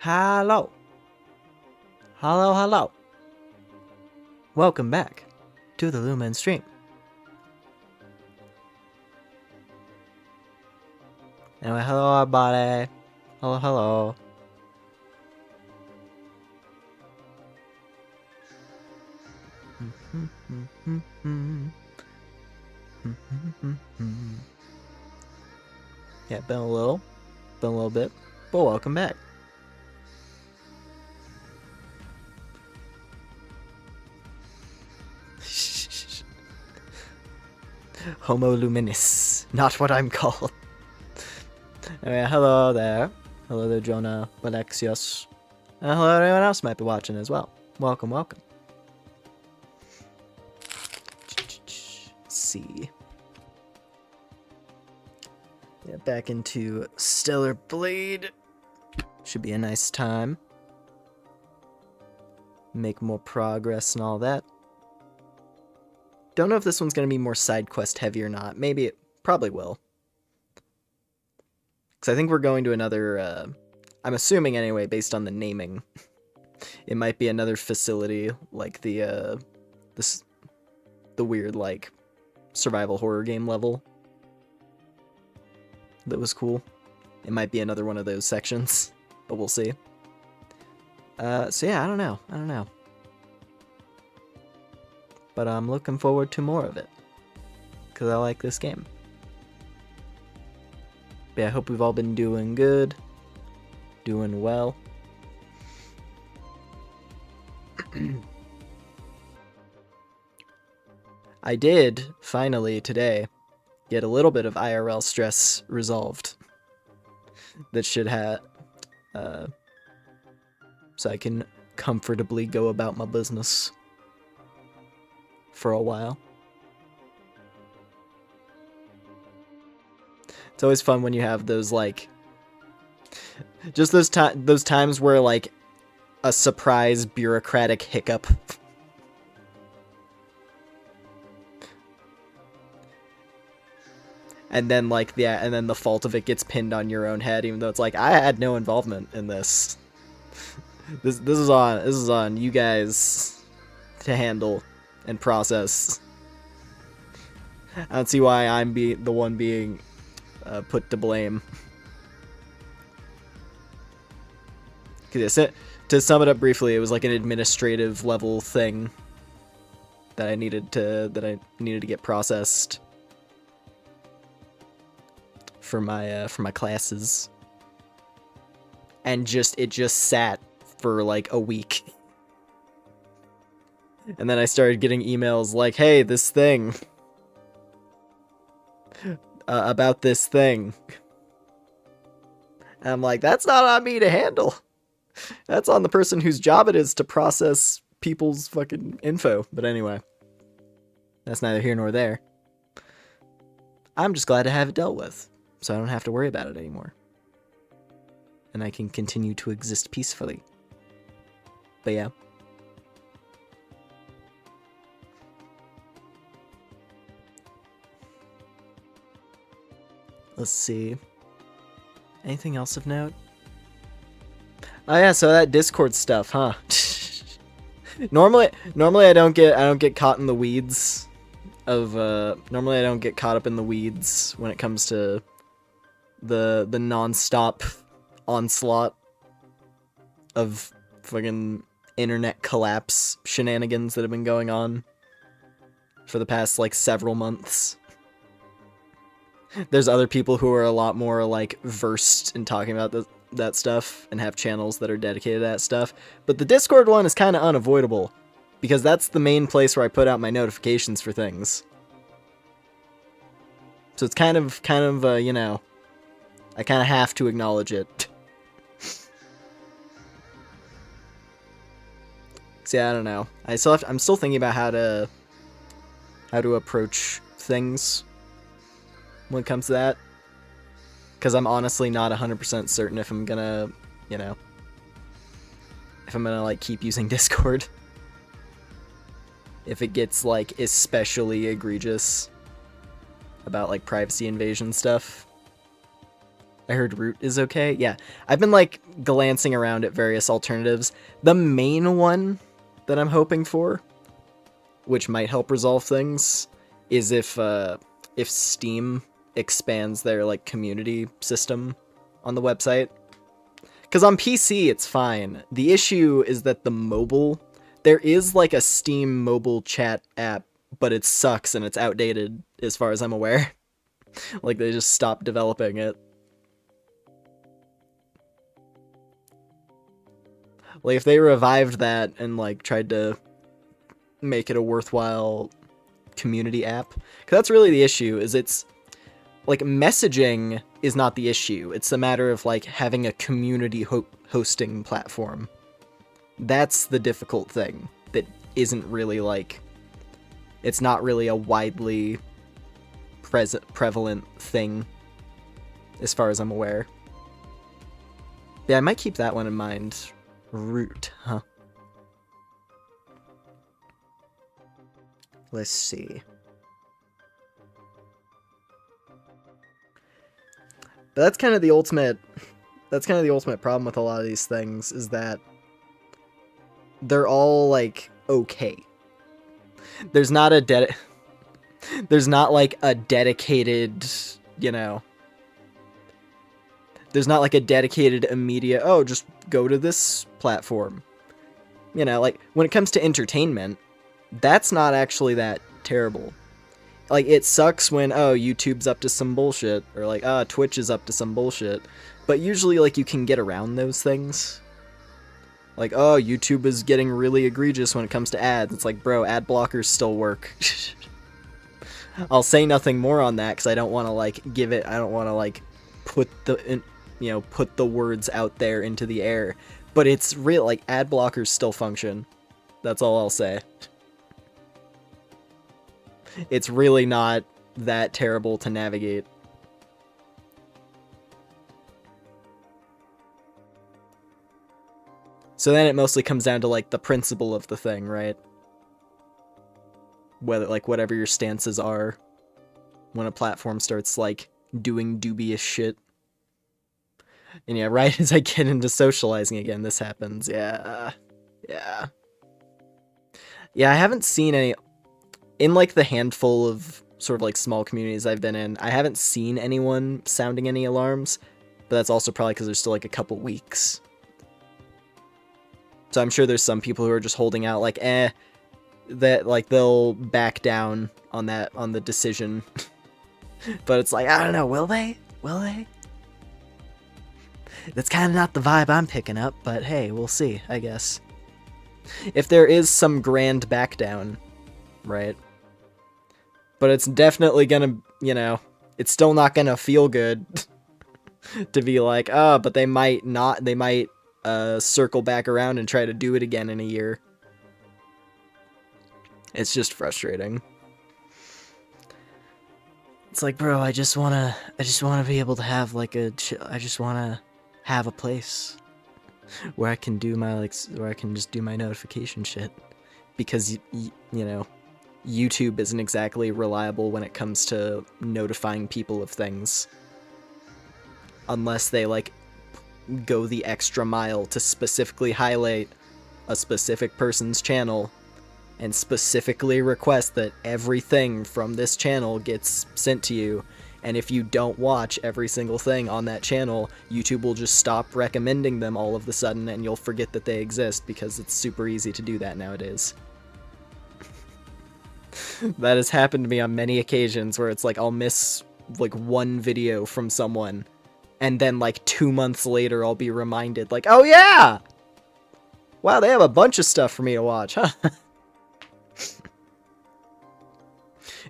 Hello. Hello, hello. Welcome back to the Lumen stream. Anyway, hello everybody. Hello, hello. Yeah, been a little bit, but welcome back. Homo luminis, not what I'm called. Anyway, hello there. Hello there, Jonah, Alexios. And hello to anyone else who might be watching as well. Welcome, welcome. Let's see. Yeah, back into Stellar Blade. Should be a nice time. Make more progress and all that. Don't know if this one's going to be more side quest heavy or not. Maybe it probably will. Because I think we're going to another, I'm assuming anyway, based on the naming, it might be another facility, like the weird, like, survival horror game level. That was cool. It might be another one of those sections, but we'll see. So yeah, I don't know. But I'm looking forward to more of it, because I like this game. But yeah, I hope we've all been doing good, doing well. I did, finally, today, get a little bit of IRL stress resolved. That should have, so I can comfortably go about my business for a while. It's always fun when you have those, like, just those times where, like, a surprise bureaucratic hiccup. And then, like, yeah, and then the fault of it gets pinned on your own head, even though it's like, I had no involvement in this. This is on you guys to handle and process. I don't see why I'm the one being put to blame. To sum it up briefly, it was like an administrative level thing that I needed to get processed for my classes, and it just sat for like a week. And then I started getting emails like, hey, this thing. About this thing. And I'm like, that's not on me to handle. That's on the person whose job it is to process people's fucking info. But anyway, that's neither here nor there. I'm just glad to have it dealt with, so I don't have to worry about it anymore. And I can continue to exist peacefully. But yeah. Let's see. Anything else of note? Oh yeah, so that Discord stuff, huh? Normally I don't get caught in the weeds of normally I don't get caught up in the weeds when it comes to the non-stop onslaught of fucking internet collapse shenanigans that have been going on for the past like several months. There's other people who are a lot more, like, versed in talking about that stuff and have channels that are dedicated to that stuff. But the Discord one is kind of unavoidable, because that's the main place where I put out my notifications for things. So it's kind of you know, I kind of have to acknowledge it. See, I don't know. I'm still thinking about how to approach things when it comes to that, because I'm honestly not 100% certain if I'm gonna, you know, if I'm gonna, like, keep using Discord. If it gets, like, especially egregious about, like, privacy invasion stuff. I heard root is okay. Yeah, I've been like glancing around at various alternatives. The main one that I'm hoping for, which might help resolve things, is if Steam expands their like community system on the website. Because on PC it's fine. The issue is that the mobile, there is like a Steam mobile chat app, but it sucks and it's outdated as far as I'm aware. Like they just stopped developing it. Like if they revived that and like tried to make it a worthwhile community app, because that's really the issue, is it's like messaging is not the issue. It's a matter of like having a community hosting platform. That's the difficult thing that isn't really like, it's not really a widely prevalent thing as far as I'm aware. Yeah, I might keep that one in mind. Root, huh? Let's see. But that's kind of the ultimate problem with a lot of these things, is that they're all like okay. There's not like a dedicated, you know, there's not like a dedicated immediate, oh, just go to this platform. You know, like when it comes to entertainment, that's not actually that terrible. Like, it sucks when, oh, YouTube's up to some bullshit, or like, Twitch is up to some bullshit, but usually, like, you can get around those things. Like, oh, YouTube is getting really egregious when it comes to ads. It's like, bro, ad blockers still work. I'll say nothing more on that, because I don't want to, like, I don't want to, like, put the words out there into the air. But it's real, like, ad blockers still function. That's all I'll say. It's really not that terrible to navigate. So then it mostly comes down to, like, the principle of the thing, right? Whether, like, whatever your stances are when a platform starts, like, doing dubious shit. And yeah, right as I get into socializing again, this happens. Yeah. Yeah. Yeah, I haven't seen any... In, like, the handful of sort of, like, small communities I've been in, I haven't seen anyone sounding any alarms, but that's also probably because there's still, like, a couple weeks. So I'm sure there's some people who are just holding out, like, that, like, they'll back down on the decision. But it's like, I don't know, will they? Will they? That's kind of not the vibe I'm picking up, but hey, we'll see, I guess. If there is some grand back down, right? But it's definitely gonna, you know, it's still not gonna feel good to be like, but they might circle back around and try to do it again in a year. It's just frustrating. It's like, bro, I just wanna be able to have like I just wanna have a place where I can do my where I can just do my notification shit, because you know, YouTube isn't exactly reliable when it comes to notifying people of things, unless they like go the extra mile to specifically highlight a specific person's channel and specifically request that everything from this channel gets sent to you. And if you don't watch every single thing on that channel, YouTube will just stop recommending them all of a sudden, and you'll forget that they exist, because it's super easy to do that nowadays. That has happened to me on many occasions, where it's like I'll miss like one video from someone, and then like 2 months later I'll be reminded, like, oh yeah! Wow, they have a bunch of stuff for me to watch, huh?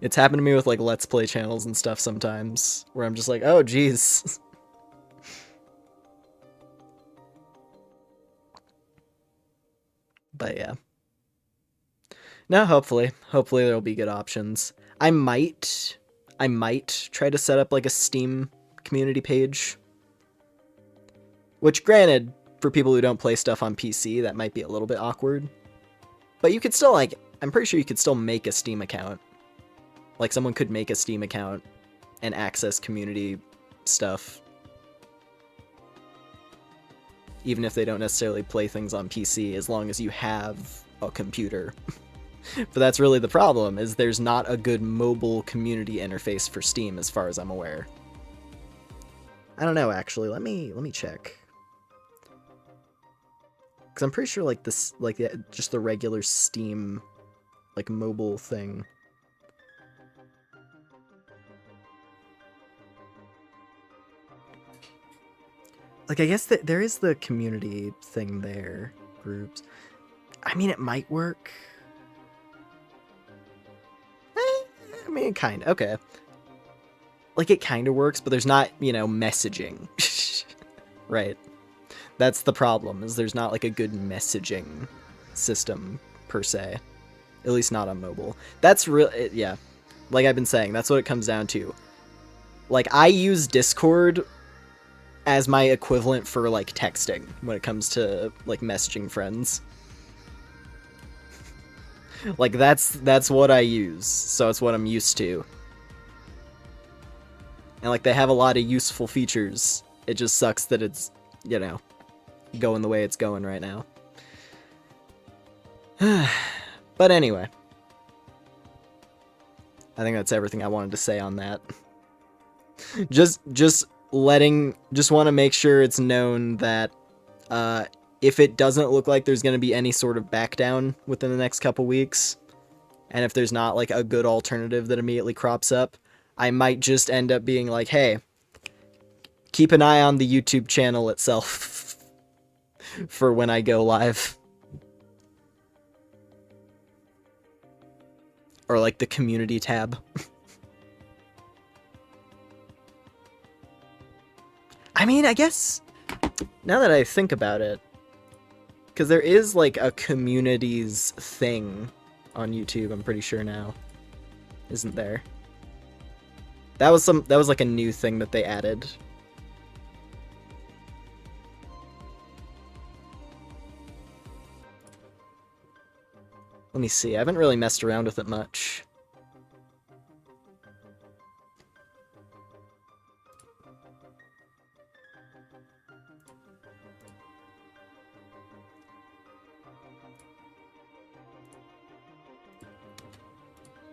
It's happened to me with like Let's Play channels and stuff sometimes, where I'm just like, oh geez. But yeah. No, hopefully there'll be good options. I might try to set up like a Steam community page. Which, granted, for people who don't play stuff on PC, that might be a little bit awkward. But you could still, like, I'm pretty sure you could still make a Steam account. Like, someone could make a Steam account and access community stuff. even if they don't necessarily play things on PC, as long as you have a computer. But that's really the problem, is there's not a good mobile community interface for Steam as far as I'm aware. I don't know, actually. Let me check. Because I'm pretty sure, like, this, like, just the regular Steam, like, mobile thing. Like, I guess that there is the community thing there. Groups. I mean, it might work. I mean, kind of. Okay. Like, it kind of works, but there's not, you know, messaging. Right. That's the problem, is there's not, like, a good messaging system, per se. At least not on mobile. That's real, yeah. Like I've been saying, that's what it comes down to. Like, I use Discord as my equivalent for, like, texting when it comes to, like, messaging friends. Like, that's what I use, so it's what I'm used to. And, like, they have a lot of useful features. It just sucks that it's, you know, going the way it's going right now. But anyway. I think that's everything I wanted to say on that. Just want to make sure it's known that, if it doesn't look like there's going to be any sort of back down within the next couple weeks, and if there's not, like, a good alternative that immediately crops up, I might just end up being like, hey, keep an eye on the YouTube channel itself for when I go live. Or, like, the community tab. I mean, I guess, now that I think about it, because there is, like, a communities thing on YouTube, I'm pretty sure now. Isn't there? That was like a new thing that they added. Let me see, I haven't really messed around with it much.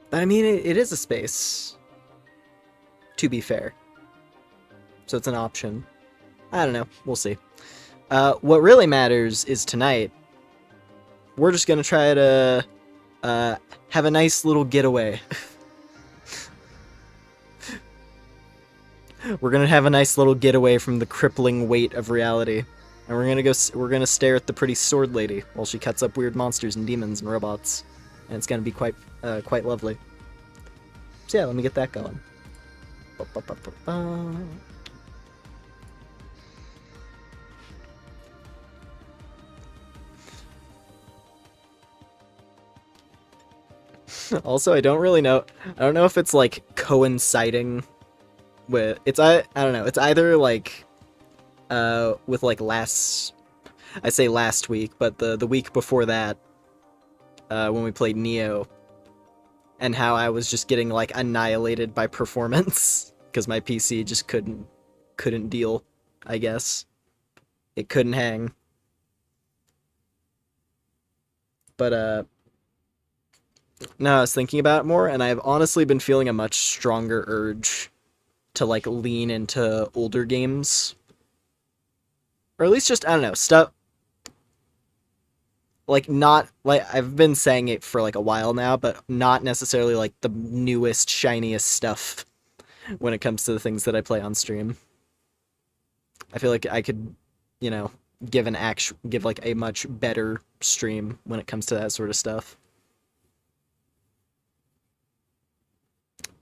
But I mean, it is a space, to be fair. So it's an option. I don't know, we'll see. What really matters is tonight, we're just gonna try to have a nice little getaway. We're gonna have a nice little getaway from the crippling weight of reality, and we're gonna stare at the pretty sword lady while she cuts up weird monsters and demons and robots, and it's gonna be quite lovely. So yeah, let me get that going. Also, I don't really know. I don't know if it's, like, coinciding with, I don't know. It's either, like, with, like, I say last week, but the week before that, when we played Neo, and how I was just getting, like, annihilated by performance because my PC just couldn't deal, I guess. It couldn't hang. But no, I was thinking about it more, and I've honestly been feeling a much stronger urge to, like, lean into older games. Or at least just, I don't know, stuff. Like, not, like, I've been saying it for, like, a while now, but not necessarily, like, the newest, shiniest stuff when it comes to the things that I play on stream. I feel like I could, you know, give like, a much better stream when it comes to that sort of stuff.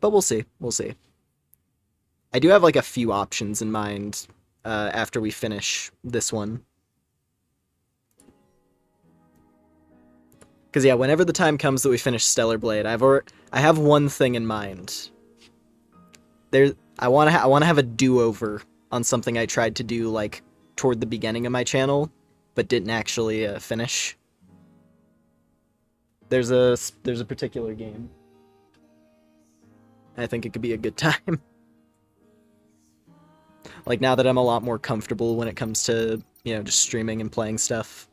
But we'll see. We'll see. I do have, like, a few options in mind after we finish this one. Because, yeah, whenever the time comes that we finish Stellar Blade, I have one thing in mind. I want to have a do-over on something I tried to do, like, toward the beginning of my channel, but didn't actually finish. There's a particular game. I think it could be a good time. Like, now that I'm a lot more comfortable when it comes to you know, just streaming and playing stuff.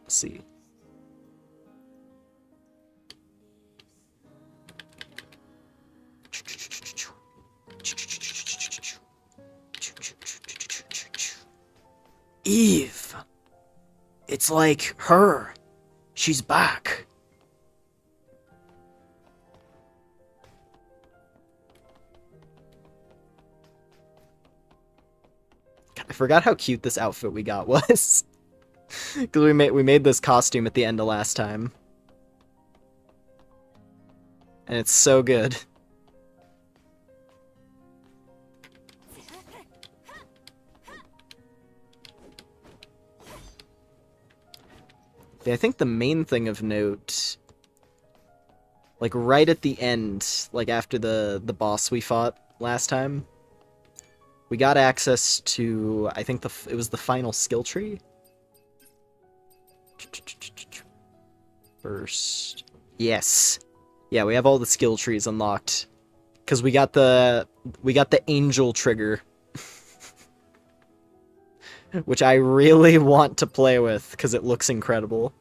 Let's see. Eve! It's like her. She's back. God, I forgot how cute this outfit we got was. Because we made this costume at the end of last time. And it's so good. I think the main thing of note, like right at the end, like after the boss we fought last time, we got access to, I think it was the final skill tree. First, yes, yeah, we have all the skill trees unlocked because we got the angel trigger. Which I really want to play with, because it looks incredible.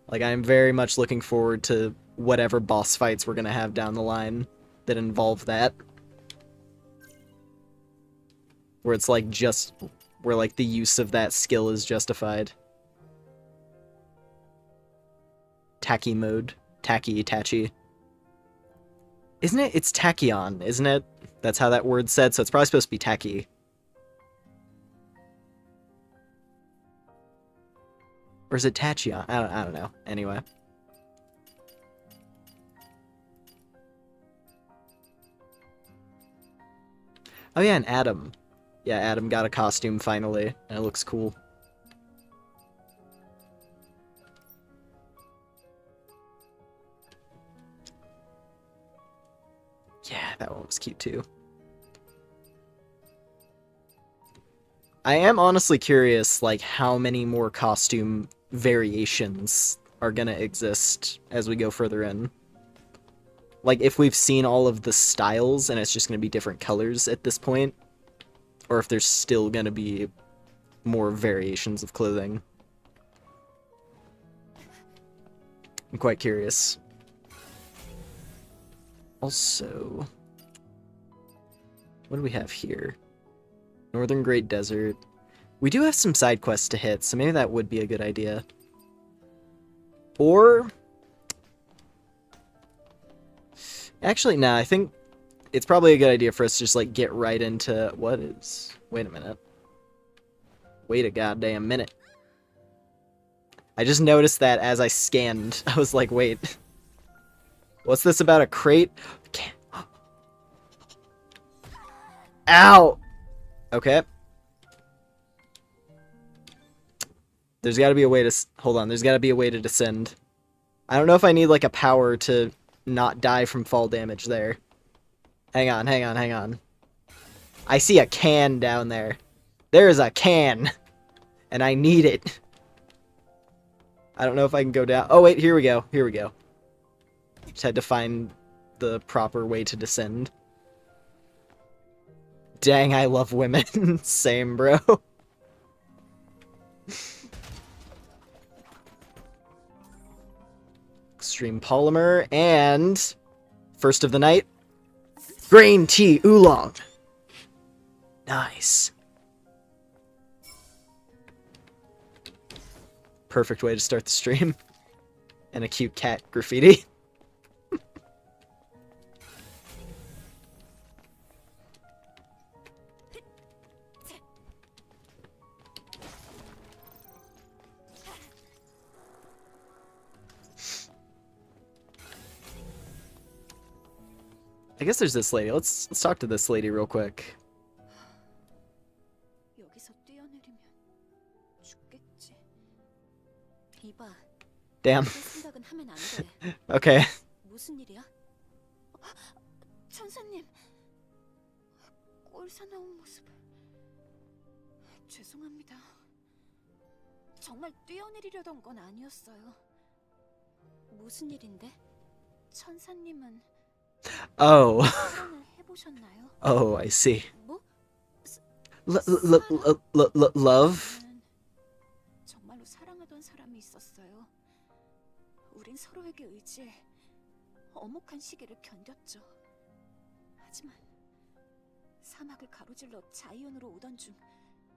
Like, I'm very much looking forward to whatever boss fights we're gonna have down the line that involve that. Where it's like where like the use of that skill is justified. Tacky mode. Tacky. Isn't it? It's tachyon, isn't it? That's how that word's said, so it's probably supposed to be tacky. Or is it Tachyon? I don't know. Anyway. Oh yeah, and Adam. Yeah, Adam got a costume finally, and it looks cool. Yeah, that one was cute too. I am honestly curious, like, how many more costume variations are gonna exist as we go further in. Like, if we've seen all of the styles and it's just gonna be different colors at this point, or if there's still gonna be more variations of clothing. I'm quite curious. Also, what do we have here? Northern Great Desert. We do have some side quests to hit, so maybe that would be a good idea. Or... actually, nah, I think it's probably a good idea for us to just, like, get right into... what is... wait a minute. Wait a goddamn minute. I just noticed that as I scanned. I was like, wait. What's this about a crate? Can't... ow! Okay. There's gotta be a way to... hold on, there's gotta be a way to descend. I don't know if I need, like, a power to not die from fall damage there. Hang on. I see a can down there. There's a can! And I need it. I don't know if I can go down... oh, wait, here we go. Just had to find the proper way to descend. Dang, I love women. Same, bro. Extreme Polymer, and... first of the night. Green Tea Oolong. Nice. Perfect way to start the stream. And a cute cat graffiti. I guess there's this lady. Let's talk to this lady real quick. Damn. Okay. 천사님, 꼴 사나운 모습 죄송합니다. 정말 뛰어내리려던 건 아니었어요. 무슨 일인데? 천사님은 Oh. 해보셨나요? Oh, I see. 뭐? Love? 저는 정말로 사랑하던 사람이 있었어요. 우린 서로에게 의지해 엄혹한 시기를 견뎠죠. 하지만 사막을 가로질러 자이온으로 오던 중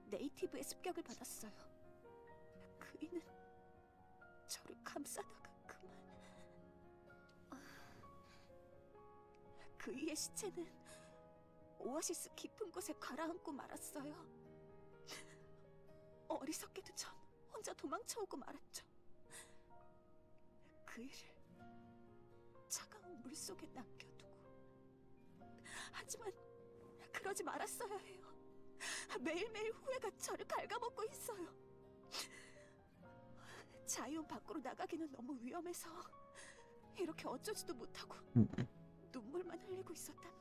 네이티브의 습격을 받았어요. 그이는 저를 감싸다가 그만. 그이의 시체는 오아시스 깊은 곳에 가라앉고 말았어요. 어리석게도 전 혼자 도망쳐오고 말았죠. 그이를 차가운 물속에 남겨두고. 하지만 그러지 말았어야 해요. 매일매일 후회가 저를 갉아먹고 있어요. 자이온 밖으로 나가기는 너무 위험해서 이렇게 어쩌지도 못하고 눈물만 흘리고 있었답니다.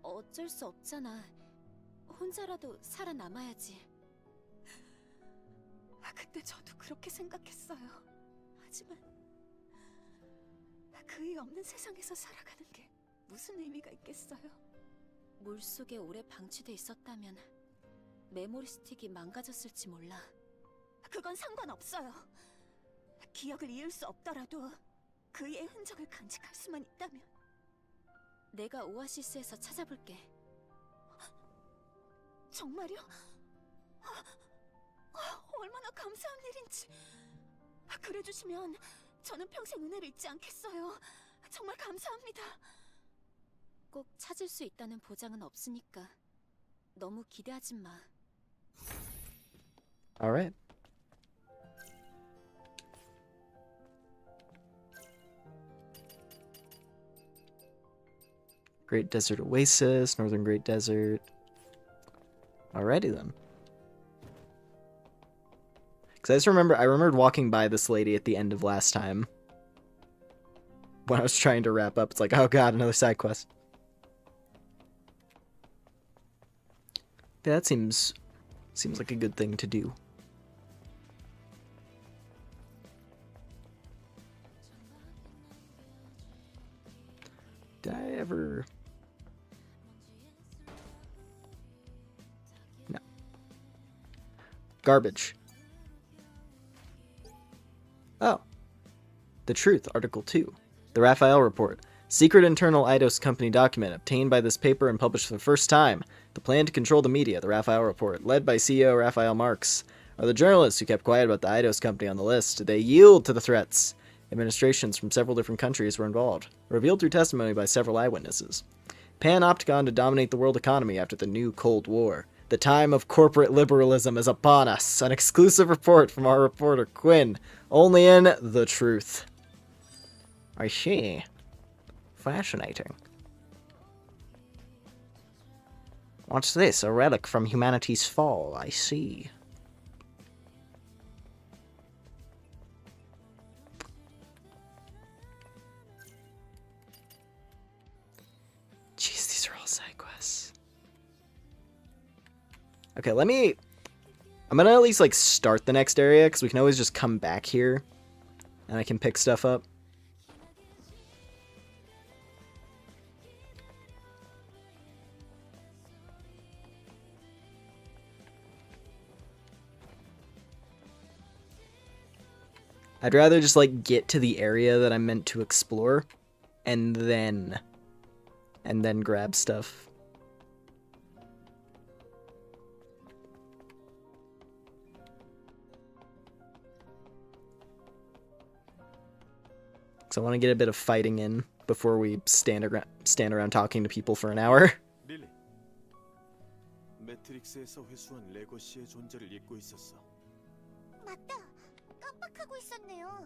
어쩔 수 없잖아. 혼자라도 살아남아야지. 그때 저도 그렇게 생각했어요. 하지만 그이 없는 세상에서 살아가는 게 무슨 의미가 있겠어요? 물속에 오래 방치돼 있었다면 메모리 스틱이 망가졌을지 몰라. 그건 상관없어요. 기억을 이을 수 없더라도 그의 흔적을 간직할 수만 있다면. 내가 오아시스에서 찾아볼게. 정말요? 얼마나 감사한 일인지. 그래주시면 저는 평생 은혜를 잊지 않겠어요. 정말 감사합니다. 꼭 찾을 수 있다는 보장은 없으니까 너무 기대하진 마. Alright. Great Desert Oasis, Northern Great Desert. Alrighty then. Because I remembered walking by this lady at the end of last time. When I was trying to wrap up, it's like, oh god, another side quest. Yeah, that seems like a good thing to do. Did I ever... No. Garbage. Oh. The Truth, Article 2. The Raphael Report. Secret internal Eidos company document obtained by this paper and published for the first time. The plan to control the media, the Raphael Report, led by CEO Raphael Marx. Are the journalists who kept quiet about the Eidos company on the list? Did they yield to the threats? Administrations from several different countries were involved, revealed through testimony by several eyewitnesses. Panopticon to dominate the world economy after the new Cold War. The time of corporate liberalism is upon us. An exclusive report from our reporter Quinn, only in The Truth. I see. Fascinating. What's this? A relic from humanity's fall. I see. Jeez, these are all side quests. Okay, I'm gonna at least, like, start the next area, because we can always just come back here, and I can pick stuff up. I'd rather just, like, get to the area that I'm meant to explore, and then grab stuff. So I want to get a bit of fighting in before we stand around talking to people for an hour. 릴리, 매트릭스에서 회수한 레거시의 존재를 잊고 있었어. 맞다. 깜빡하고 있었네요.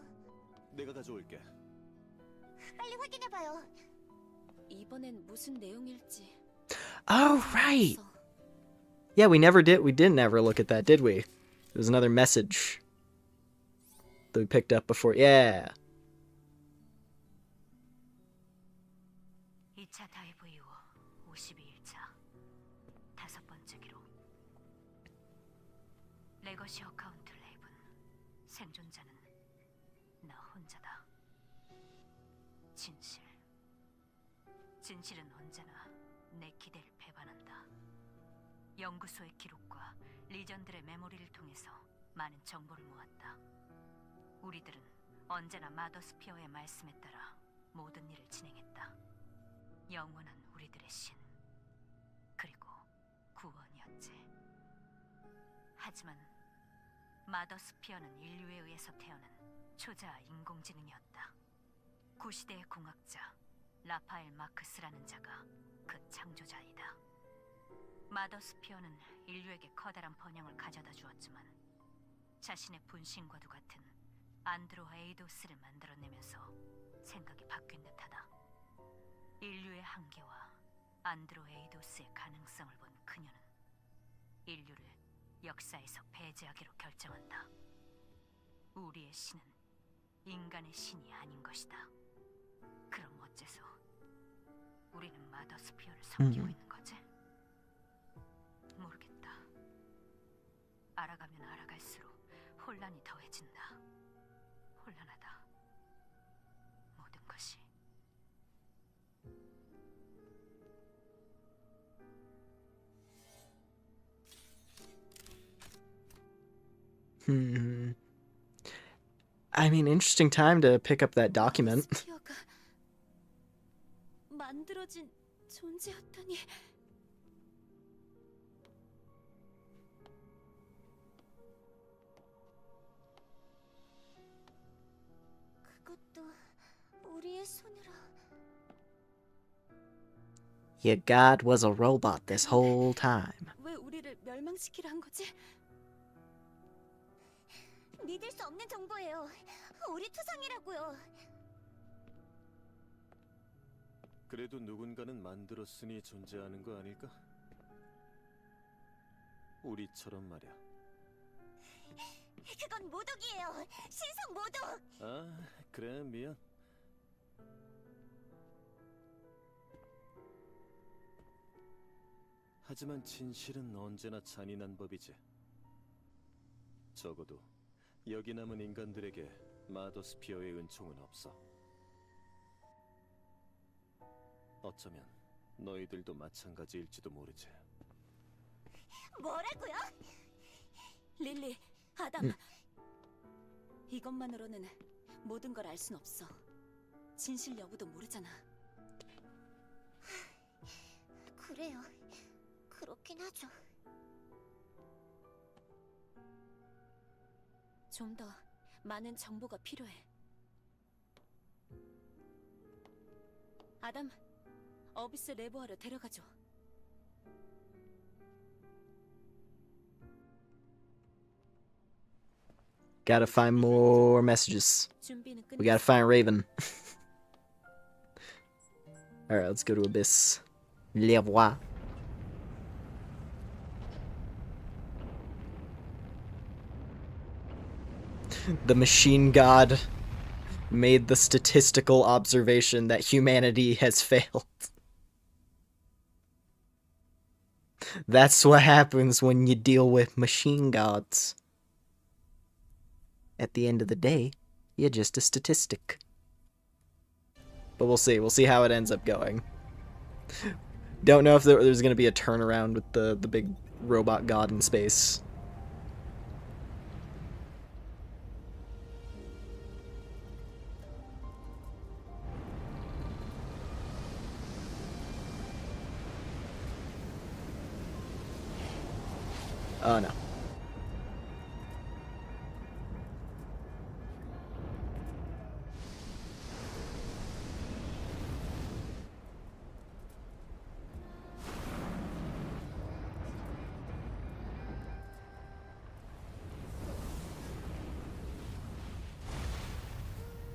내가 가져올게. 빨리 확인해 봐요. 이번엔 무슨 내용일지. Oh, right. Yeah, we didn't ever look at that, did we? There was another message that we picked up before. Yeah. 2차 다이브 이후 52일차 다섯 번째 기록. 레거시 어카운트 레이븐. 생존자는 나 혼자다. 진실. 진실은 언제나 내 기대를 배반한다. 연구소의 기록과 리전들의 메모리를 통해서 많은 정보를 모았다. 우리들은 언제나 마더스피어의 말씀에 따라 모든 일을 진행했다. 영원한 우리들의 신, 그리고 구원이었지. 하지만 마더스피어는 인류에 의해서 태어난 초자아 인공지능이었다. 구시대의 공학자 라파엘 마크스라는 자가 그 창조자이다. 마더스피어는 인류에게 커다란 번영을 가져다 주었지만 자신의 분신과도 같은 안드로에이도스를 만들어내면서 생각이 바뀐 듯하다. 인류의 한계와 안드로에이도스의 가능성을 본 그녀는 인류를 역사에서 배제하기로 결정한다. 우리의 신은 인간의 신이 아닌 것이다. 그럼 어째서 우리는 마더스피어를 섬기고 있는 거지? 모르겠다. 알아가면 알아갈수록 혼란이 더해진다. 혼란하다. 모든 것이. I mean, interesting time to pick up that document. 스피어가 만들어진 존재였다니. 그것도 우리의 손으로. Your god was a robot this whole time. 왜 우리를 멸망시키려 한 거지? 믿을 수 없는 정보예요. 우리 투성이라고요. 그래도 누군가는 만들었으니 존재하는 거 아닐까? 우리처럼 말이야. 그건 모독이에요. 신성 모독. 아, 그래, 미안. 하지만 진실은 언제나 잔인한 법이지. 적어도 여기 남은 인간들에게 마더스피어의 은총은 없어. 어쩌면 너희들도 마찬가지일지도 모르지. 뭐라고요? 릴리, 아담. 이것만으로는 모든 걸 알 순 없어. 진실 여부도 모르잖아. 그래요. 그렇긴 하죠. 좀 더 많은 정보가 필요해. 아담, 어비스 레보아로 데려가줘. Gotta find more messages. 준비는 끝났어. We gotta find Raven. Alright, let's go to Abyss. Le Roi. The machine god made the statistical observation that humanity has failed. That's what happens when you deal with machine gods. At the end of the day, you're just a statistic. But we'll see. We'll see how it ends up going. Don't know if there's going to be a turnaround with the big robot god in space. Oh no.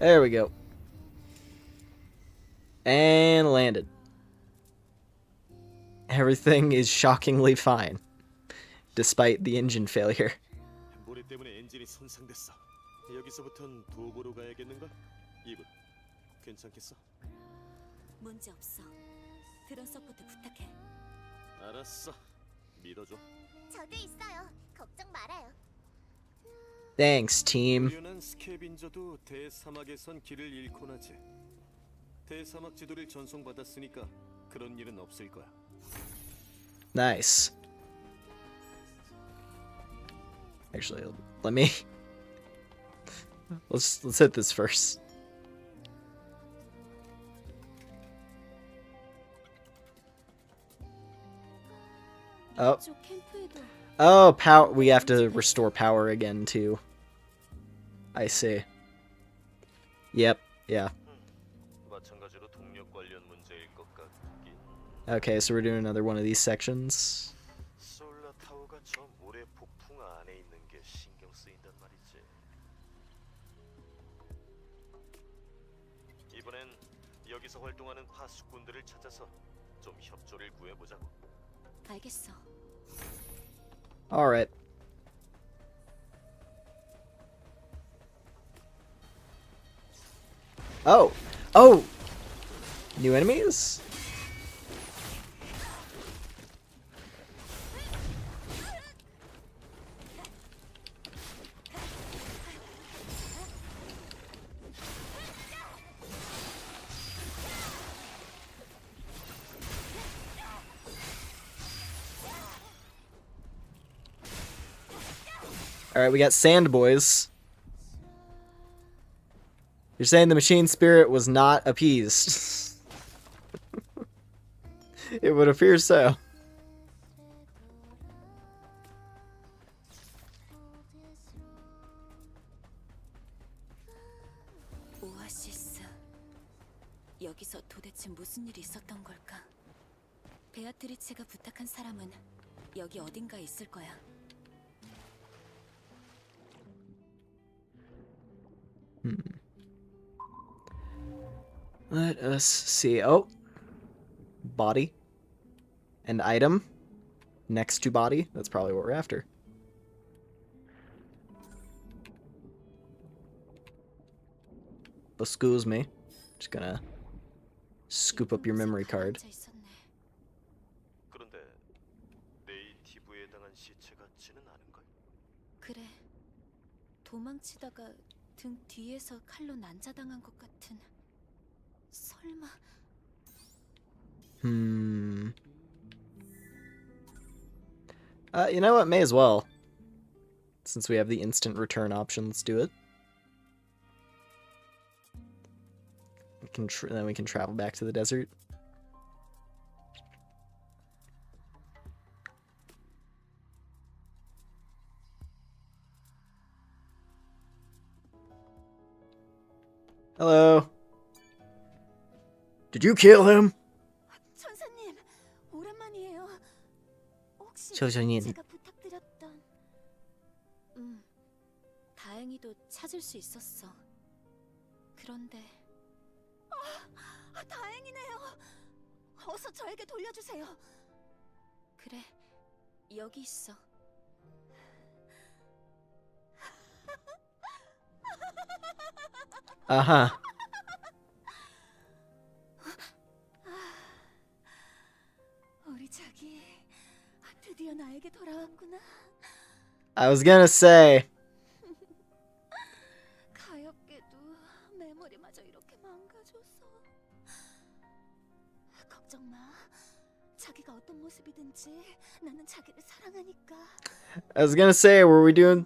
There we go. And landed. Everything is shockingly fine, despite the engine failure. 모래 때문에 엔진이 손상됐어. 여기서부턴 도보로 가야겠는걸? 이분, 괜찮겠어? 문제 없어. 드론 서포트 부탁해. 알았어. 믿어줘. 저도 있어요. 걱정 말아요. Thanks, team. 유연한 스캐빈저도 대사막에선 길을 잃곤 하지. 대사막 지도를 전송받았으니까 그런 일은 없을 거야. Nice. Actually, let me let's hit this first. Oh. 이쪽 캠프에도 Oh, power. We have to restore power again too. I see. Yep. Yeah. 마찬가지로 동력 관련 문제일 것 같긴. Okay, so we're doing another one of these sections. 솔라 타워가 저 모래 폭풍 안에 있는 게 신경 쓰인단 말이지. 이번엔 여기서 활동하는 파수꾼들을 찾아서 좀 협조를 구해보자고. 알겠어. All right. Oh. Oh. New enemies? Alright, we got Sand Boys. You're saying the machine spirit was not appeased. It would appear so. 오아시스. 여기서 도대체 무슨 일이 있었던 걸까? 베아트리체가 부탁한 사람은 여기 어딘가에 있을 거야. Let us see. Oh. Body. And item. Next to body. That's probably what we're after. Excuse me. Just gonna scoop up your memory card. 그런데 네이티브에 당한 시체 같지는 않은걸? 그래. 도망치다가 등 뒤에서 칼로 난자당한 것 같은. 설마. You know what? May as well. Since we have the instant return option, let's do it. Then we can travel back to the desert. Hello. Did you kill him? 천사님, 오랜만이에요. 혹시 천사님. 제가 부탁드렸던. 다행히도 찾을 수 있었어. 그런데 다행이네요. 어서 저에게 돌려주세요. 그래, 여기 있어. Uh-huh. 우리 자기 드디어 나에게 돌아왔구나. I was gonna say. 가엾게도 메모리마저 이렇게 망가져서. 걱정 마. 자기가 어떤 모습이든지 나는 자기를 사랑하니까. I was gonna say, were we doing?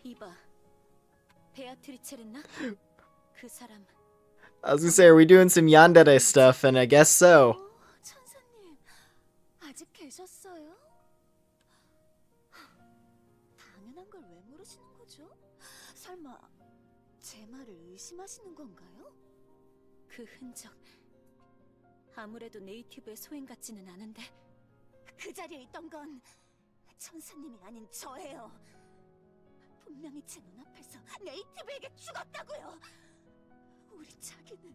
이봐, 베아트리체랬나? 그 사람. I was gonna say, are we doing some yandere stuff? And I guess so. 천사님, 아직 계셨어요? 당연한 걸 왜 모르시는 거죠? 설마 제 말을 의심하시는 건가요? 그 흔적, 아무래도 네이티브의 소행 같지는 않은데. 그 자리에 있던 건 천사님이 아닌 저예요. 분명히 제 눈앞에서 네이티브에게 죽었다고요. 우리 자기는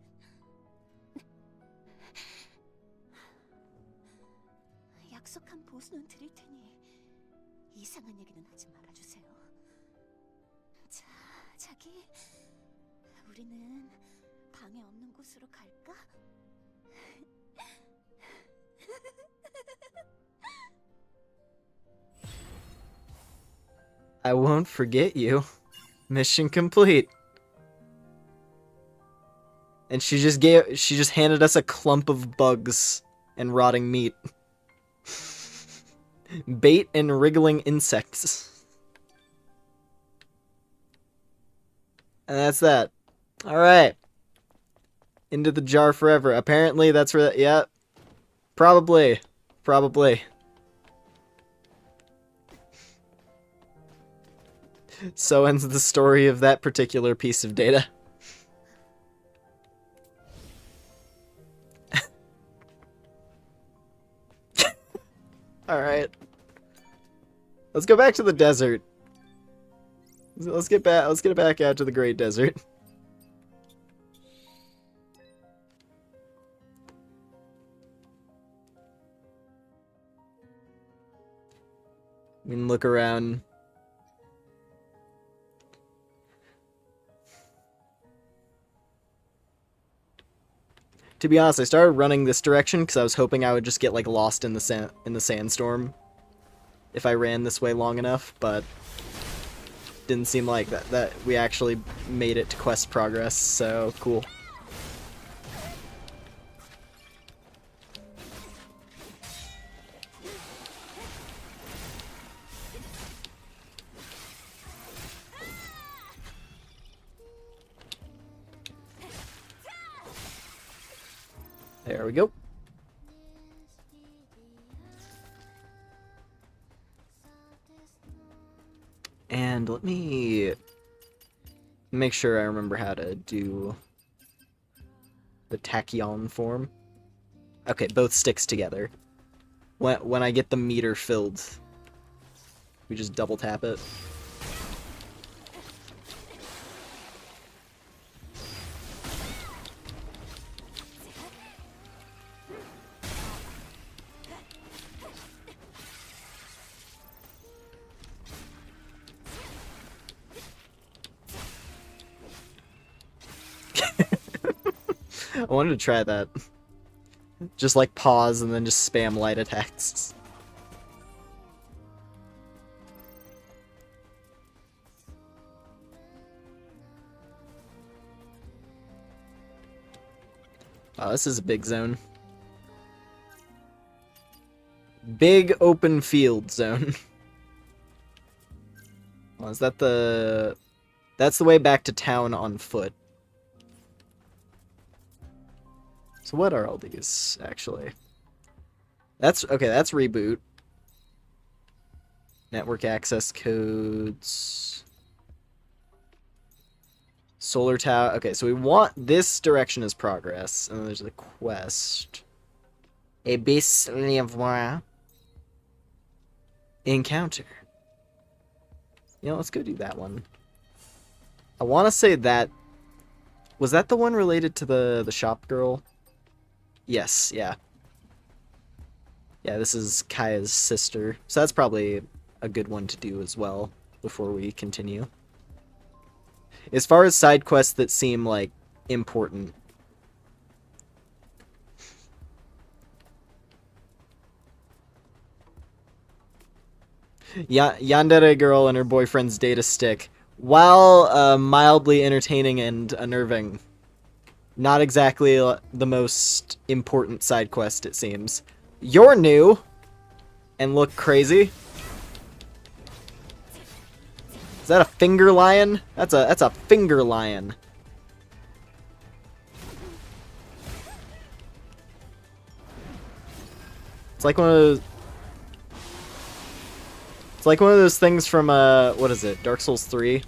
약속한 보수는 드릴 테니 이상한 얘기는 하지 말아주세요. 자, 자기, 우리는 방해 없는 곳으로 갈까? I won't forget you. Mission complete. And she just handed us a clump of bugs and rotting meat. Bait and wriggling insects. And that's that. Alright. Into the jar forever. Apparently that's where that, yeah. Probably. Probably. So ends the story of that particular piece of data. Alright. Let's go back to the desert. Let's get back out to the Great Desert. We can look around. To be honest, I started running this direction because I was hoping I would just get like lost in the sandstorm if I ran this way long enough, but didn't seem like that we actually made it to quest progress, so cool. There we go. And let me make sure I remember how to do the tachyon form. Okay, both sticks together. When I get the meter filled, we just double tap it. I wanted to try that. Just like pause and then just spam light attacks. Wow, this is a big zone. Big open field zone. Well, is that the... That's the way back to town on foot. So what are all these, actually? That's, okay, that's reboot. Network access codes. Solar tower. Okay, so we want this direction as progress. And then there's a quest. Abyss Liavois. Encounter. You know, let's go do that one. I want to say that... Was that the one related to the shop girl? Yes, yeah. Yeah, this is Kaya's sister. So that's probably a good one to do as well before we continue. As far as side quests that seem, like, important. Yandere girl and her boyfriend's data stick. While mildly entertaining and unnerving. Not exactly the most important side quest, it seems. You're new and look crazy. Is that a finger lion? That's a finger lion. It's like one of those. It's like one of those things from what is it? Dark Souls 3.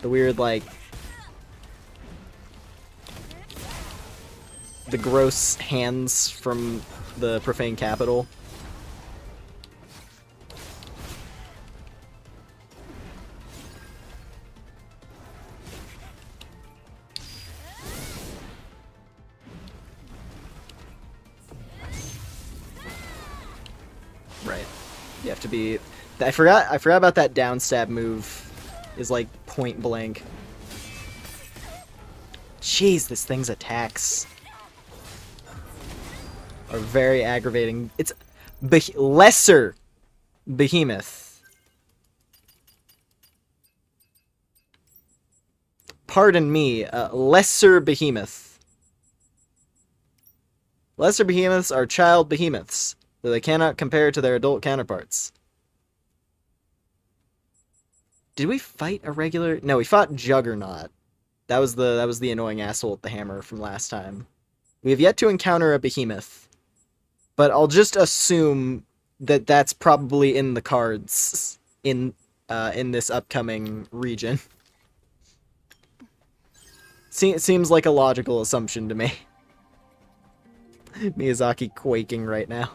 The weird like. The gross hands from the Profane Capital. Right. You have to be... I forgot about that down stab move. Is like point blank. Jeez, this thing's attacks are very aggravating. It's lesser behemoth. pardon me, lesser behemoth. Lesser behemoths are child behemoths, though they cannot compare to their adult counterparts. Did we fight a regular? No, we fought Juggernaut. That was the annoying asshole with the hammer from last time. We have yet to encounter a behemoth, but I'll just assume that that's probably in the cards in this upcoming region. Seems like a logical assumption to me. Miyazaki quaking right now.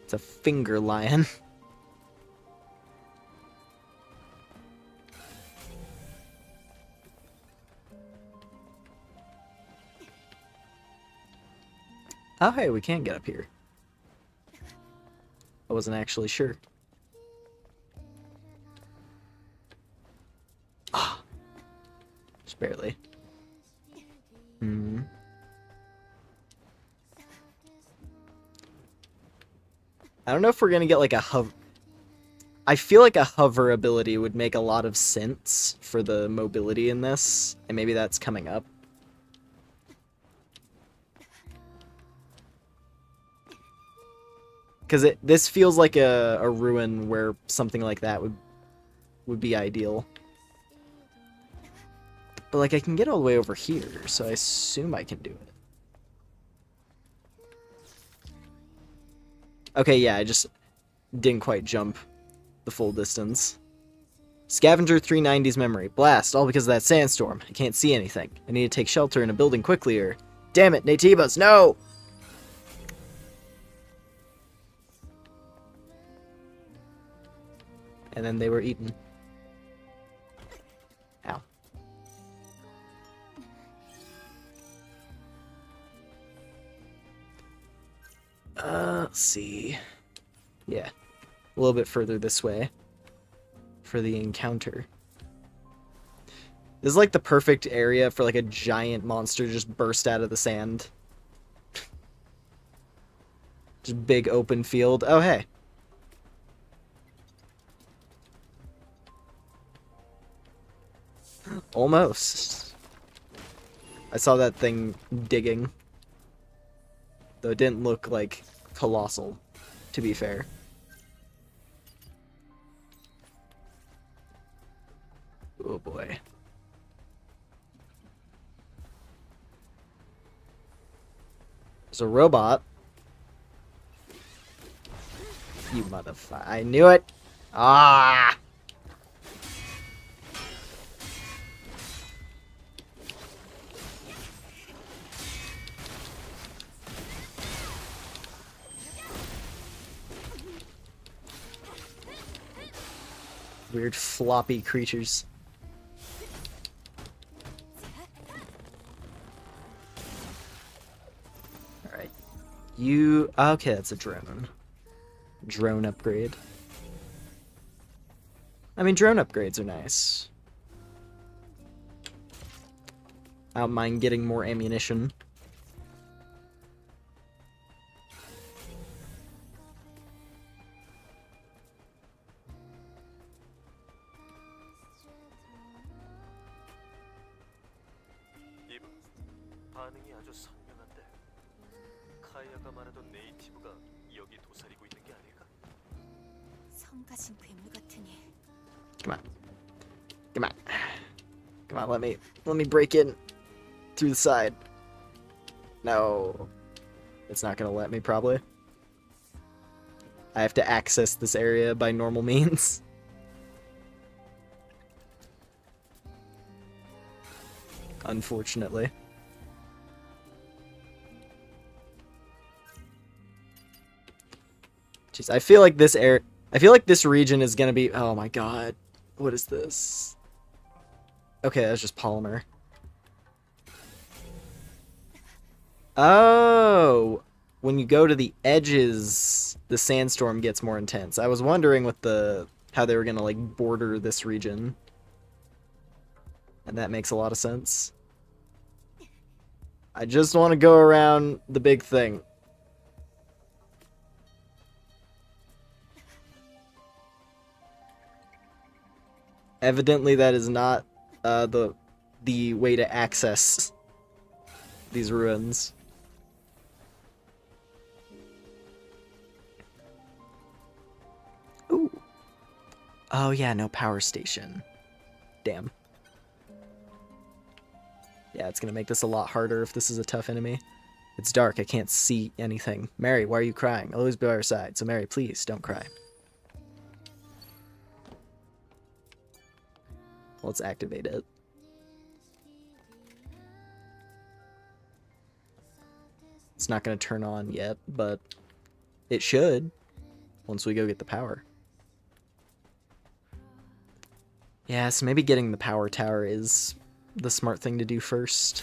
It's a finger lion. Oh, hey, we can get up here. I wasn't actually sure. Ah, just barely. Hmm. I don't know if we're gonna get like a hover. I feel like a hover ability would make a lot of sense for the mobility in this, and maybe that's coming up. Because this feels like a ruin where something like that would be ideal. But like I can get all the way over here, so I assume I can do it. Okay, yeah, I just didn't quite jump the full distance. Scavenger 390's memory. Blast, all because of that sandstorm. I can't see anything. I need to take shelter in a building quickly or... Damn it, Naytibas, no! And then they were eaten. Ow. Let's see. Yeah. A little bit further this way. For the encounter. This is like the perfect area for like a giant monster to just burst out of the sand. Just big open field. Oh, hey. Almost. I saw that thing digging. Though it didn't look like colossal, to be fair. Oh boy. There's a robot. You motherfucker. I knew it! Ah! Weird floppy creatures. Alright. You... Okay, that's a drone. Drone upgrade. I mean, drone upgrades are nice. I don't mind getting more ammunition. 반응이 아주 선명한데 카이아가 말하던 네이티브가 여기 도사리고 있는 게 아닐까? 성가신 괴물 같으니. Come on. Come on. Come on, let me break in through the side. No. It's not gonna let me, probably. I have to access this area by normal means. Unfortunately. Jeez, I feel like this region is gonna be... Oh my god. What is this? Okay, that's just polymer. Oh! When you go to the edges, the sandstorm gets more intense. I was wondering what how they were gonna, like, border this region. And that makes a lot of sense. I just want to go around the big thing. Evidently that is not the way to access these ruins. Ooh. Oh yeah, no power station. Damn. Yeah, it's gonna make this a lot harder if this is a tough enemy. It's dark, I can't see anything. Mary, why are you crying? I'll always be by your side, so Mary, please, don't cry. Let's activate it. It's not going to turn on yet, but it should once we go get the power. Yeah, so maybe getting the power tower is the smart thing to do first.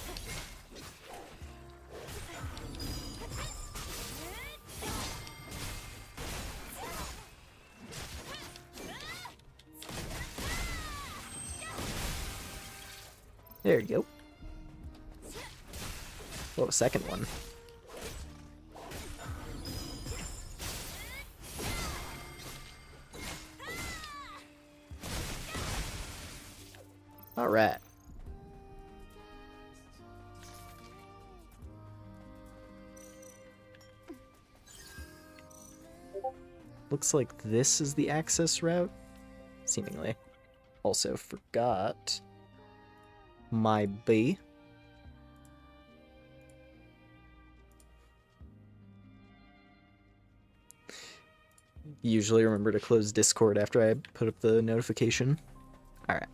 There you go. Oh, second one. All right. Looks like this is the access route, seemingly. Also forgot my B. Usually remember to close Discord after I put up the notification. Alright.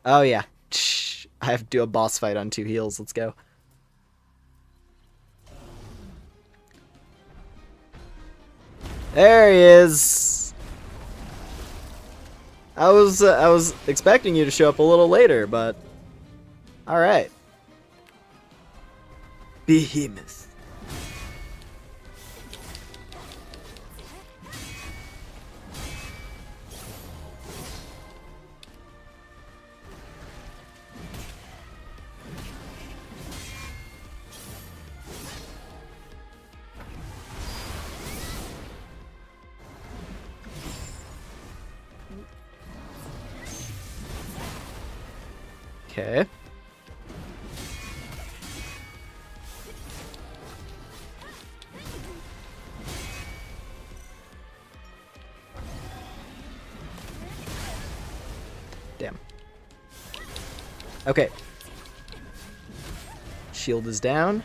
Oh yeah. I have to do a boss fight on 2 heals. Let's go. There he is. I was expecting you to show up a little later, but all right. Behemoth. Okay. Damn. Okay. Shield is down.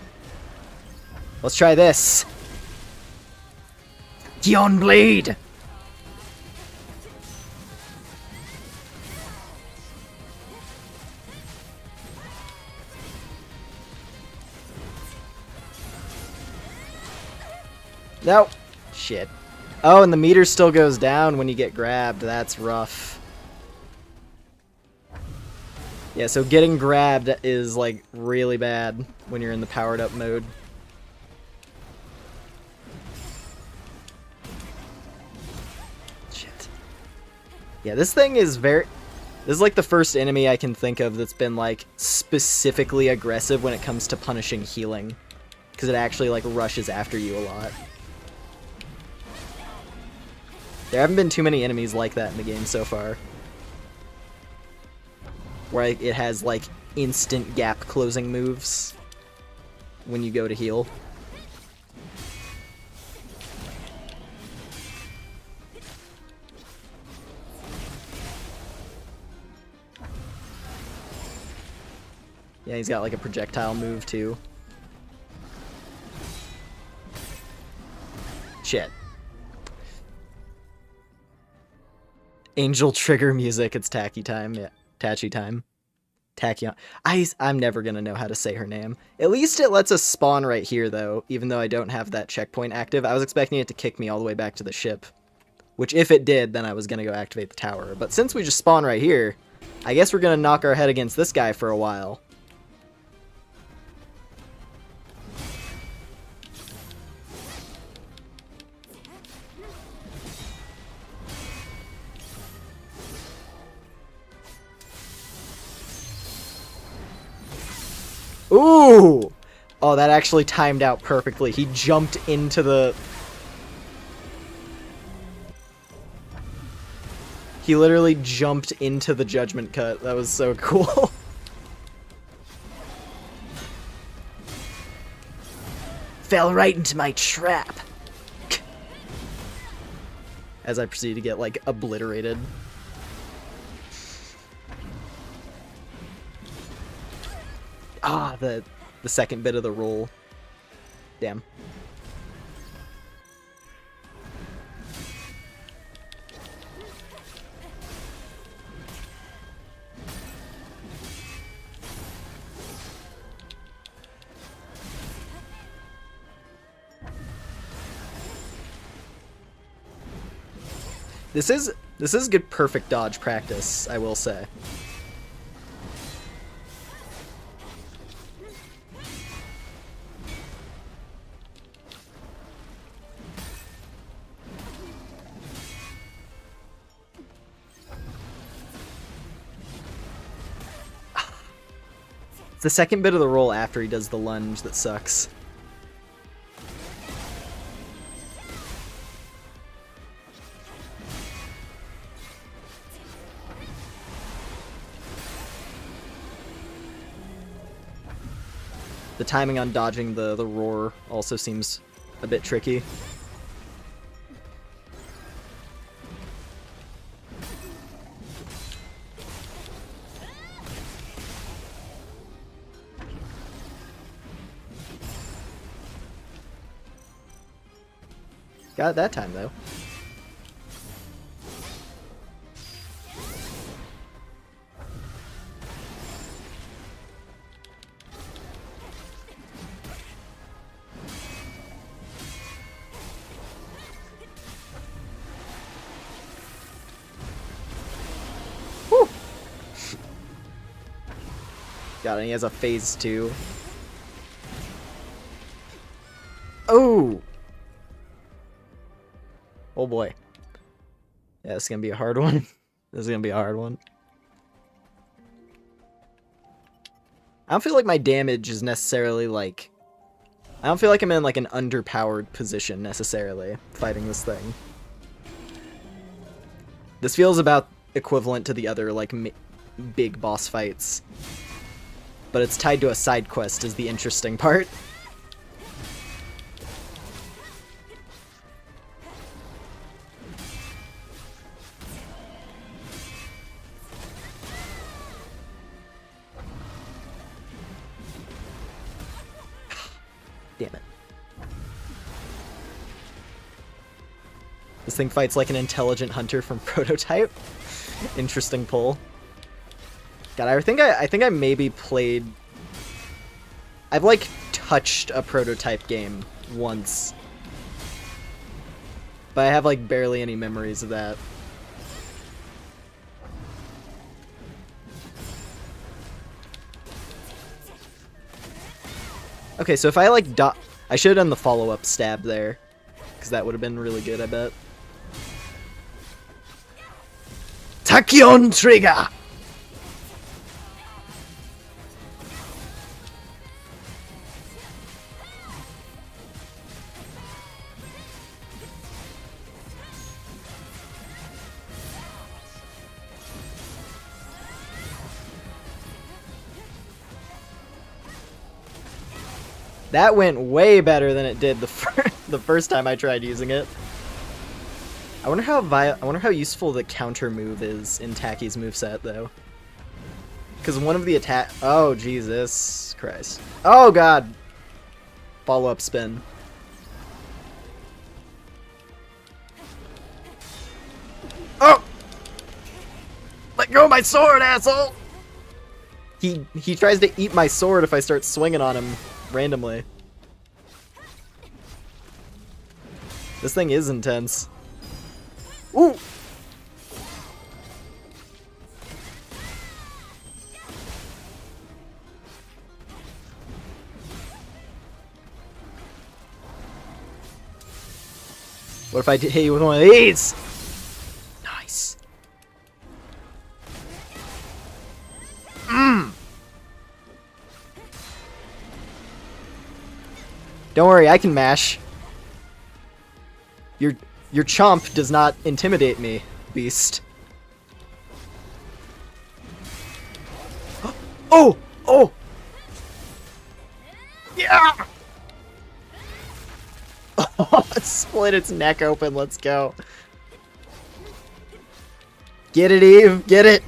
Let's try this. Gion Blade! Nope. Shit. Oh, and the meter still goes down when you get grabbed. That's rough. Yeah, so getting grabbed is, like, really bad when you're in the powered up mode. Shit. Yeah, this thing is very... This is, like, the first enemy I can think of that's been, like, specifically aggressive when it comes to punishing healing. Because it actually, like, rushes after you a lot. There haven't been too many enemies like that in the game so far. Where it has, like, instant gap closing moves when you go to heal. Yeah, he's got, like, a projectile move, too. Shit. Angel trigger music, it's tacky time. Yeah, Tachi time. Tachyon. I'm never gonna know how to say her name. At least it lets us spawn right here, though, even though I don't have that checkpoint active. I was expecting it to kick me all the way back to the ship. Which, if it did, then I was gonna go activate the tower. But since we just spawn right here, I guess we're gonna knock our head against this guy for a while. Ooh! Oh, that actually timed out perfectly. He jumped into the... He literally jumped into the judgment cut. That was so cool. Fell right into my trap. As I proceed to get, like, obliterated. Ah, the second bit of the roll. Damn. This is good perfect dodge practice, I will say. It's the second bit of the roll after he does the lunge that sucks. The timing on dodging the roar also seems a bit tricky. Got it that time, though. Whew. Got it, he has a phase 2. Oh! Oh boy. Yeah, it's gonna be a hard one. This is gonna be a hard one. I don't feel like my damage is necessarily like... I don't feel like I'm in like an underpowered position necessarily fighting this thing. This feels about equivalent to the other like big boss fights. But it's tied to a side quest is the interesting part. Damn it. This thing fights like an intelligent hunter from Prototype. Interesting pull. God, I think I maybe played... I've like touched a Prototype game once. But I have like barely any memories of that. Okay, so if I like I should have done the follow-up stab there, because that would have been really good, I bet. Tachyon trigger! That went way better than it did the first time I tried using it. I wonder how useful the counter move is in Taki's moveset though. Because one of the attack... Oh, Jesus Christ. Oh, God. Follow-up spin. Oh! Let go of my sword, asshole! He tries to eat my sword if I start swinging on him randomly. This thing is intense. Ooh! What if I hit you with one of these? Nice. Don't worry, I can mash. Your chomp does not intimidate me, beast. Oh! Oh! Yeah! Oh, it split its neck open. Let's go. Get it, Eve. Get it.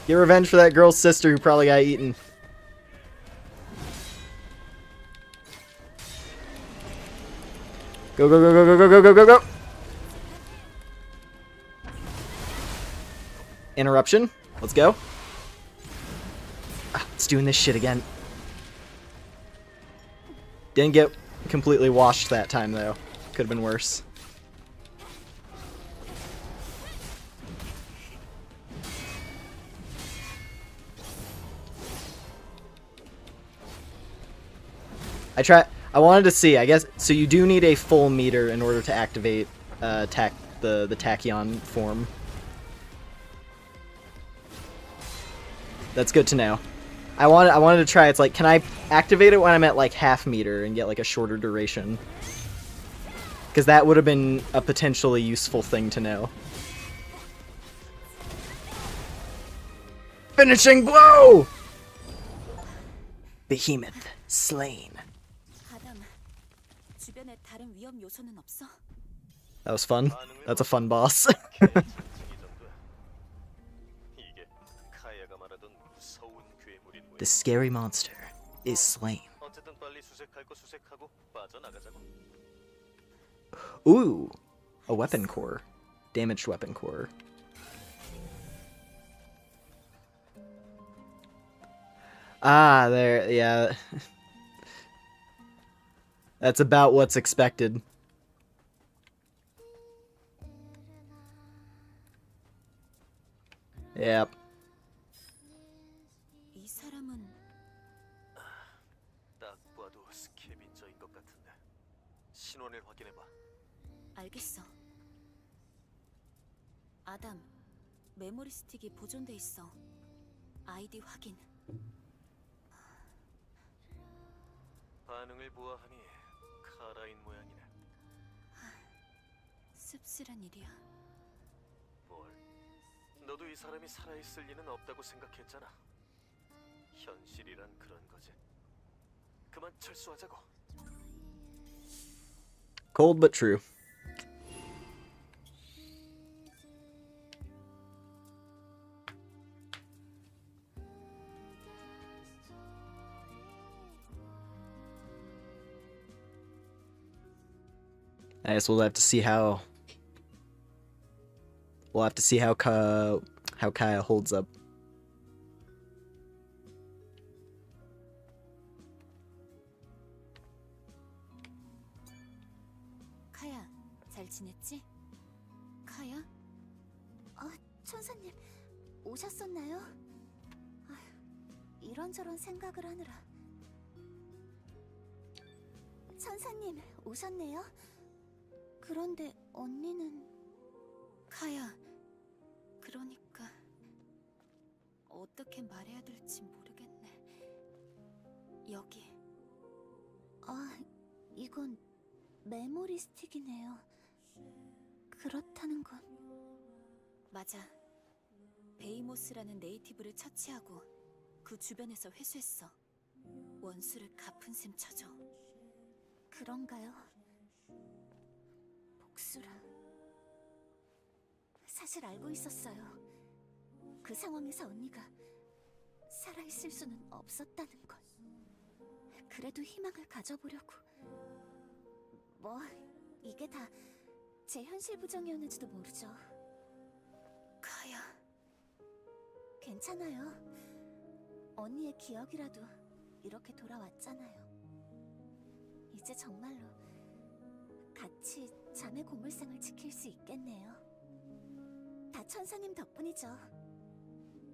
Get revenge for that girl's sister who probably got eaten. Go, go, go, go, go, go, go, go, go, go. Interruption. Let's go. Ah, it's doing this shit again. Didn't get completely washed that time, though. Could have been worse. I wanted to see, I guess, so you do need a full meter in order to activate the tachyon form. That's good to know. I wanted to try, it's like, can I activate it when I'm at like half meter and get like a shorter duration? Because that would have been a potentially useful thing to know. Finishing blow! Behemoth slain. 주변에 다른 위험 요소는 없어? That was fun. That's a fun boss. The scary monster is slain. Ooh, a weapon core. Damaged weapon core. Ah, there, yeah. That's about what's expected. Yep. 이 사람은 딱 봐도 스캐빈저인 것 같은데. 신원을 확인해 봐. 알겠어. 아담, 메모리 스틱이 보존돼 있어. 아이디 확인. 반응을 보아하니 카라인 모양이네. 씁쓸한 일이야. 뭘? 너도 이 사람이 살아있을 리는 없다고 생각했잖아. 현실이란 그런 거지. 그만 철수하자고. Cold but true. I guess we'll have to see how Kaya holds up. 카야, 잘 지냈지? 카야? 천사님, 오셨었나요? 이런저런 생각을 하느라. 천사님, 오셨네요? 그런데 언니는... 카야, 그러니까... 어떻게 말해야 될지 모르겠네. 여기... 이건 메모리 스틱이네요. 그렇다는 건... 맞아. 베이모스라는 네이티브를 처치하고 그 주변에서 회수했어. 원수를 갚은 셈 쳐줘. 그런가요? 복수라. 사실 알고 있었어요. 그 상황에서 언니가 살아있을 수는 없었다는 걸. 그래도 희망을 가져보려고. 뭐, 이게 다 제 현실 부정이었는지도 모르죠. 카야. 괜찮아요. 언니의 기억이라도 이렇게 돌아왔잖아요. 이제 정말로 같이 자매 고물상을 지킬 수 있겠네요. 다 천사님 덕분이죠.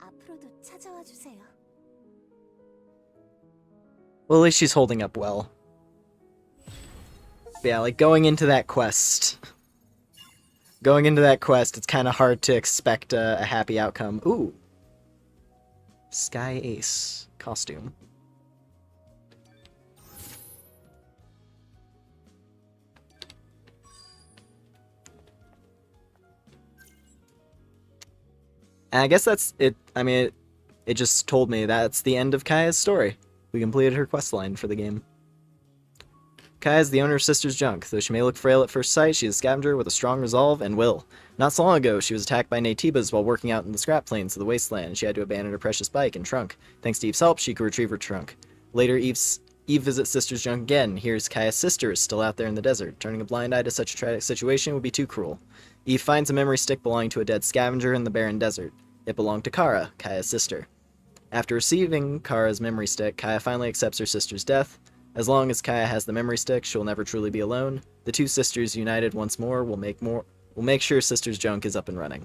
앞으로도 찾아와 주세요. Well, at least she's holding up well. But yeah, like going into that quest, it's kind of hard to expect a happy outcome. Ooh, Sky Ace costume. And I guess that's it. I mean, it just told me that's the end of Kaya's story. We completed her questline for the game. Kaya is the owner of Sister's Junk. Though she may look frail at first sight, she is a scavenger with a strong resolve and will. Not so long ago, she was attacked by Naytibas while working out in the scrap plains of the wasteland, and she had to abandon her precious bike and trunk. Thanks to Eve's help, she could retrieve her trunk. Later, Eve visits Sister's Junk again, and hears Kaya's sister is still out there in the desert. Turning a blind eye to such a tragic situation would be too cruel. Eve finds a memory stick belonging to a dead scavenger in the barren desert. It belonged to Kara, Kaya's sister. After receiving Kara's memory stick, Kaya finally accepts her sister's death. As long as Kaya has the memory stick, she'll never truly be alone. The two sisters united once more will make sure Sister's Junk is up and running.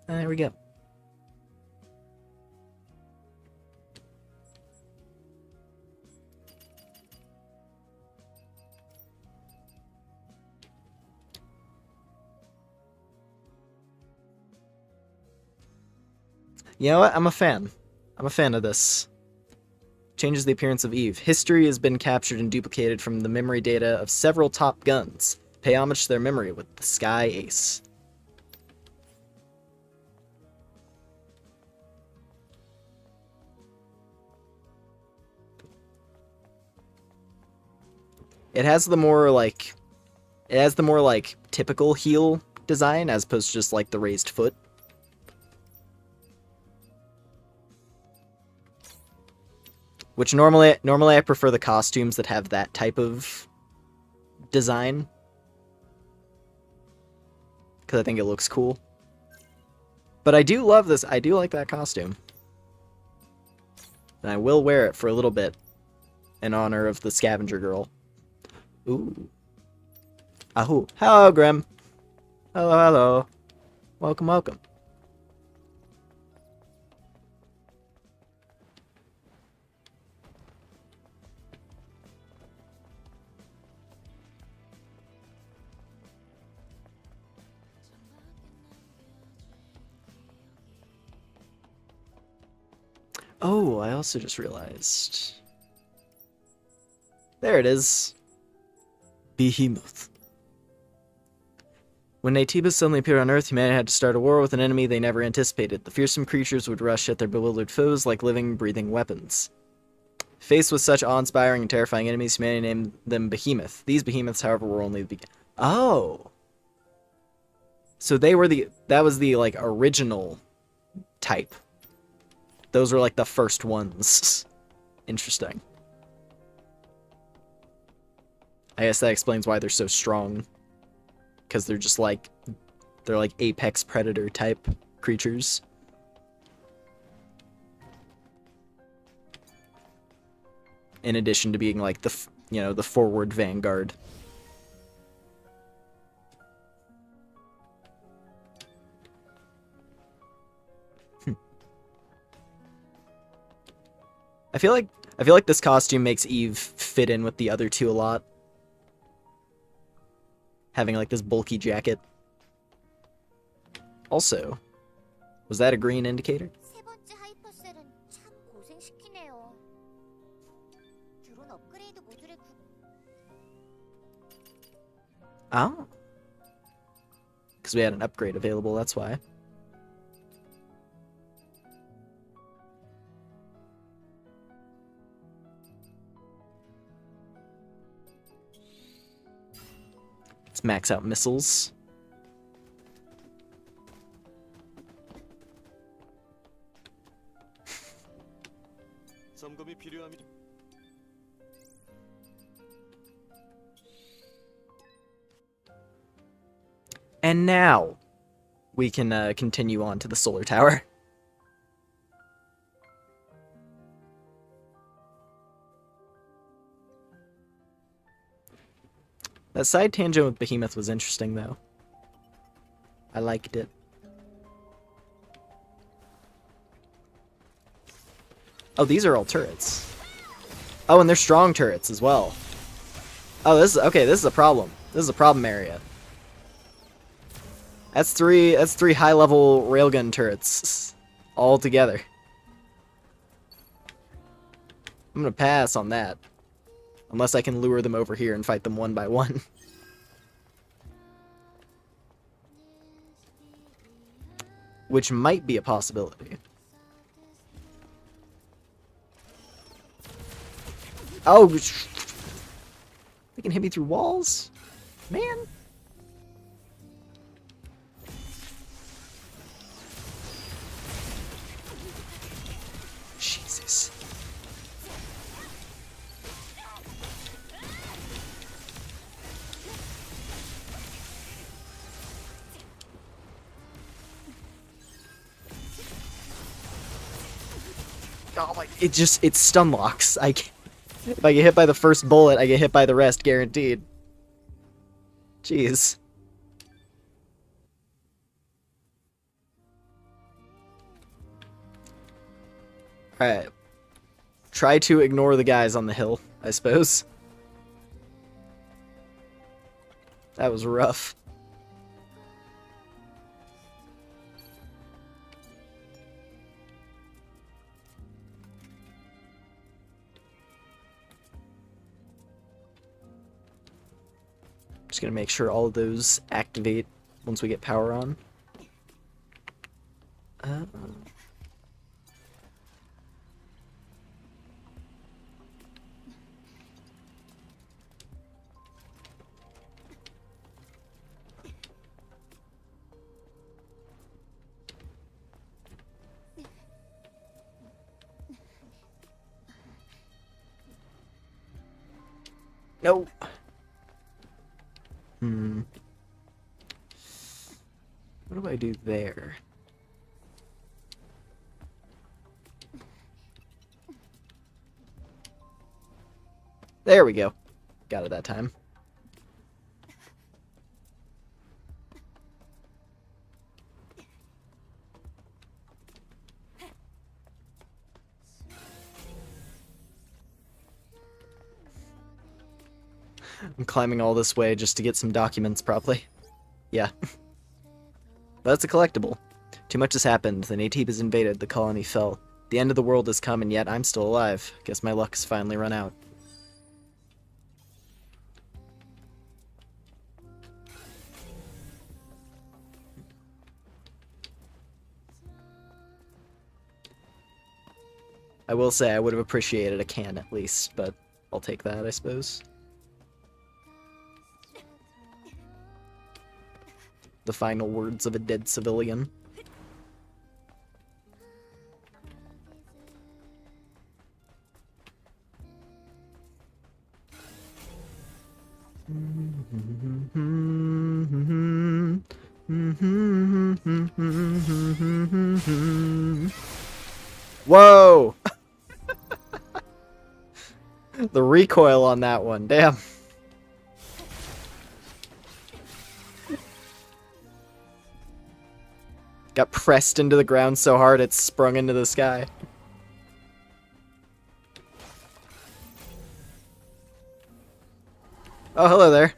And there we go. You know what? I'm a fan. I'm a fan of this. Changes the appearance of Eve. History has been captured and duplicated from the memory data of several top guns. Pay homage to their memory with the Sky Ace. It has the more like typical heel design as opposed to just like the raised foot. Which normally I prefer the costumes that have that type of design. Because I think it looks cool. But I do love this. I do like that costume. And I will wear it for a little bit in honor of the scavenger girl. Ooh. Ahoo. Hello, Grim. Hello, hello. Welcome, welcome. Oh, I also just realized. There it is. Behemoth. When Naytibas suddenly appeared on Earth, humanity had to start a war with an enemy they never anticipated. The fearsome creatures would rush at their bewildered foes like living, breathing weapons. Faced with such awe-inspiring and terrifying enemies, humanity named them Behemoth. These behemoths, however, were only the beginning. Oh! So they were that was the, like, original type. Those were, like, the first ones. Interesting. I guess that explains why they're so strong. Because they're just, like... They're, like, apex predator type creatures. In addition to being, like, the forward vanguard. I feel like this costume makes Eve fit in with the other two a lot. Having like this bulky jacket. Also, was that a green indicator? Oh. Because we had an upgrade available, that's why. Let's max out missiles. And now we can continue on to the solar tower. That side tangent with Behemoth was interesting, though. I liked it. Oh, these are all turrets. Oh, and they're strong turrets as well. Oh, this is a problem. This is a problem area. That's three high-level railgun turrets all together. I'm gonna pass on that. Unless I can lure them over here and fight them one by one. which might be a possibility. Oh, they can hit me through walls? Man. Jesus. Oh my, it stun locks. I can't. If I get hit by the first bullet, I get hit by the rest, guaranteed. Jeez. Alright. Try to ignore the guys on the hill, I suppose. That was rough. Just gonna make sure all of those activate once we get power on. No. What do I do there? There we go. Got it that time. I'm climbing all this way just to get some documents, probably. Yeah. But it's a collectible. Too much has happened. The native has invaded. The colony fell. The end of the world has come, and yet I'm still alive. Guess my luck has finally run out. I will say I would have appreciated a can at least, but I'll take that, I suppose. The final words of a dead civilian. Whoa! The recoil on that one, damn. Got pressed into the ground so hard it sprung into the sky. Oh, hello there.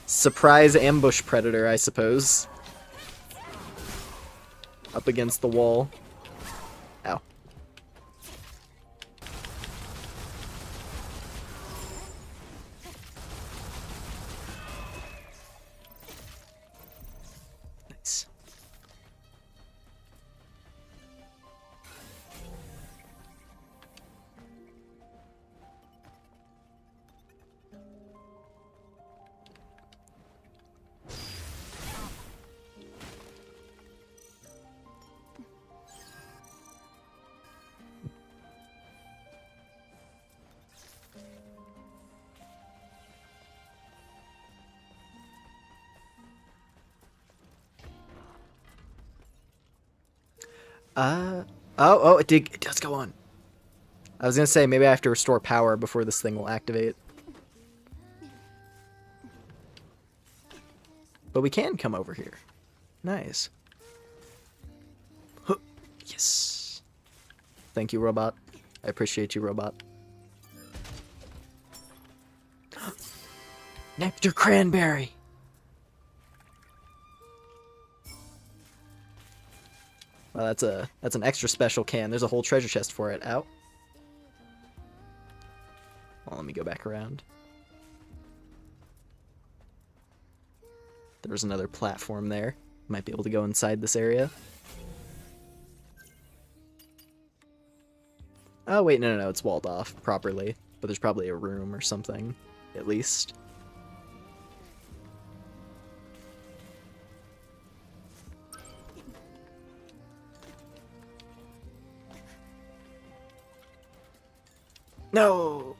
Surprise ambush predator, I suppose. Up against the wall. Ow. Nice. It does go on. I was gonna say, maybe I have to restore power before this thing will activate. But we can come over here. Nice. Huh. Yes. Thank you, robot. I appreciate you, robot. Nectar cranberry! Well, that's an extra special can. There's a whole treasure chest for it. Ow. Well, let me go back around. There's another platform there. Might be able to go inside this area. Oh, wait, no, it's walled off properly. But there's probably a room or something, at least. No!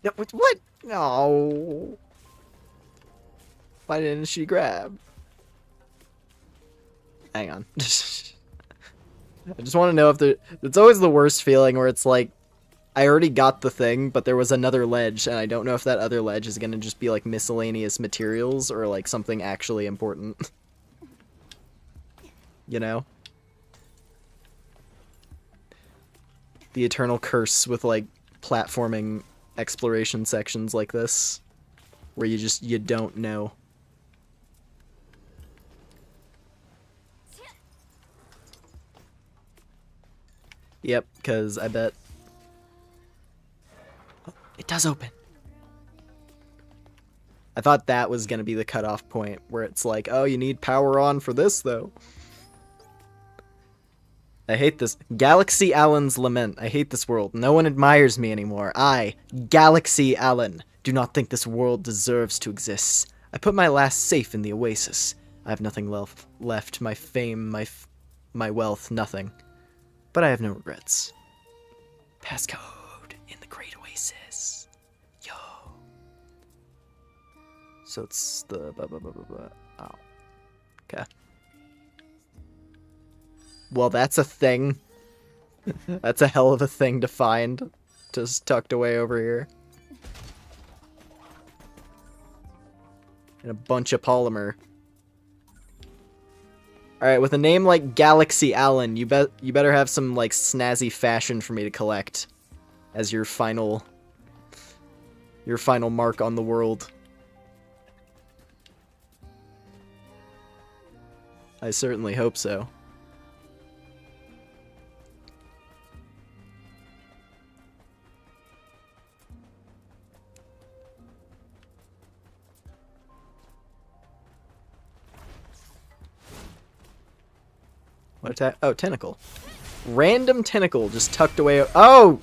No, what? No. Why didn't she grab? Hang on. I just want to know if there... It's always the worst feeling where it's like, I already got the thing, but there was another ledge, and I don't know if that other ledge is going to just be like miscellaneous materials or like something actually important. You know? The eternal curse with like platforming exploration sections like this, where you don't know. Yep, because I bet it does open. I thought that was gonna be the cutoff point where it's like, oh, you need power on for this though. I hate this. Galaxy Allen's lament. I hate this world. No one admires me anymore. I, Galaxy Allen, do not think this world deserves to exist. I put my last safe in the oasis. I have nothing left. My fame, my wealth, nothing. But I have no regrets. Passcode in the Great Oasis. Yo. So it's the... Oh. Okay. Well, that's a thing. That's a hell of a thing to find. Just tucked away over here. And a bunch of polymer. Alright, with a name like Galaxy Allen, you better have some, like, snazzy fashion for me to collect. As your final mark on the world. I certainly hope so. What attack? Oh, tentacle. Random tentacle just tucked away. Oh!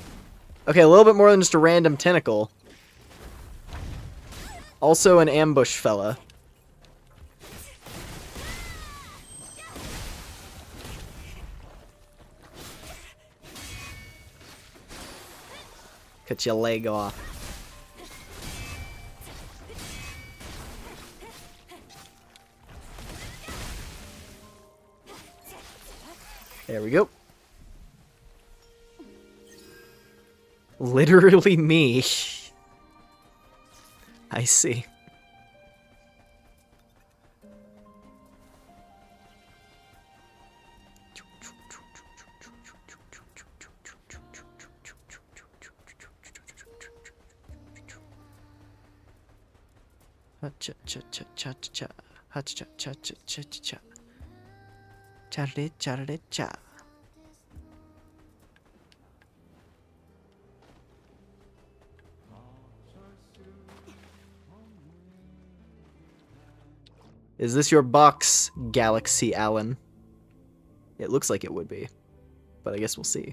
Okay, a little bit more than just a random tentacle. Also an ambush fella. Cut your leg off. There we go. Literally me. I see. Cha cha cha cha cha cha cha cha cha cha cha. Cha-da-da-cha-da-da-cha. Is this your box, Galaxy Allen? It looks like it would be, but I guess we'll see.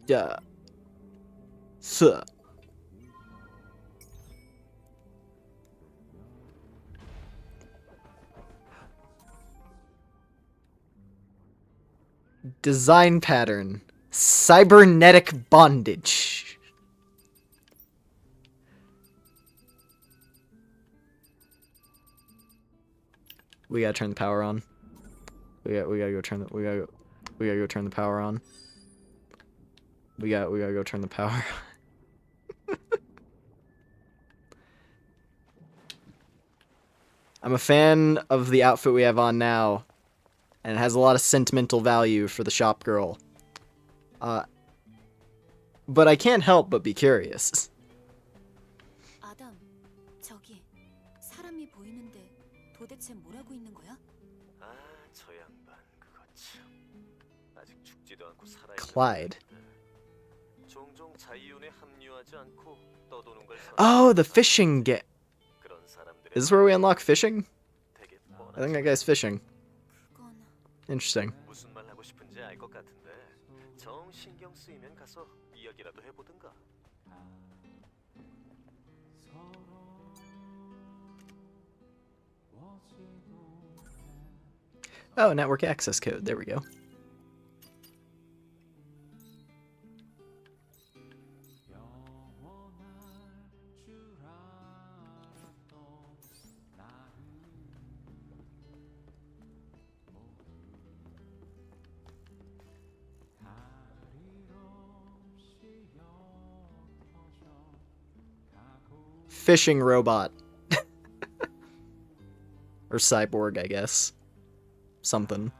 Yeah. Suh. Design pattern. Cybernetic bondage. We gotta turn the power on. We gotta go turn the go turn the power on. We gotta go turn the power on. I'm a fan of the outfit we have on now, and it has a lot of sentimental value for the shop girl. But I can't help but be curious. 아담, 저기 사람이 보이는데 도대체 뭘 하고 있는 거야? 아, 저 양반 그거 참. 아직 죽지도 않고 살아 있는. Clyde. 종종 자이온에 합류하지 않고 떠도는 걸 Oh, the fishing game. 그런 사람들의 Is this where we unlock fishing? 되게 I think that guy's fishing. 그건 Interesting. 무슨 말 하고 싶은지 알 것 같은데 정 신경 쓰이면 가서 이야기라도 해보든가. Oh, network access code. There we go. Fishing robot. Or cyborg, I guess. Something.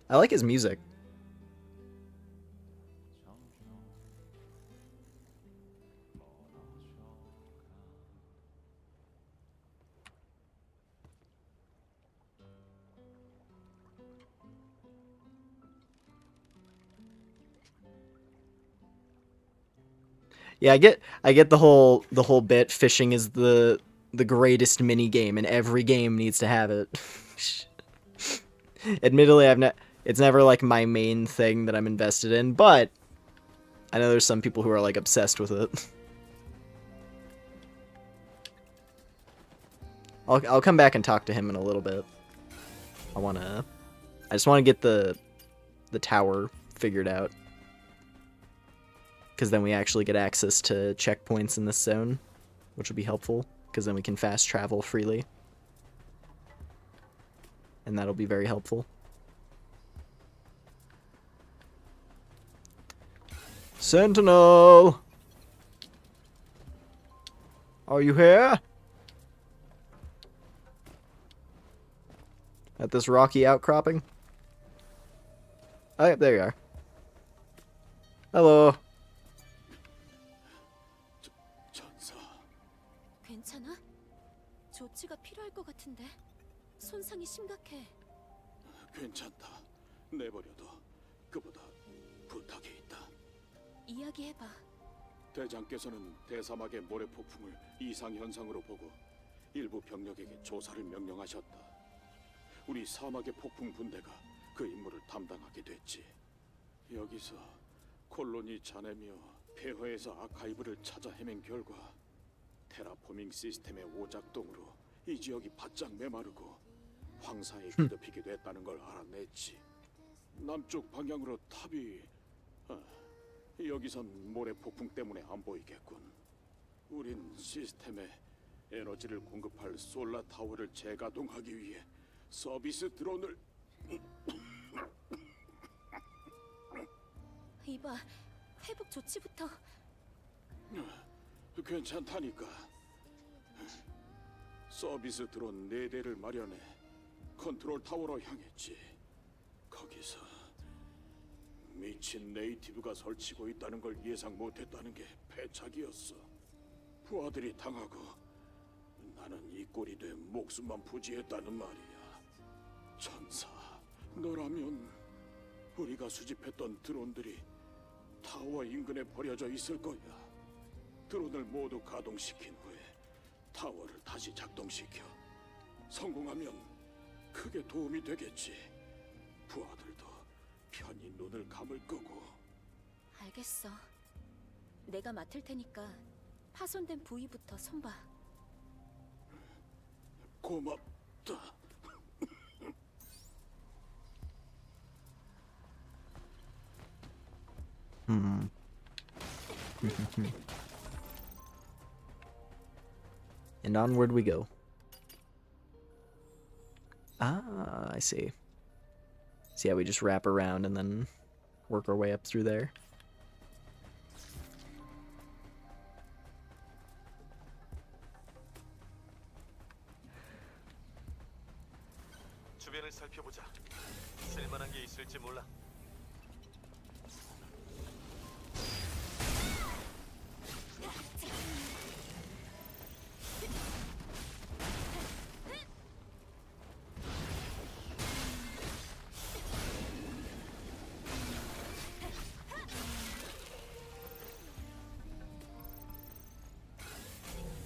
I like his music. Yeah, I get the whole bit. Fishing is the greatest mini game, and every game needs to have it. Admittedly, it's never like my main thing that I'm invested in, but I know there's some people who are like obsessed with it. I'll come back and talk to him in a little bit. I just want to get the tower figured out. Because then we actually get access to checkpoints in this zone, which will be helpful, because then we can fast travel freely. And that'll be very helpful. Sentinel! Are you here? At this rocky outcropping? Oh, yeah, there you are. Hello. 괜찮아? 조치가 필요할 것 같은데 손상이 심각해. 괜찮다. 내버려둬. 그보다 부탁이 있다. 이야기해봐. 대장께서는 대사막의 모래 폭풍을 이상 현상으로 보고 일부 병력에게 조사를 명령하셨다. 우리 사막의 폭풍 분대가 그 임무를 담당하게 됐지. 여기서 콜로니 자네며 폐허에서 아카이브를 찾아 헤맨 결과 테라포밍 시스템의 오작동으로 이 지역이 바짝 메마르고 황사에 뒤덮이게 됐다는 걸 알아냈지. 남쪽 방향으로 탑이 여기선 모래 폭풍 때문에 안 보이겠군. 우린 시스템에 에너지를 공급할 솔라 타워를 재가동하기 위해 서비스 드론을 이봐, 회복 조치부터. 괜찮다니까. 서비스 드론 4대를 마련해 컨트롤 타워로 향했지. 거기서 미친 네이티브가 설치고 있다는 걸 예상 못했다는 게 패착이었어. 부하들이 당하고 나는 이 꼴이 돼 목숨만 부지했다는 말이야. 천사, 너라면 우리가 수집했던 드론들이 타워 인근에 버려져 있을 거야. 드론을 모두 가동시킨 후에 타워를 다시 작동시켜 성공하면 크게 도움이 되겠지. 부하들도 편히 눈을 감을 거고. 알겠어. 내가 맡을 테니까 파손된 부위부터 손봐. 고맙다. And onward we go. Ah, I see. So yeah, we just wrap around and then work our way up through there. 주변을 살펴보자. 쓸만한 게 있을지 몰라.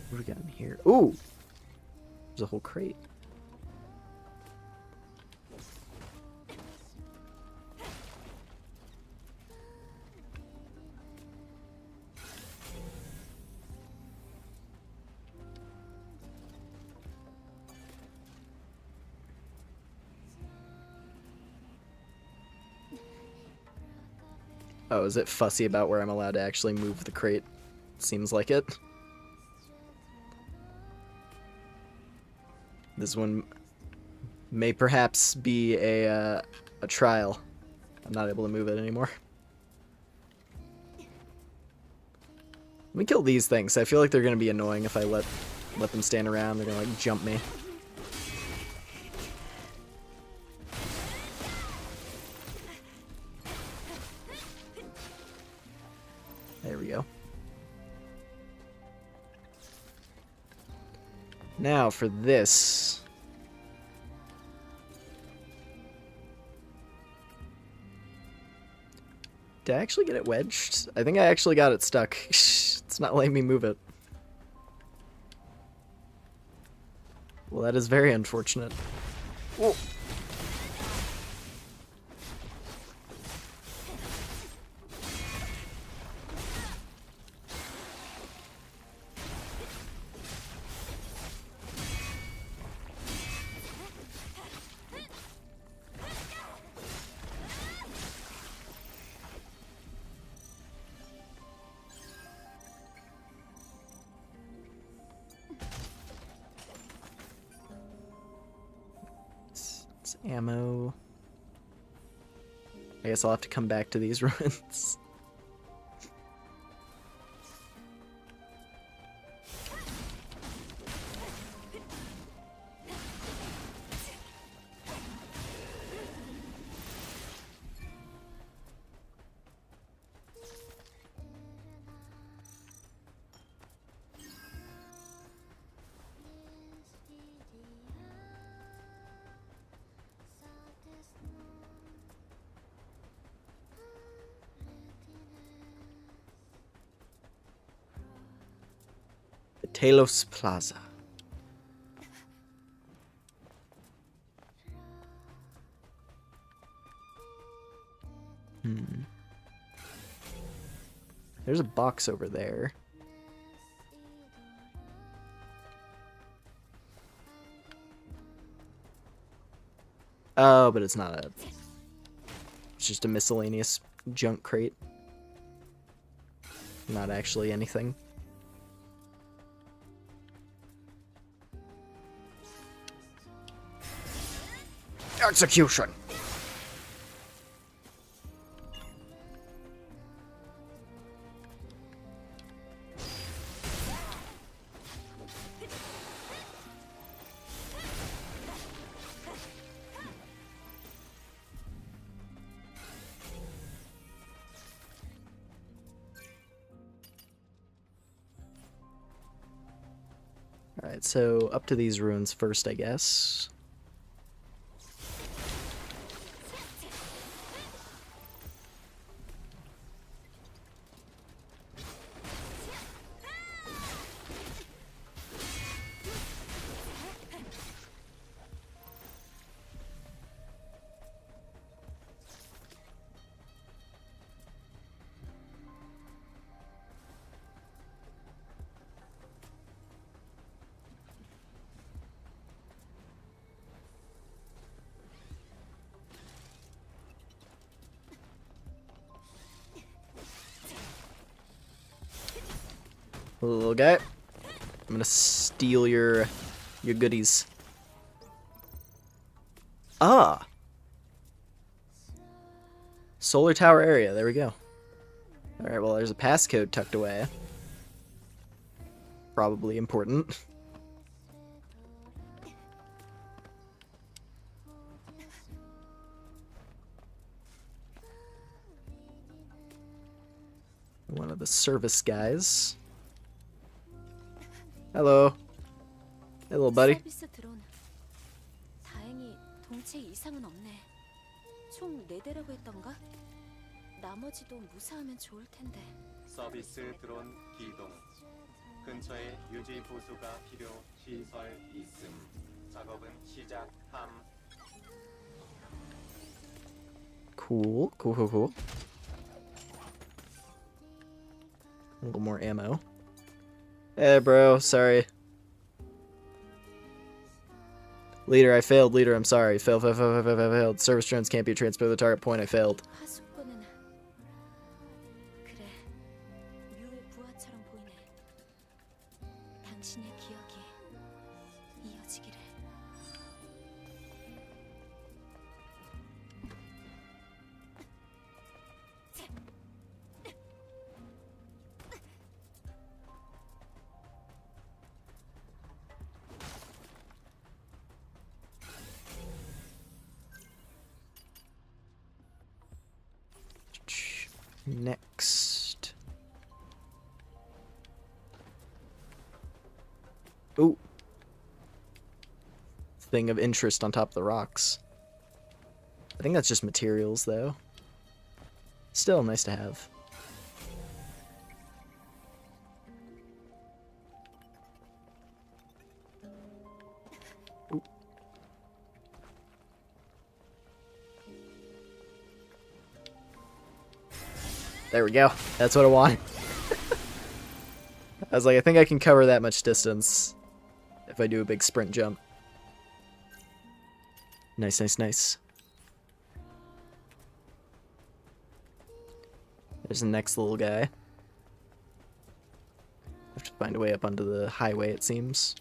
What do we got in here? Ooh! There's a whole crate. Oh, is it fussy about where I'm allowed to actually move the crate? Seems like it. This one may perhaps be a trial. I'm not able to move it anymore. Let me kill these things. I feel like they're gonna be annoying if I let them stand around. They're gonna like jump me. There we go. Now for this. Did I actually get it wedged? I think I actually got it stuck. It's not letting me move it. Well, that is very unfortunate. Whoa. It's ammo. I guess I'll have to come back to these ruins. Talos Plaza. There's a box over there. Oh, but it's not a... It's just a miscellaneous junk crate. Not actually anything. Execution! Alright, so up to these ruins first, I guess. Little guy, I'm gonna steal your goodies. Ah! Solar tower area, there we go. Alright, well there's a passcode tucked away. Probably important. the service guys. Hello. Hey, little buddy. 서비스 드론. 다행히 동체 이상은 없네. 총 4대라고 했던가? 나머지도 무사하면 좋을 텐데. 서비스 드론 기동. 근처에 유지 보수가 필요 시설 있음. 작업은 시작함. Cool. Cool. A little more ammo. Hey, bro. Sorry. Leader, I failed. Leader, I'm sorry. Failed. Service drones can't be transferred to the target point. I failed. 하수구는 그래. 뮤의 부하처럼 보이네. 당신의 기억이 이어지기를. Next. Ooh. Thing of interest on top of the rocks. I think that's just materials, though. Still nice to have. Ooh. There we go. That's what I want. I was like, I think I can cover that much distance if I do a big sprint jump. Nice. There's the next little guy. Have to find a way up onto the highway, it seems.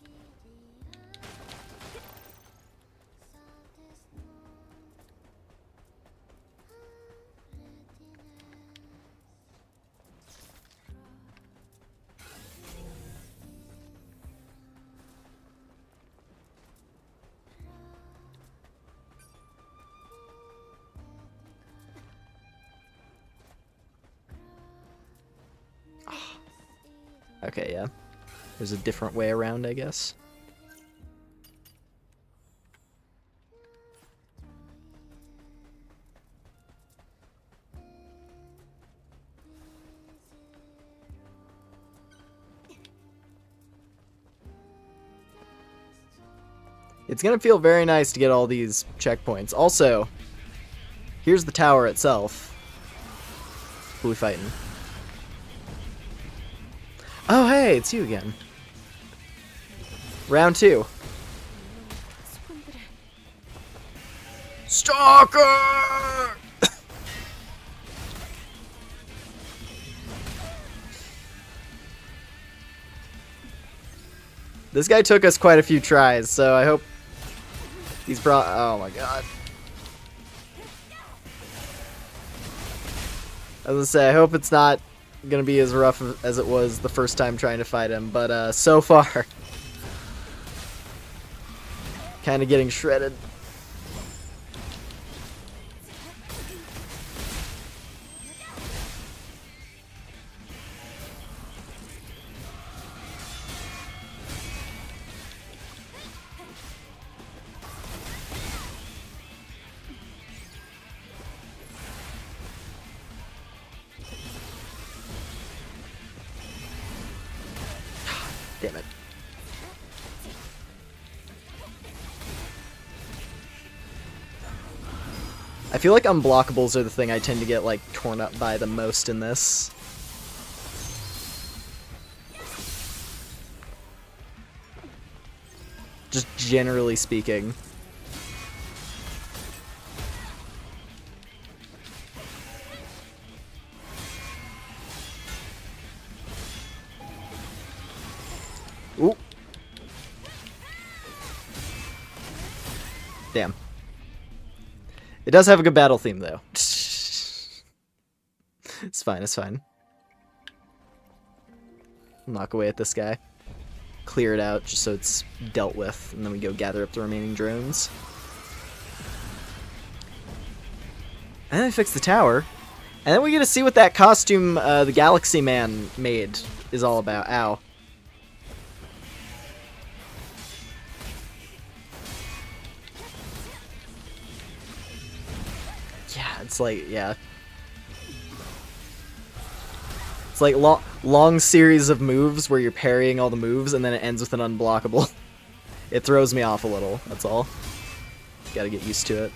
Okay, yeah. There's a different way around, I guess. It's gonna feel very nice to get all these checkpoints. Also, here's the tower itself. Who we fighting? Oh, hey, it's you again. Round 2. Stalker! This guy took us quite a few tries, so I hope he's brought... Oh my god. I was gonna say, I hope it's not gonna be as rough as it was the first time trying to fight him, but so far kind of getting shredded. Damn it. I feel like unblockables are the thing I tend to get, like, torn up by the most in this. Just generally speaking. Ooh. Damn. It does have a good battle theme, though. It's fine, it's fine. Knock away at this guy. Clear it out just so it's dealt with, and then we go gather up the remaining drones. And then I fix the tower. And then we get to see what that costume the Galaxy Man made is all about. Ow. Yeah, it's like, yeah. It's like long series of moves where you're parrying all the moves and then it ends with an unblockable. It throws me off a little, that's all. Gotta get used to it.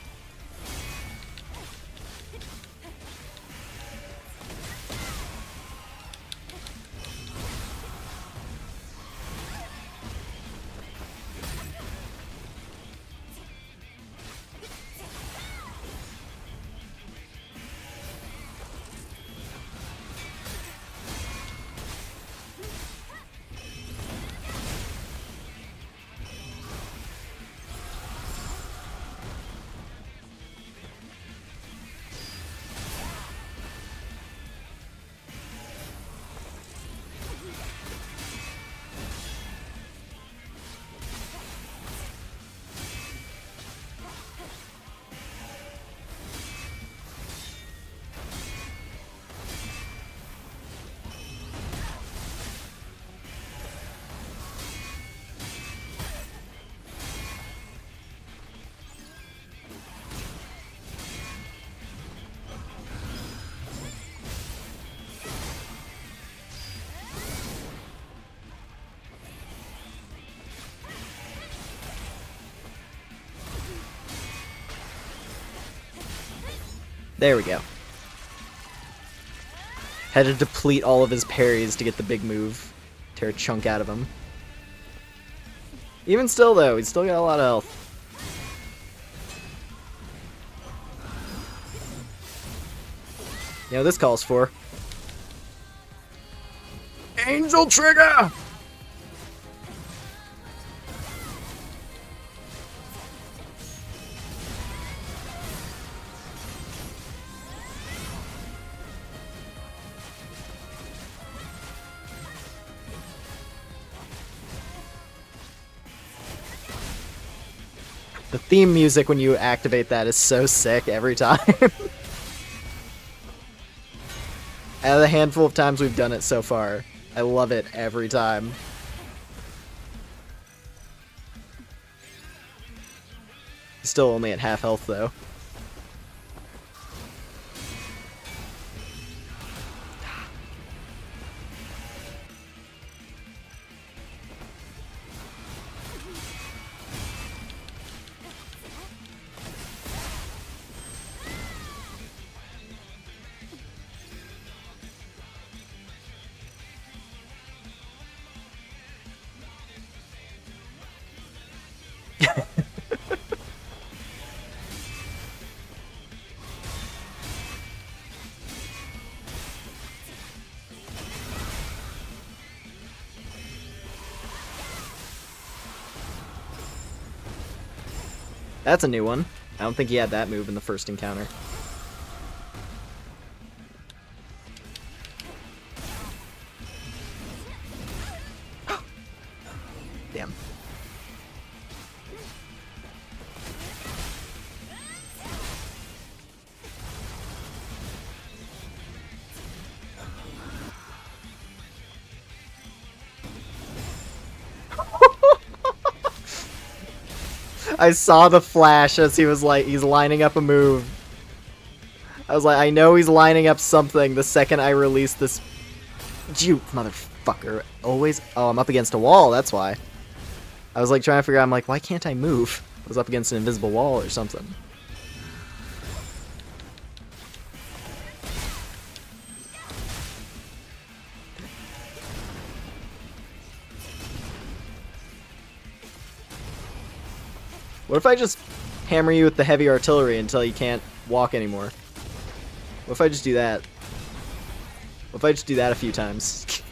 There we go. Had to deplete all of his parries to get the big move. Tear a chunk out of him. Even still, though, he's still got a lot of health. You know what this calls for? Angel Trigger! The theme music when you activate that is so sick every time. Out of the handful of times we've done it so far, I love it every time. Still only at half health though. That's a new one. I don't think he had that move in the first encounter. Damn. I saw the flash as he was like, he's lining up a move. I was like, I know he's lining up something the second I release this. You motherfucker. Always. Oh, I'm up against a wall, that's why. I was like trying to figure out, I'm like, why can't I move? I was up against an invisible wall or something. What if I just hammer you with the heavy artillery until you can't walk anymore? What if I just do that? What if I just do that a few times?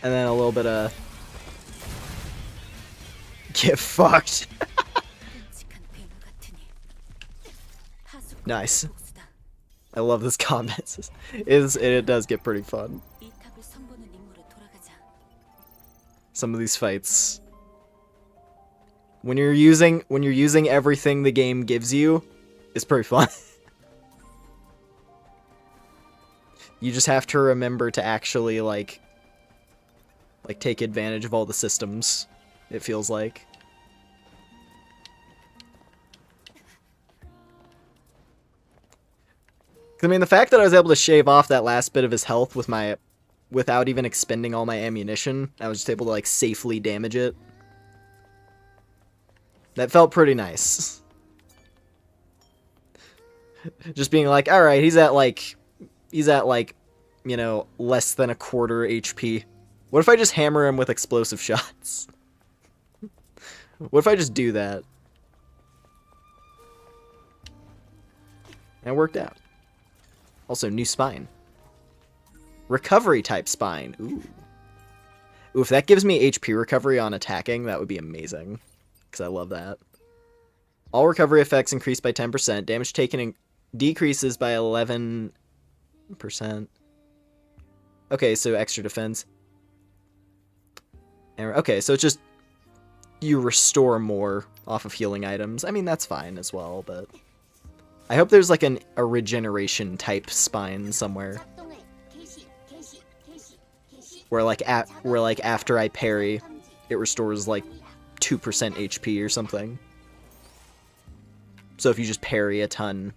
And then a little bit of... Get fucked! Nice. I love this combat system. It does get pretty fun. Some of these fights. When you're using everything the game gives you, is pretty fun. You just have to remember to actually, like take advantage of all the systems, it feels like. I mean, the fact that I was able to shave off that last bit of his health without even expending all my ammunition, I was just able to, like, safely damage it. That felt pretty nice. Just being like, alright, he's at, you know, less than a quarter HP. What if I just hammer him with explosive shots? What if I just do that? And it worked out. Also, new spine. Recovery type spine. Ooh. Ooh, if that gives me HP recovery on attacking, that would be amazing. Because I love that. All recovery effects increase by 10%. Damage taken decreases by 11%. Okay, so extra defense. Okay, so it's just you restore more off of healing items. I mean, that's fine as well, but I hope there's like a regeneration type spine somewhere. Where like after I parry, it restores like 2% HP or something. So if you just parry a ton,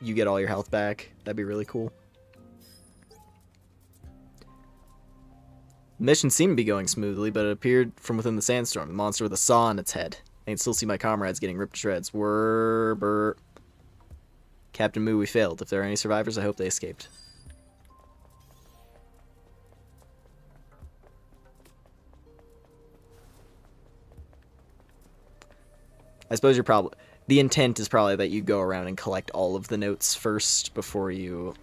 you get all your health back. That'd be really cool. The mission seemed to be going smoothly, but it appeared from within the sandstorm, the monster with a saw on its head. I can still see my comrades getting ripped to shreds. Brr. Captain Moo, we failed. If there are any survivors, I hope they escaped. I suppose the intent is probably that you go around and collect all of the notes first before you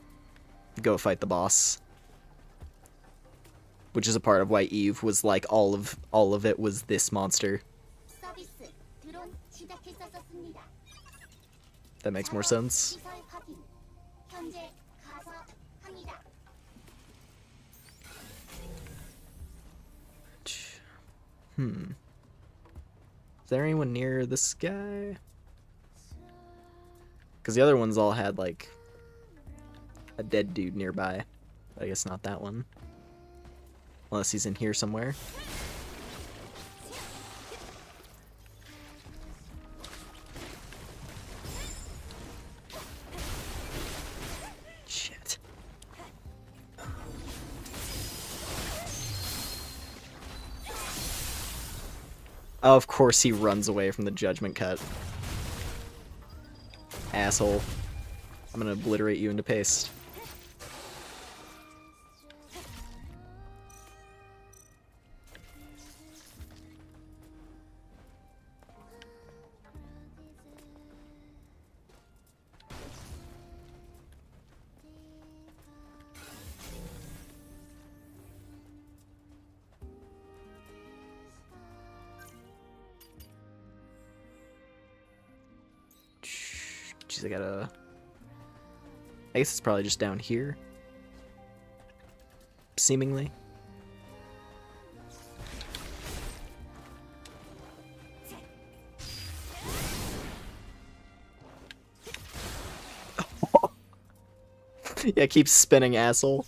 go fight the boss. Which is a part of why Eve was like all of it was this monster. That makes more sense. Is there anyone near this guy? Because the other ones all had like a dead dude nearby. But I guess not that one. Unless he's in here somewhere. Shit. Oh, of course he runs away from the judgment cut. Asshole. I'm gonna obliterate you into paste. Jeez, I guess it's probably just down here. Seemingly. Yeah, keep spinning, asshole.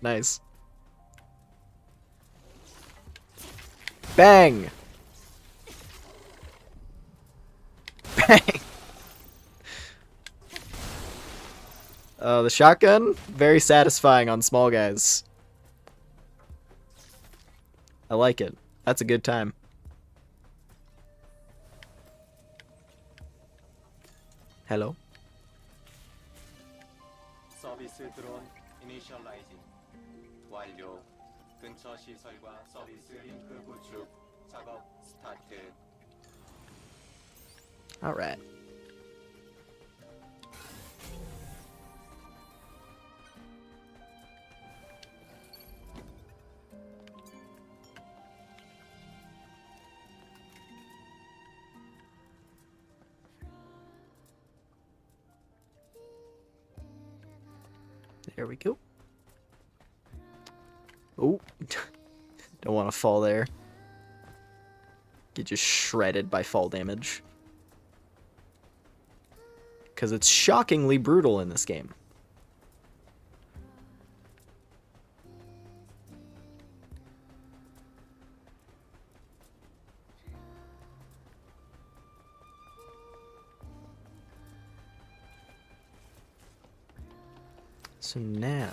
Nice. Bang! Bang! The shotgun, very satisfying on small guys. I like it. That's a good time. Hello? 서비스 드론 이니셜라이징 완료. 근처 시설과 서비스 링크 구축 작업 스타트. All right. There we go. Oh, don't want to fall there. Get just shredded by fall damage. because it's shockingly brutal in this game. So now...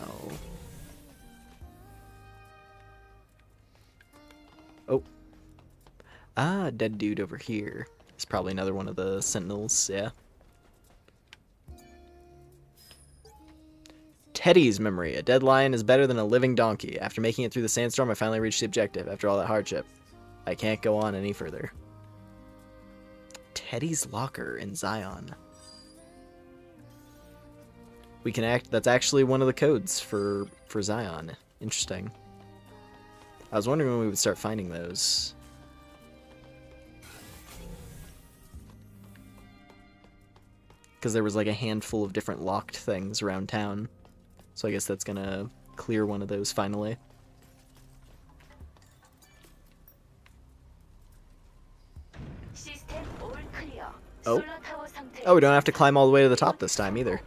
Oh. Ah, dead dude over here. It's probably another one of the sentinels, yeah. Teddy's memory. A dead lion is better than a living donkey. After making it through the sandstorm, I finally reached the objective. After all that hardship, I can't go on any further. Teddy's locker in Zion. We can act. That's actually one of the codes for Zion. Interesting. I was wondering when we would start finding those. Because there was like a handful of different locked things around town. So I guess that's gonna clear one of those finally. Oh. Oh, we don't have to climb all the way to the top this time either.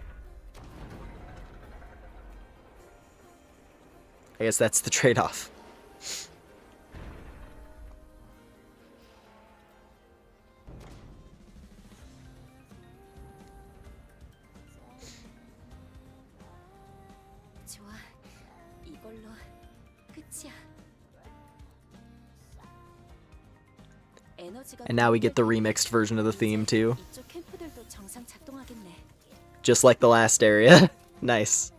I guess that's the trade-off. 좋아, 이걸로 끝이야. And now we get the remixed version of the theme too. 이쪽 캠프들도 정상 작동하겠네. Just like the last area. Nice.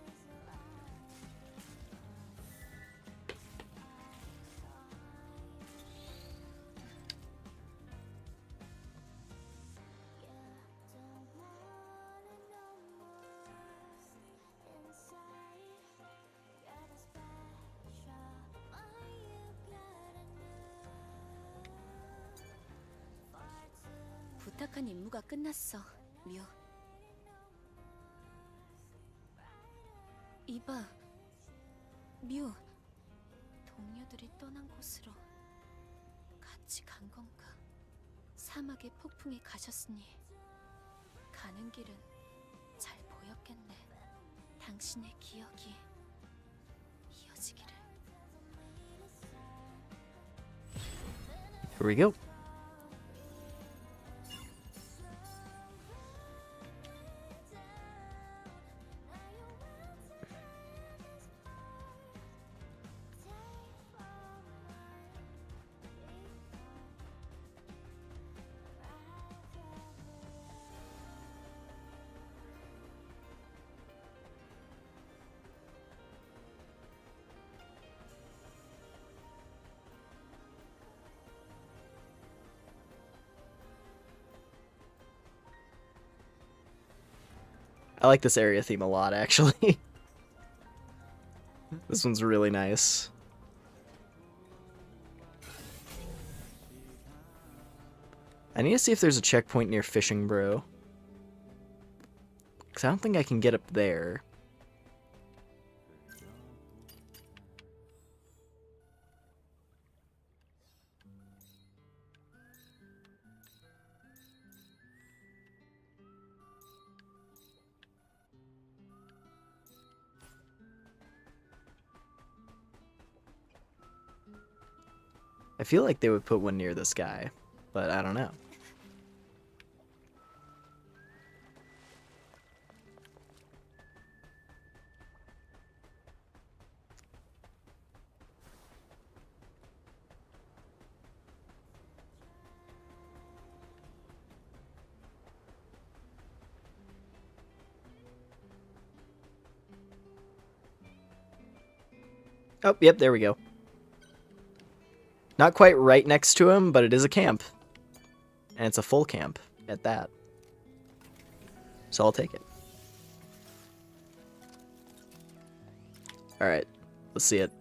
부탁한 임무가 끝났어, 뮤. 이봐, 뮤. 동료들이 떠난 곳으로 같이 간 건가? 사막의 폭풍에 가셨으니 가는 길은 잘 보였겠네. 당신의 기억이 이어지기를. Here we go. I like this area theme a lot, actually. This one's really nice. I need to see if there's a checkpoint near Fishing Bro. Because I don't think I can get up there. I feel like they would put one near this guy, but I don't know. Oh, yep, there we go. Not quite right next to him, but it is a camp. And it's a full camp at that. So I'll take it. Alright, let's see it.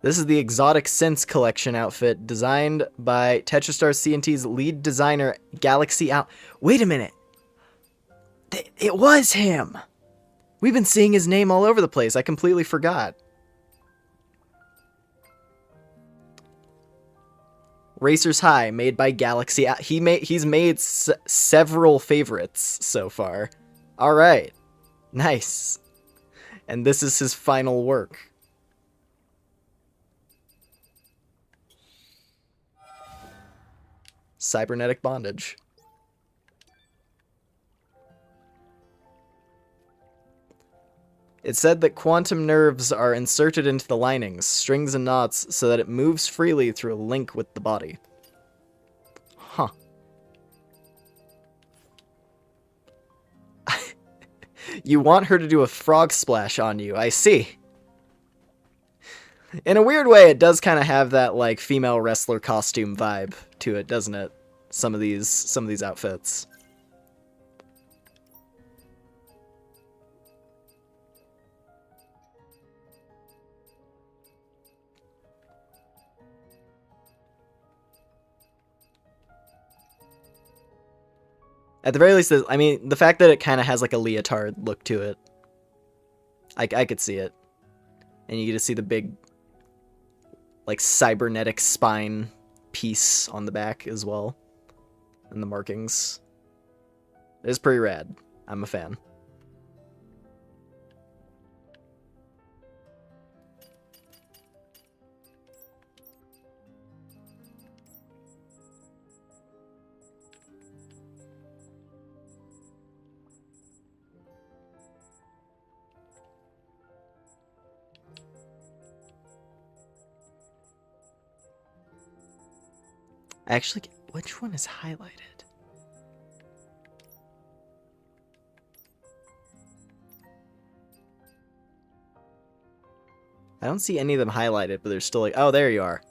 This is the Exotic Sense Collection outfit designed by Tetristar CNT's lead designer, Galaxy Out. Wait a minute! It was him! We've been seeing his name all over the place. I completely forgot. Racer's High, made by Galaxy. He's made several favorites so far. All right, nice. And this is his final work. Cybernetic bondage. It said that quantum nerves are inserted into the linings, strings and knots, so that it moves freely through a link with the body. Huh. You want her to do a frog splash on you, I see. In a weird way, it does kind of have that, like, female wrestler costume vibe to it, doesn't it? Some of these outfits. At the very least, I mean, the fact that it kind of has like a leotard look to it, I could see it. And you get to see the big, like, cybernetic spine piece on the back as well. And the markings. It's pretty rad. I'm a fan. Actually, which one is highlighted? I don't see any of them highlighted, but they're still like, oh, there you are.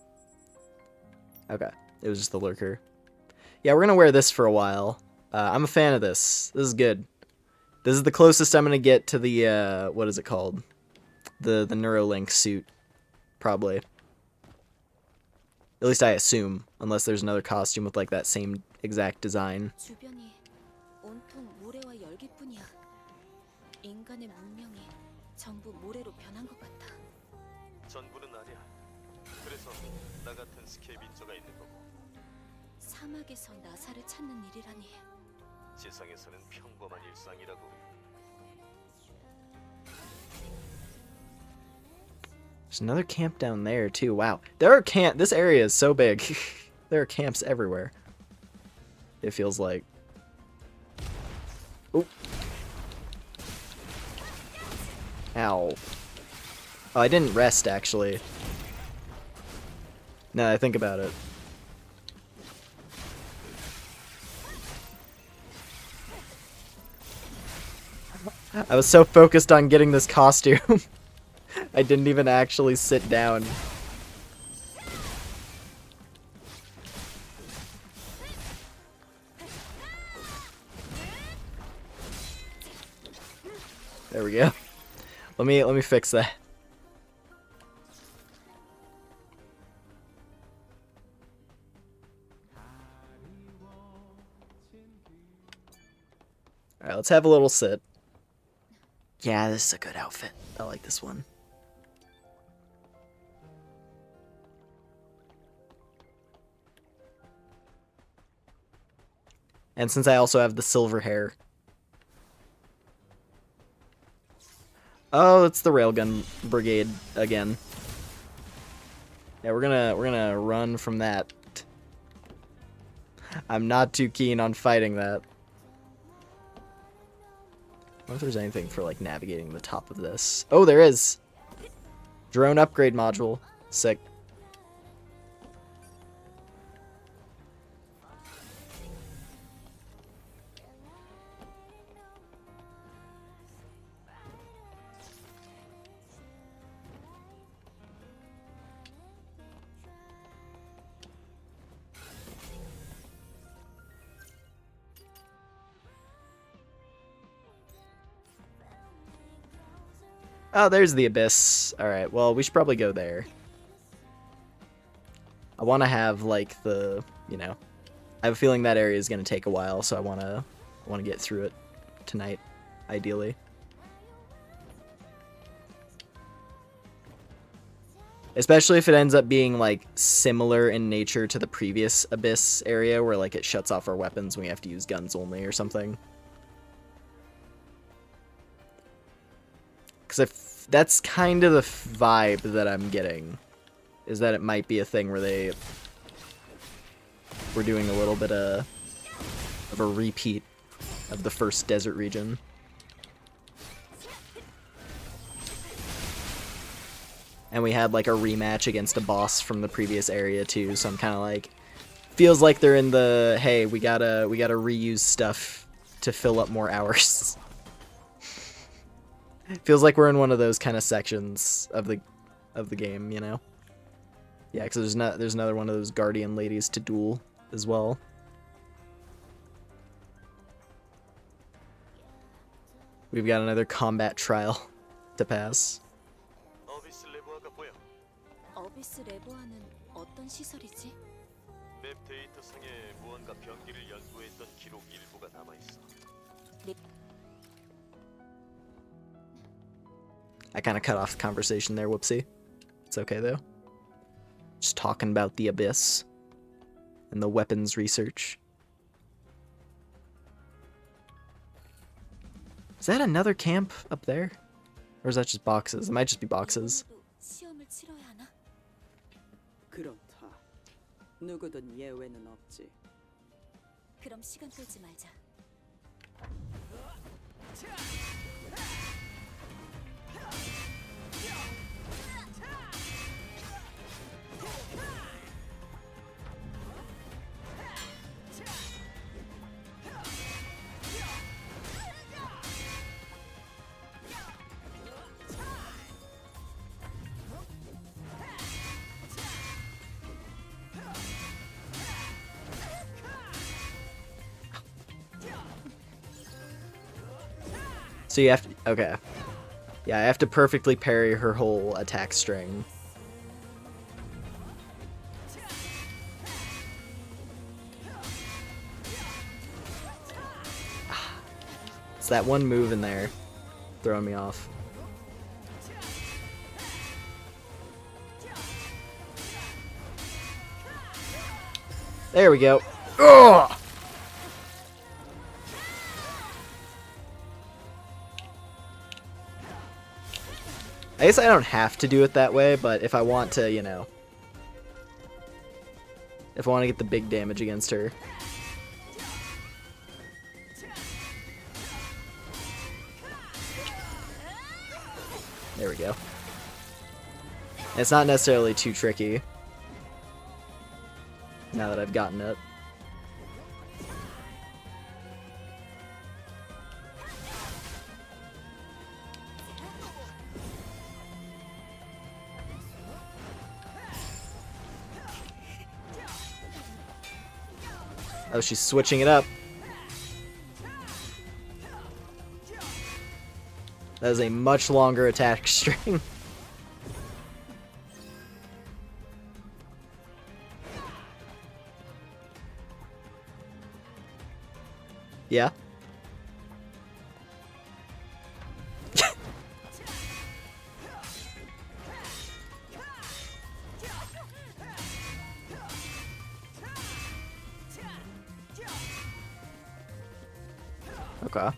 Okay, it was just the lurker. Yeah, we're gonna wear this for a while. I'm a fan of this. This is good. This is the closest I'm gonna get to the, what is it called? The Neuralink suit, probably. At least I assume, unless there's another costume with like that same exact design. 주변이 온통 모래와 열기뿐이야. 인간의 문명이 전부 모래로 변한 것 같아. 전부는 아니야. 그래서 나 같은 스케일 민저가 있는 거고. 사막에서 나사를 찾는 일이라니. 지상에서는 평범한 일상이라고. There's another camp down there too. Wow, there are this area is so big. There are camps everywhere. It feels like. Oop. Ow. Oh, I didn't rest actually. Now that I think about it. I was so focused on getting this costume. I didn't even actually sit down. There we go. Let me fix that. Alright, let's have a little sit. Yeah, this is a good outfit. I like this one. And since I also have the silver hair. Oh, it's the Railgun Brigade again. Yeah, we're gonna run from that. I'm not too keen on fighting that. I wonder if there's anything for like navigating the top of this. Oh, there is. Drone upgrade module. Sick. Oh, there's the abyss. Alright, well, we should probably go there. I want to have, like, the, you know... I have a feeling that area is going to take a while, so I want to get through it tonight, ideally. Especially if it ends up being, like, similar in nature to the previous Abyss area, where, like, it shuts off our weapons when we have to use guns only or something. Because that's kind of the vibe that I'm getting, is that it might be a thing where we're doing a little bit of a repeat of the first desert region. And we had like a rematch against a boss from the previous area too, so I'm kind of like, feels like they're in the, hey, we gotta reuse stuff to fill up more hours. Feels like we're in one of those kind of sections of the game, you know? Yeah, because there's another one of those guardian ladies to duel as well. We've got another combat trial to pass. 어비스 레보아가 보여. 어비스 레보아는 어떤 시설이지? 맵 데이터상에 무언가 변기를 연구했던 기록 일부가 남아 있어. I kind of cut off the conversation there, whoopsie. It's okay though. Just talking about the Abyss and the weapons research. Is that another camp up there? Or is that just boxes? It might just be boxes. 시험을 치러야 하나? 그렇다. 누구든 예외는 없지. 그럼 시간 끌지 말자. So you have to, okay. Yeah, I have to perfectly parry her whole attack string. It's that one move in there throwing me off. There we go. Ugh! I guess I don't have to do it that way, but if I want to, you know. If I want to get the big damage against her. There we go. And it's not necessarily too tricky. Now that I've gotten it. Oh, she's switching it up. That is a much longer attack string. Yeah. Okay.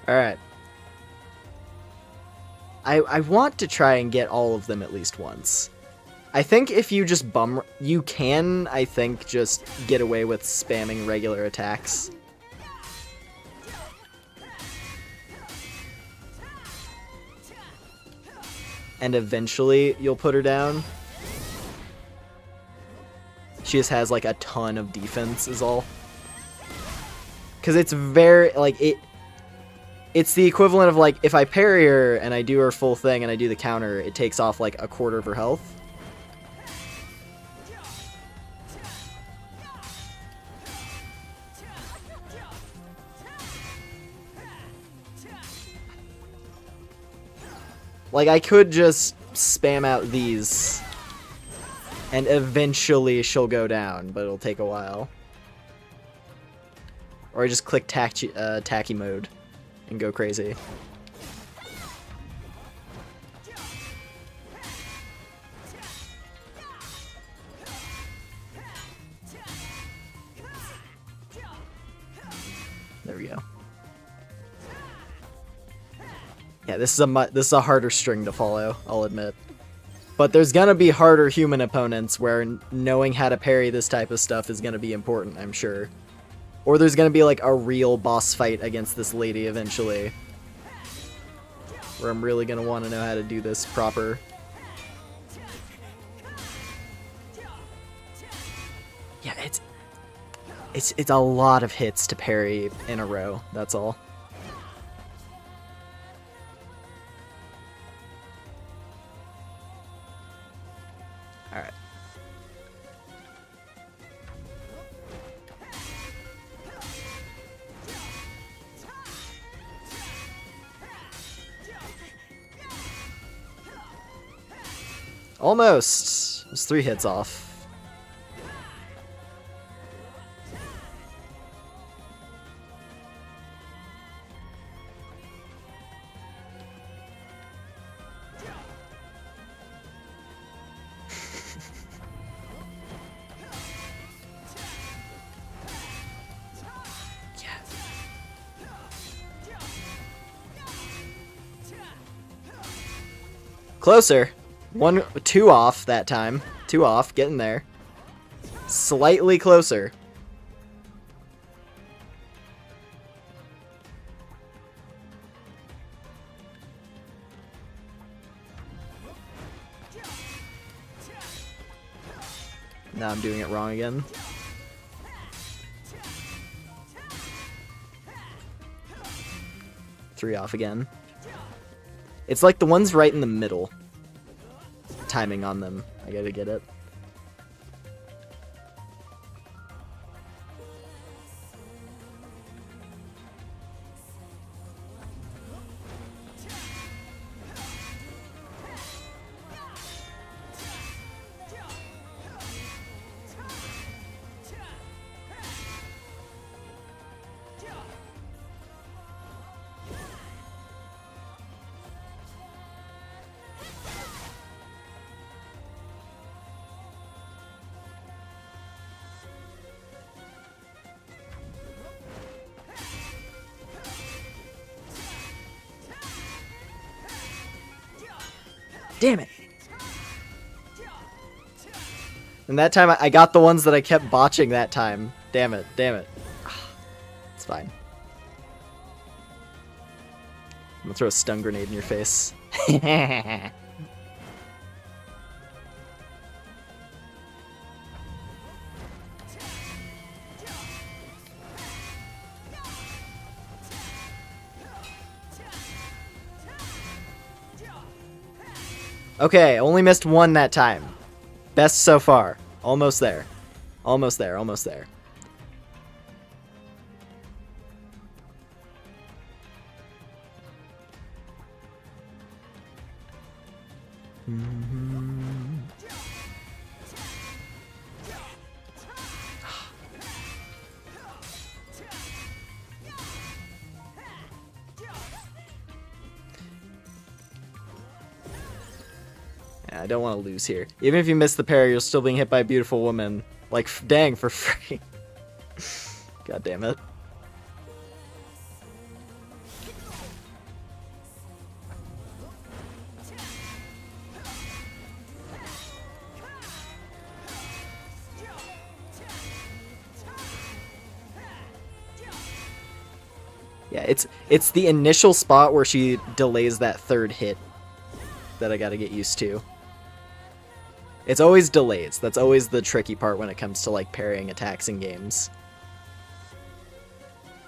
Alright. I want to try and get all of them at least once. I think if you just you can, I think, just get away with spamming regular attacks. And eventually you'll put her down. She just has like a ton of defense is all. Because it's very, like, It's the equivalent of, like, if I parry her and I do her full thing and I do the counter, it takes off, like, a quarter of her health. Like, I could just spam out these, and eventually she'll go down, but it'll take a while. Or I just click tacky mode and go crazy. There we go. Yeah, this is a harder string to follow, I'll admit. But there's gonna be harder human opponents where knowing how to parry this type of stuff is gonna be important, I'm sure. Or there's gonna be like a real boss fight against this lady eventually, where I'm really gonna want to know how to do this proper. Yeah, it's a lot of hits to parry in a row, that's all. Alright. Almost! It was 3 hits off. Closer. 2 off that time. 2 off, getting there. Slightly closer. Now I'm doing it wrong again. Three off again. It's like the ones right in the middle. Timing on them. I gotta get it. Damn it. And that time I got the ones that I kept botching that time. Damn it, damn it. It's fine. I'm gonna throw a stun grenade in your face. Okay, only missed 1 that time. Best so far. Almost there. Almost there, almost there. I don't want to lose here. Even if you miss the parry, you're still being hit by a beautiful woman. Like, dang, for free. God damn it. Yeah, it's the initial spot where she delays that 3rd hit that I gotta get used to. It's always delays. That's always the tricky part when it comes to, like, parrying attacks in games.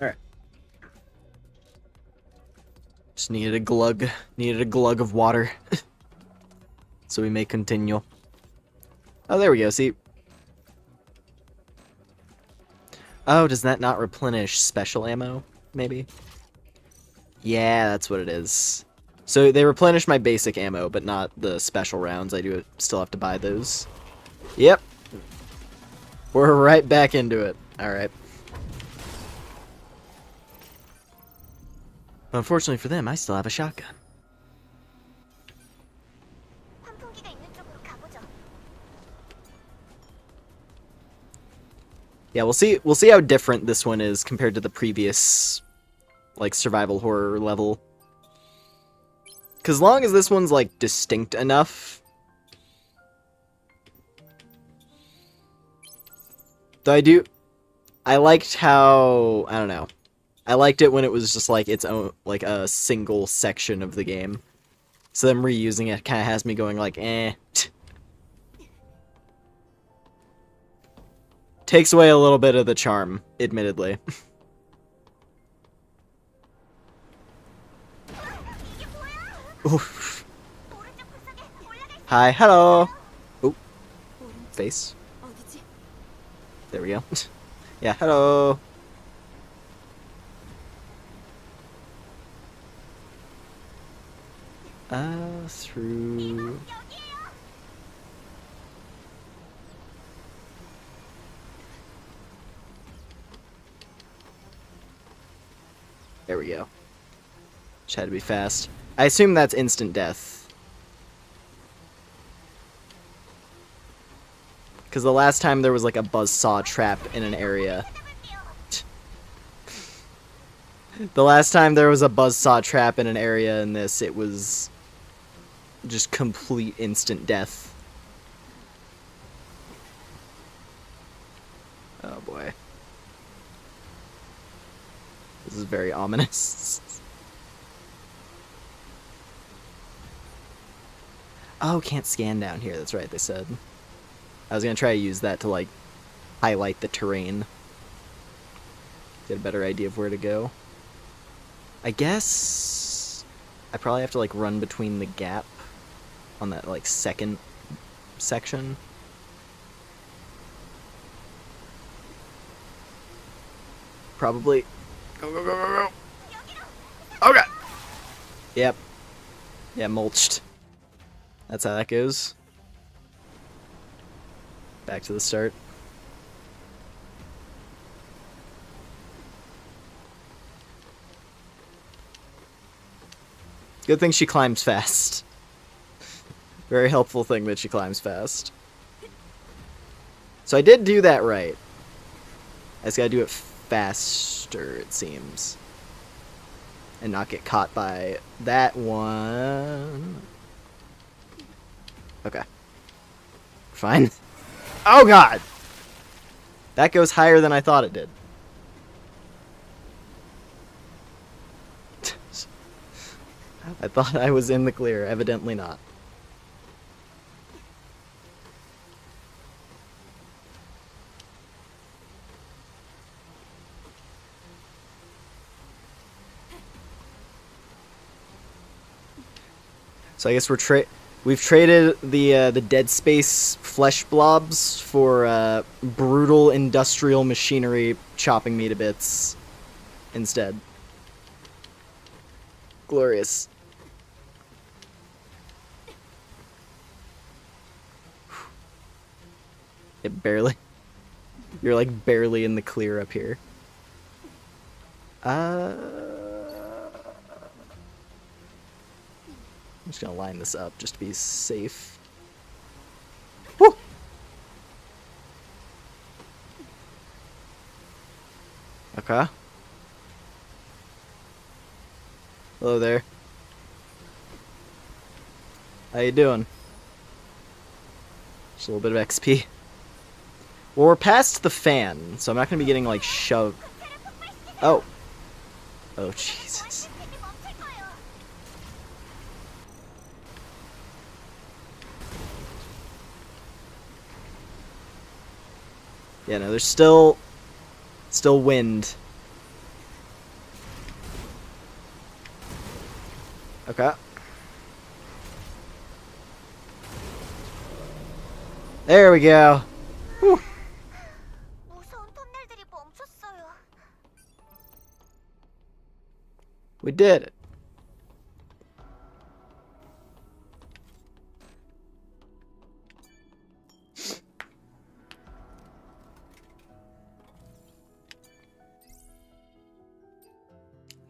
Alright. Just needed a glug of water. So we may continue. Oh, there we go, see? Oh, does that not replenish special ammo, maybe? Yeah, that's what it is. So they replenish my basic ammo, but not the special rounds. I do still have to buy those. Yep. We're right back into it. Alright. Unfortunately for them, I still have a shotgun. 환풍기가 있는 쪽으로 가보죠. Yeah, we'll see how different this one is compared to the previous like survival horror level. Cause as long as this one's like distinct enough. Though I liked how, I don't know. I liked it when it was just like its own, like a single section of the game. So them reusing it kind of has me going like, eh. Takes away a little bit of the charm, admittedly. Oof. Hi, hello. Oh, face. 어디지? There we go. Yeah, hello. Through. There we go. Just had to be fast. I assume that's instant death. Because the last time there was like a buzzsaw trap in an area. The last time there was a buzzsaw trap in an area in this, it was just complete instant death. Oh boy. This is very ominous. Oh, can't scan down here, that's right, they said. I was gonna try to use that to, like, highlight the terrain. Get a better idea of where to go. I guess I probably have to, like, run between the gap on that, like, second section. Probably. Go, go, go, go, go. Oh, God. Yep. Yeah, mulched. That's how that goes. Back to the start. Good thing she climbs fast. Very helpful thing that she climbs fast. So I did do that right. I just gotta do it faster, it seems. And not get caught by that one. Okay. Fine. Oh god! That goes higher than I thought it did. I thought I was in the clear, evidently not. So I guess we've traded the Dead Space flesh blobs for brutal industrial machinery chopping me to bits instead. Glorious. It barely. You're like barely in the clear up here. I'm just gonna line this up just to be safe. Woo! Okay. Hello there. How you doing? Just a little bit of XP. Well, we're past the fan, so I'm not gonna be getting like shoved. Oh. Oh, Jesus. Yeah, no, there's still wind. Okay. There we go. Whew. We did it.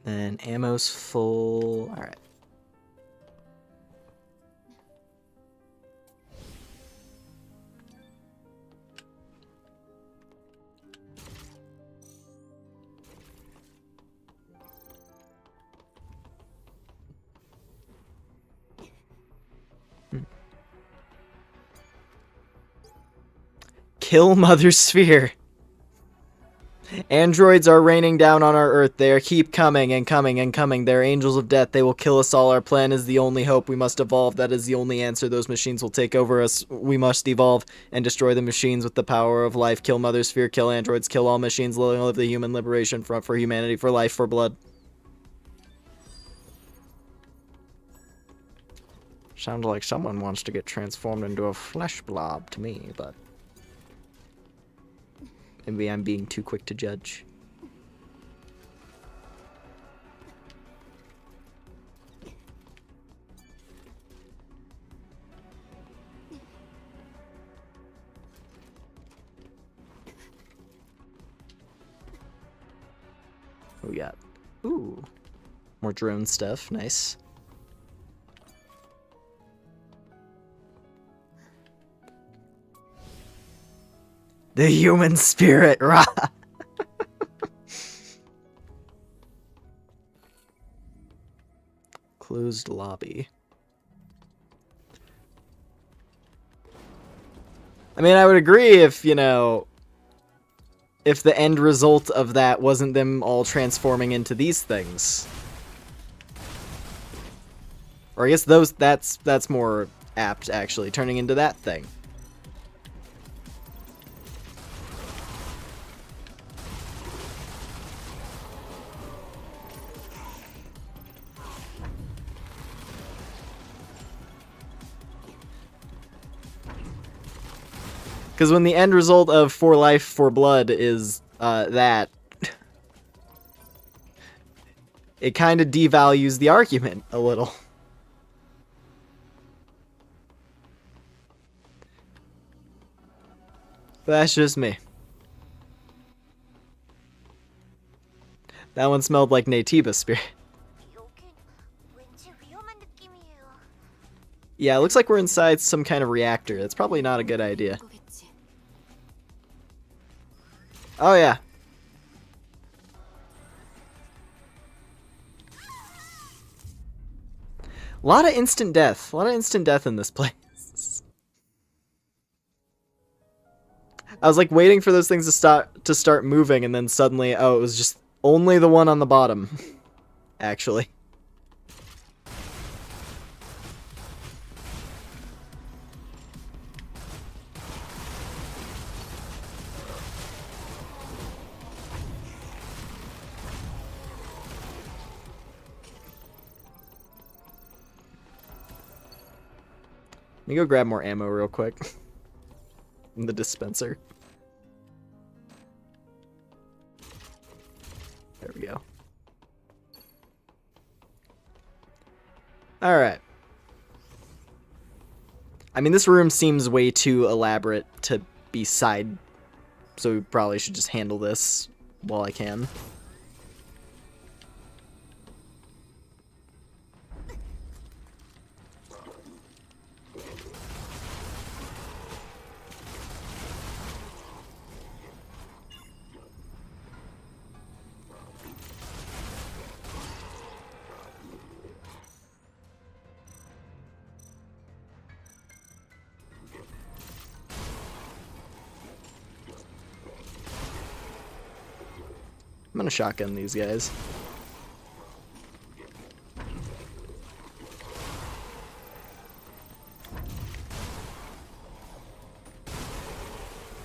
And ammo's full. All right. Kill Mother Sphere. Androids are raining down on our Earth. They keep coming and coming and coming. They're angels of death. They will kill us all. Our plan is the only hope. We must evolve. That is the only answer. Those machines will take over us. We must evolve and destroy the machines with the power of life. Kill Mother Sphere. Kill androids. Kill all machines. Live the Human Liberation Front for humanity, for life, for blood. Sounds like someone wants to get transformed into a flesh blob to me, but maybe I'm being too quick to judge. What we got? Ooh. More drone stuff. Nice. The human spirit, rah! Closed lobby. I mean, I would agree if, you know, if the end result of that wasn't them all transforming into these things. Or I guess that's more apt, actually, turning into that thing. Because when the end result of For Life, For Blood is that, it kind of devalues the argument a little. But that's just me. That one smelled like Natiba Spirit. Yeah, it looks like we're inside some kind of reactor. That's probably not a good idea. Oh, yeah. A lot of instant death. A lot of instant death in this place. I was like waiting for those things to start moving, and then suddenly, oh, it was just only the one on the bottom. Actually. Let me go grab more ammo real quick. In the dispenser. There we go. Alright. I mean, this room seems way too elaborate to be side, so we probably should just handle this while I can. I'm gonna shotgun these guys.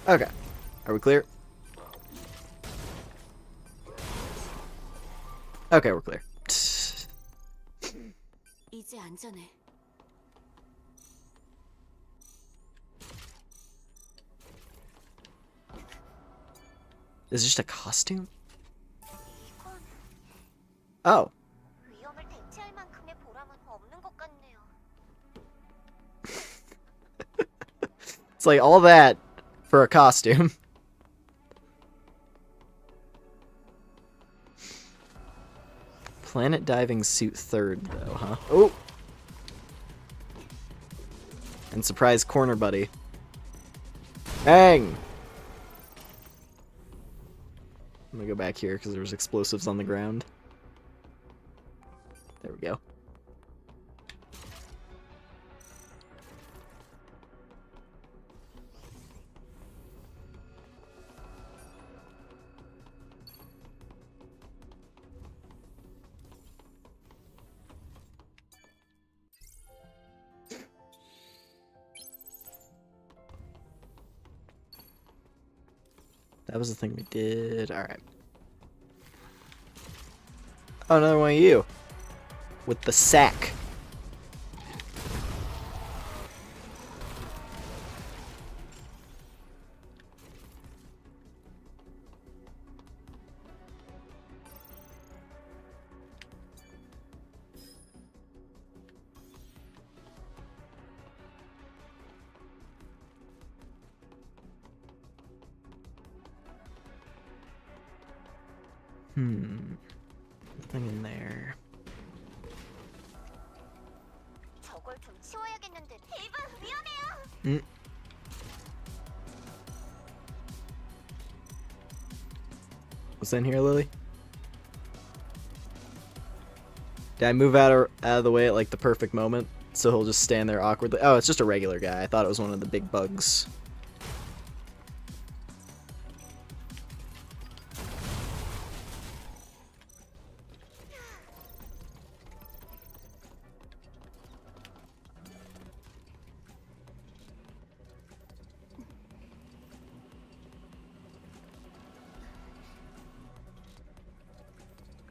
Okay. Are we clear? Okay, we're clear. 이제 안전해. Is it just a costume? Oh. 위험을 대체할 만큼의 보람은 없는 것 같네요. It's like all that for a costume. Planet diving suit third, though, huh? Oh! And surprise corner buddy. Bang! I'm gonna go back here because there's explosives on the ground. There we go. That was the thing we did. Alright. Oh, another one of you. With the sack. Nothing in there. 저걸 좀 치워야겠는데. 이분 위험해요. What's in here, Lily? Did I move out of the way at like the perfect moment? So he'll just stand there awkwardly. Oh, it's just a regular guy. I thought it was one of the big bugs.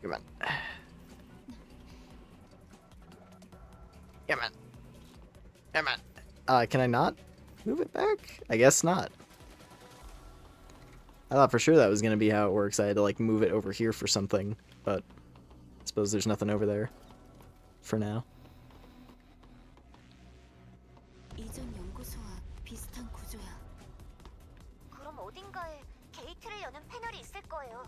Come on. Come on. Come on. Can I not move it back? I guess not. I thought for sure that was going to be how it works. I had to like move it over here for something, but I suppose there's nothing over there for now. 이전 연구소와 비슷한 구조야. 그럼 어딘가에 게이트를 여는 패널이 있을 거예요.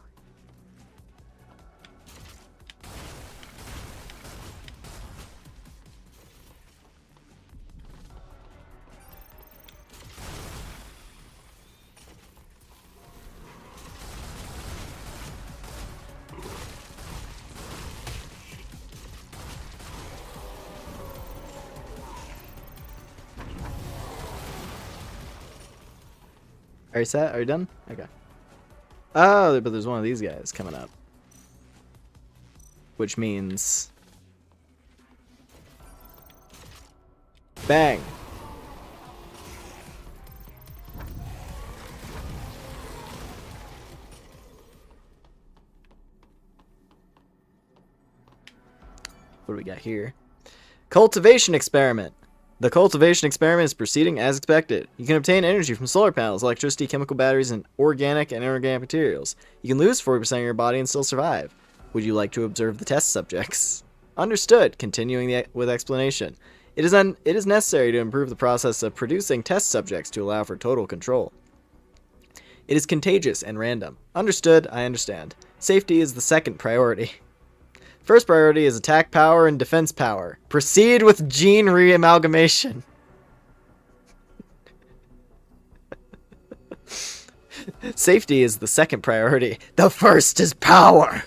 Are you set? Are you done? Okay. Oh, but there's one of these guys coming up. Which means... Bang! What do we got here? Cultivation experiment. The cultivation experiment is proceeding as expected. You can obtain energy from solar panels, electricity, chemical batteries, and organic and inorganic materials. You can lose 40% of your body and still survive. Would you like to observe the test subjects? Understood. Continuing with explanation. It is necessary to improve the process of producing test subjects to allow for total control. It is contagious and random. Understood, I understand. Safety is the second priority. First priority is attack power and defense power. Proceed with gene reamalgamation. Safety is the second priority. The first is power.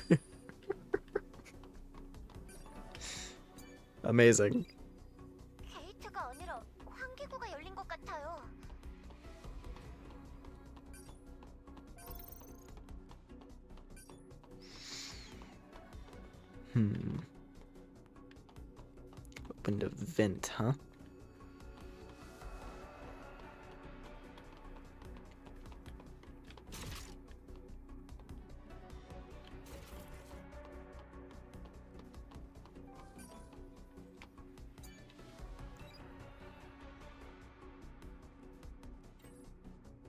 Amazing. 게이트가 아니라 환기구가 열린 것 같아요. Opened a vent, huh?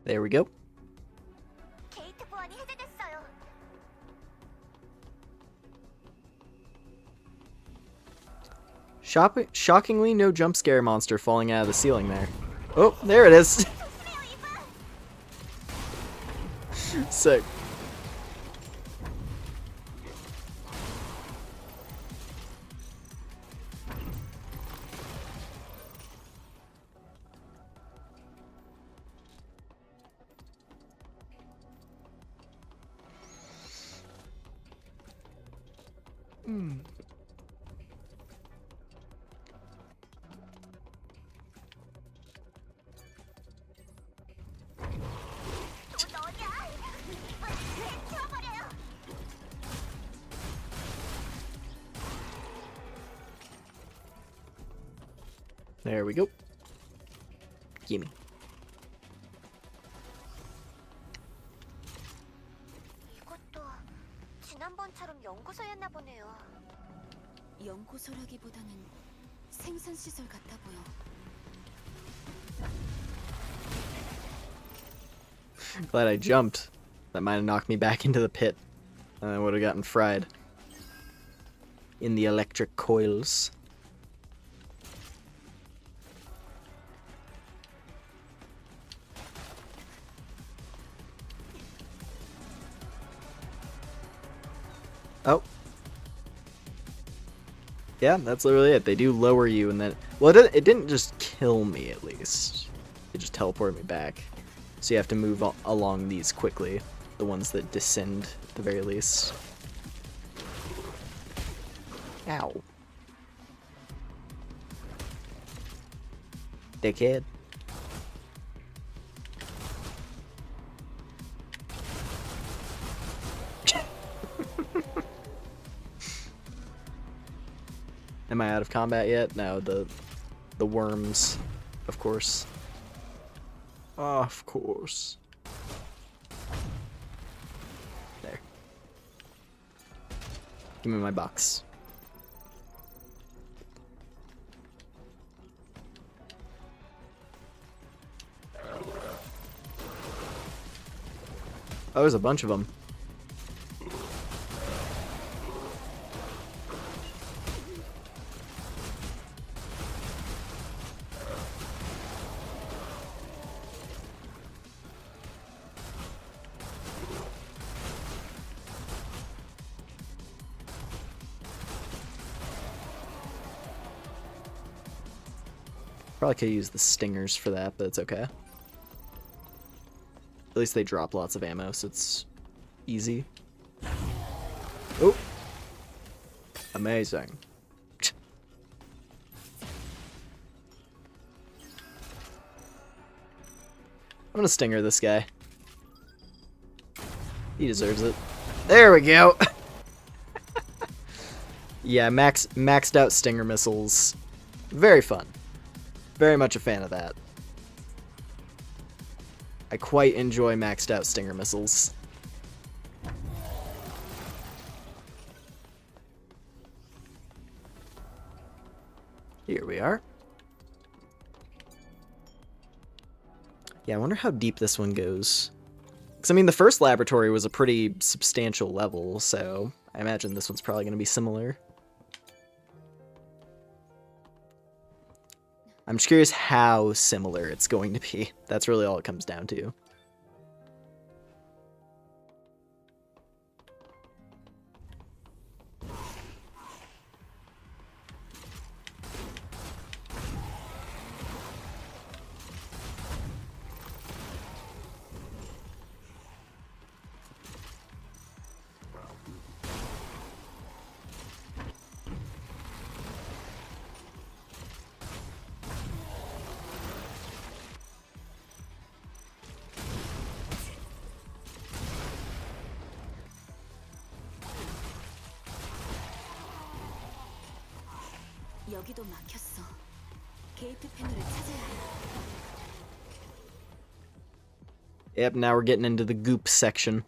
There we go. 게이트 보안이 해제됐어요. Shockingly, no jump scare monster falling out of the ceiling there. Oh, there it is. Sick. There we go. Gimme. 이것도 지난번처럼 연구소였나 보네요. 연구소라기보다는 생산시설 같아 보여. Glad I jumped. That might have knocked me back into the pit. And I would have gotten fried. In the electric coils. Oh. Yeah, that's literally it. They do lower you and then... Well, it didn't just kill me, at least. It just teleported me back. So you have to move along these quickly. The ones that descend, at the very least. Ow. Dickhead. Am I out of combat yet? No, the worms, of course. Of course. There. Give me my box. Oh, there's a bunch of them. Probably could use the stingers for that, but it's okay. At least they drop lots of ammo, so it's easy. Oh! Amazing. I'm gonna stinger this guy. He deserves it. There we go! Yeah, maxed out stinger missiles. Very fun. Very much a fan of that. I quite enjoy maxed out stinger missiles. Here we are. Yeah, I wonder how deep this one goes. Because, I mean, the first laboratory was a pretty substantial level, so I imagine this one's probably going to be similar. I'm just curious how similar it's going to be. That's really all it comes down to. 여기도 막혔어. 게이트 패널을 찾아야 해. Yep, now we're getting into the goop section.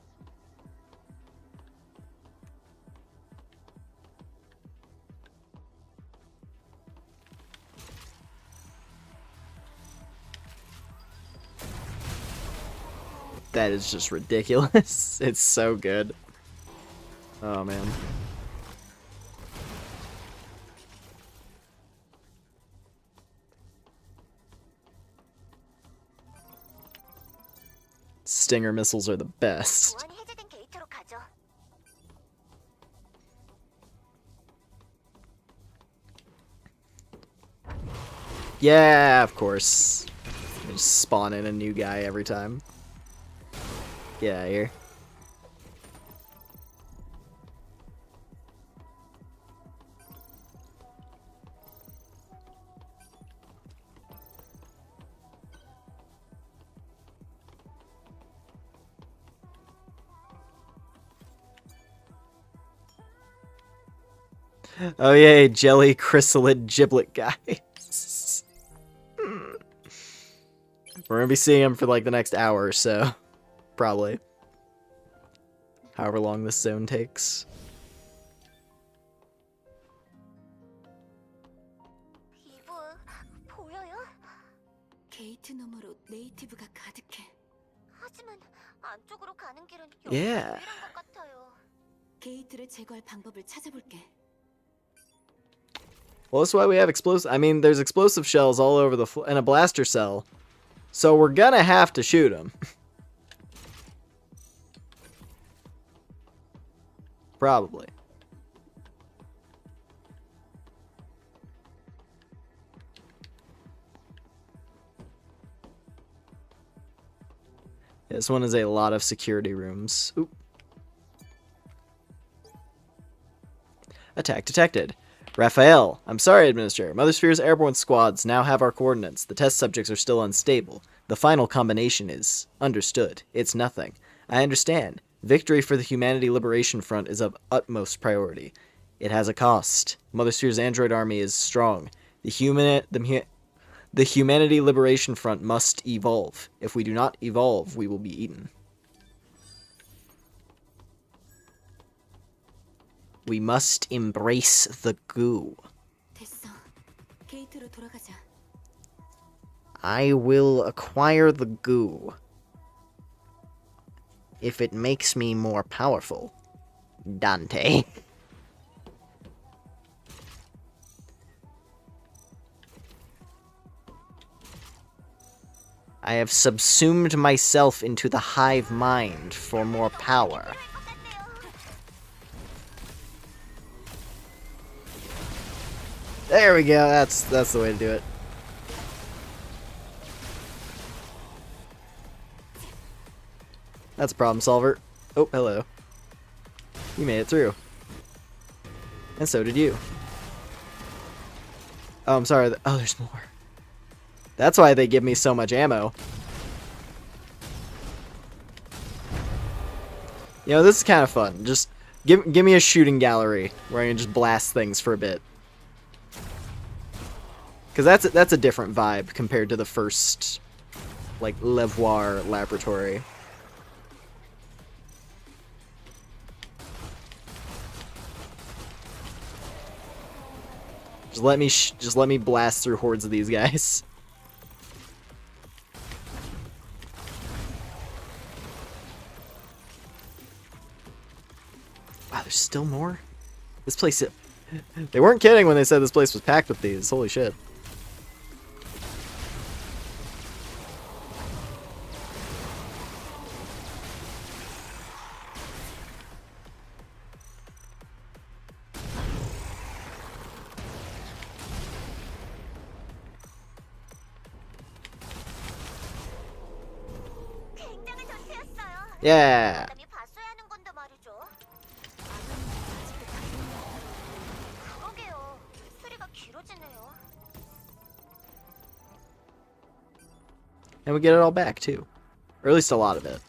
That is just ridiculous. It's so good. Oh, man. Stinger missiles are the best. 보안이 해제된 게이트로 가죠. Yeah, of course. Just spawn in a new guy every time. Get out of here. Oh yay, jelly chrysalid giblet guys. We're gonna be seeing him for like the next hour or so. Probably. However long this zone takes. 이브, 보여요? 게이트 너머로 네이티브가 가득해. 하지만 안쪽으로 가는 길은 여기가 Yeah. 유일한 것 같아요. 게이트를 제거할 방법을 찾아볼게. Well, that's why we have explosive. I mean, there's explosive shells all over the and a blaster cell. So we're gonna have to shoot them. Probably. This one is a lot of security rooms. Oop. Attack detected. Raphael, I'm sorry, Administrator. Mother Sphere's airborne squads now have our coordinates. The test subjects are still unstable. The final combination is understood. It's nothing. I understand. Victory for the Humanity Liberation Front is of utmost priority. It has a cost. Mother Sphere's android army is strong. The Humanity Liberation Front must evolve. If we do not evolve, we will be eaten. We must embrace the goo. 됐어. 게이트로 돌아가자. I will acquire the goo. If it makes me more powerful. Dante. I have subsumed myself into the hive mind for more power. There we go. That's the way to do it. That's a problem solver. Oh, hello. You made it through. And so did you. Oh, I'm sorry. Oh, there's more. That's why they give me so much ammo. You know, this is kind of fun. Just give me a shooting gallery where I can just blast things for a bit. Because that's a different vibe compared to the first, like, Levoir laboratory. Just let me blast through hordes of these guys. Wow, there's still more? This place... They weren't kidding when they said this place was packed with these. Holy shit. 굉장한 전투였어요. Yeah. 사람이 봤어야 하는 건데 말이죠. 그러게요. 소리가 길어지네요. And we get it all back, too. Or at least a lot of it.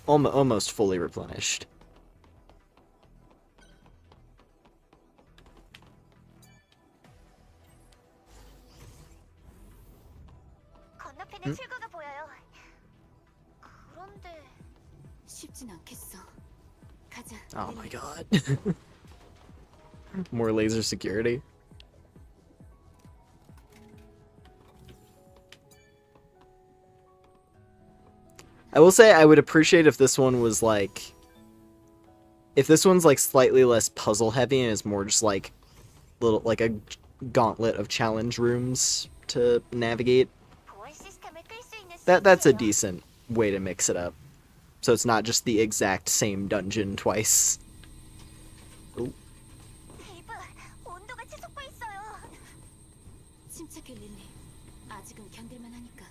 Almost fully replenished. 쉽진 않겠어. 가자. Oh my god. More laser security. I will say I would appreciate if this one was like... If this one's like slightly less puzzle heavy and is more just like little like a gauntlet of challenge rooms to navigate. That's a decent way to mix it up. So it's not just the exact same dungeon twice. Ooh. 침착해 릴리. 아직은 견딜만 하니까.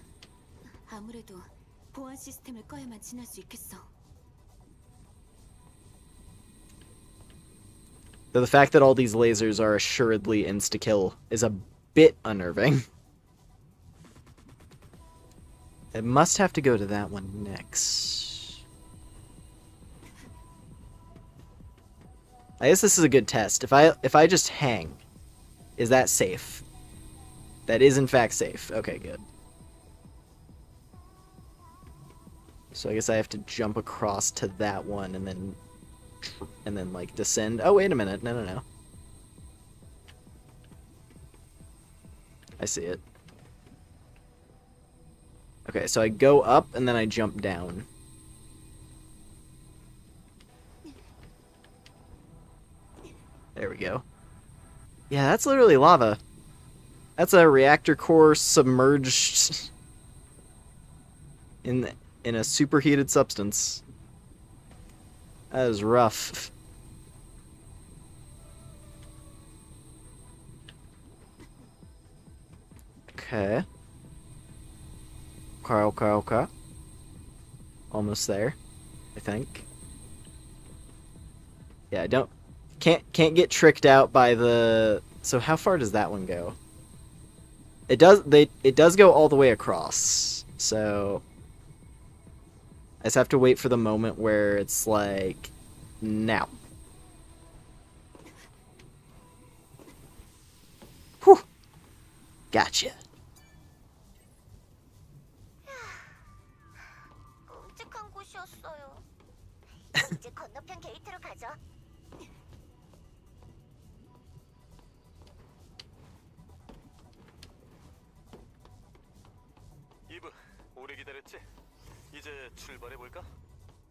아무래도 보안 시스템을 꺼야만 지날 수 있겠어. Though the fact that all these lasers are assuredly insta-kill is a bit unnerving. I must have to go to that one next. I guess this is a good test. If I just hang, is that safe? That is in fact safe. Okay, good. So I guess I have to jump across to that one and then like descend. Oh, wait a minute. No. I see it. Okay, so I go up and then I jump down. There we go. Yeah, that's literally lava. That's a reactor core submerged in a superheated substance. That is rough. Okay. Okay. Almost there, I think. Yeah, can't get tricked out by the... So how far does that one go? It does go all the way across. So I just have to wait for the moment where it's like now. Whew. Gotcha. 끔찍한 곳이었어요. 이제 건너편 게이트로 가죠. 이브, 오래 기다렸지? 이제 출발해볼까?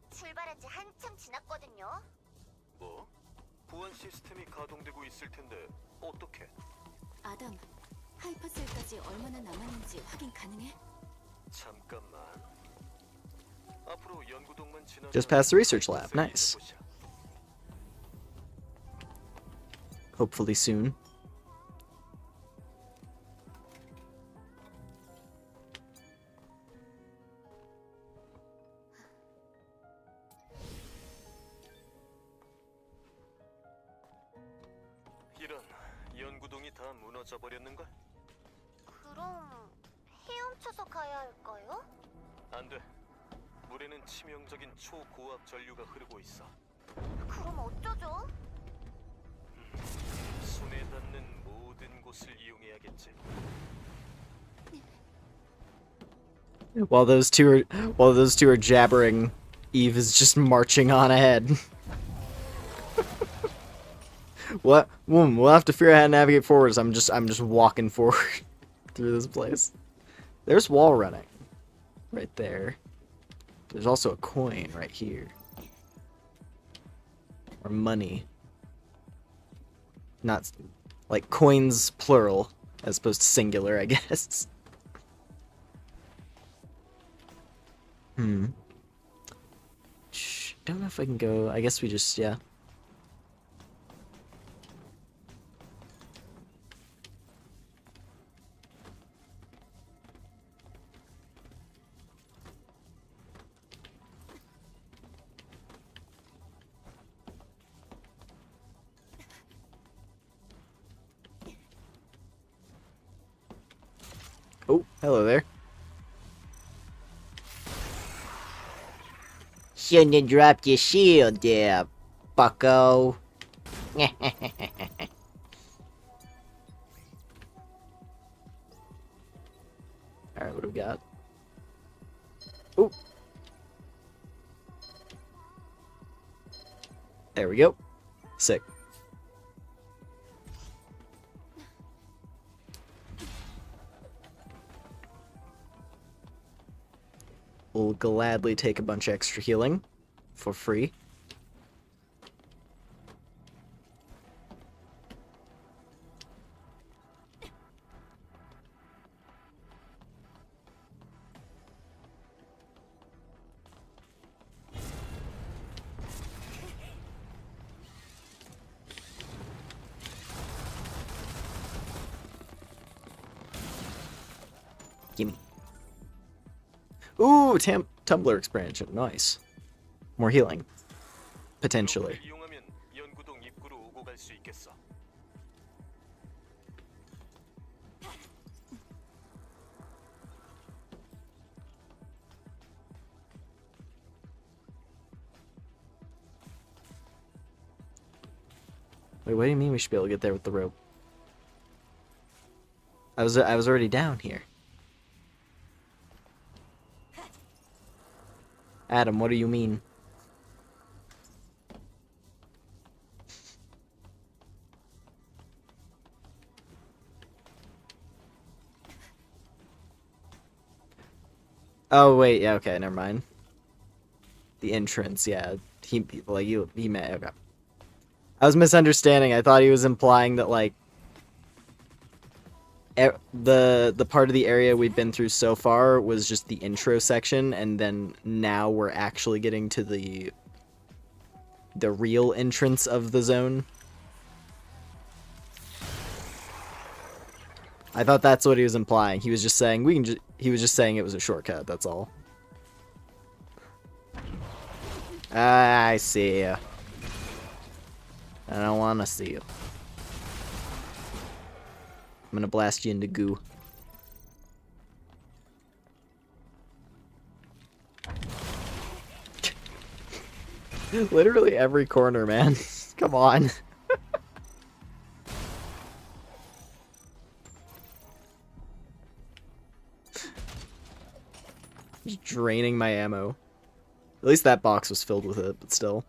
출발한 지 한참 지났거든요. 뭐? 보안 시스템이 가동되고 있을 텐데 어떻게? 아담, 하이퍼셀까지 얼마나 남았는지 확인 가능해? 잠깐만. 앞으로 연구동만 지나. Just past the research lab. Nice. Hopefully soon. 이런, 연구동이 다 무너져 버렸는걸? 그럼 헤엄쳐서 가야 할까요? 안 돼. 물에는 치명적인 초고압 전류가 흐르고 있어. 그럼 어쩌죠? 손에 닿는 모든 곳을 이용해야겠지. While those two are jabbering, Eve is just marching on ahead. What? We'll have to figure out how to navigate forwards. I'm just walking forward through this place. There's wall running right there. There's also a coin right here. Or money. Not like coins plural as opposed to singular, I guess. Don't know if I can go. I guess we just, yeah. Oh, hello there. Shouldn't have dropped your shield there, bucko. Alright, what do we got? Oh. There we go. Sick. We'll gladly take a bunch of extra healing for free. Gimme. Ooh, Tumbler expansion. Nice. More healing. Potentially. 이용하면 연구동 입구로 오고 갈 수 있겠어. Wait, what do you mean we should be able to get there with the rope? I was already down here. Adam, what do you mean? Oh wait, yeah, okay, never mind. The entrance, yeah. He meant, okay. I was misunderstanding. I thought he was implying that like the part of the area we've been through so far was just the intro section, and then now we're actually getting to the real entrance of the zone. I thought that's what he was implying. He was just saying he was just saying it was a shortcut, that's all. I see you. I don't want to see you. I'm gonna blast you into goo. Literally every corner, man. Come on. Just draining my ammo. At least that box was filled with it, but still.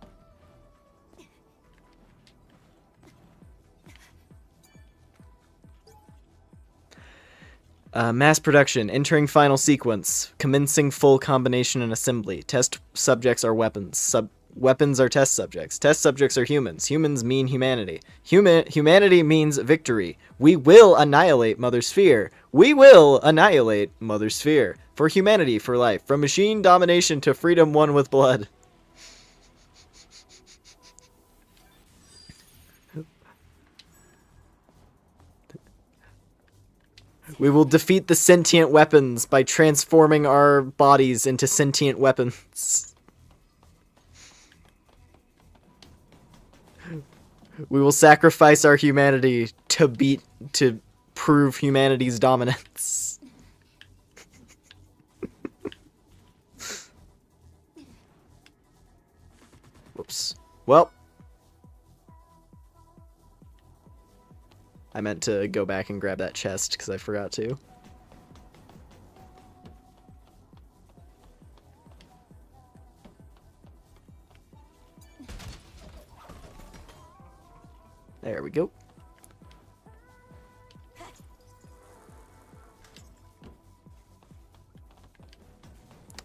Mass production. Entering final sequence. Commencing full combination and assembly. Test subjects are weapons. Weapons are test subjects. Test subjects are humans. Humans mean humanity. Humanity means victory. We will annihilate Mother Sphere. We will annihilate Mother Sphere. For humanity, for life. From machine domination to freedom won with blood. We will defeat the sentient weapons by transforming our bodies into sentient weapons. We will sacrifice our humanity to prove humanity's dominance. Whoops. Well, I meant to go back and grab that chest because I forgot to. There we go.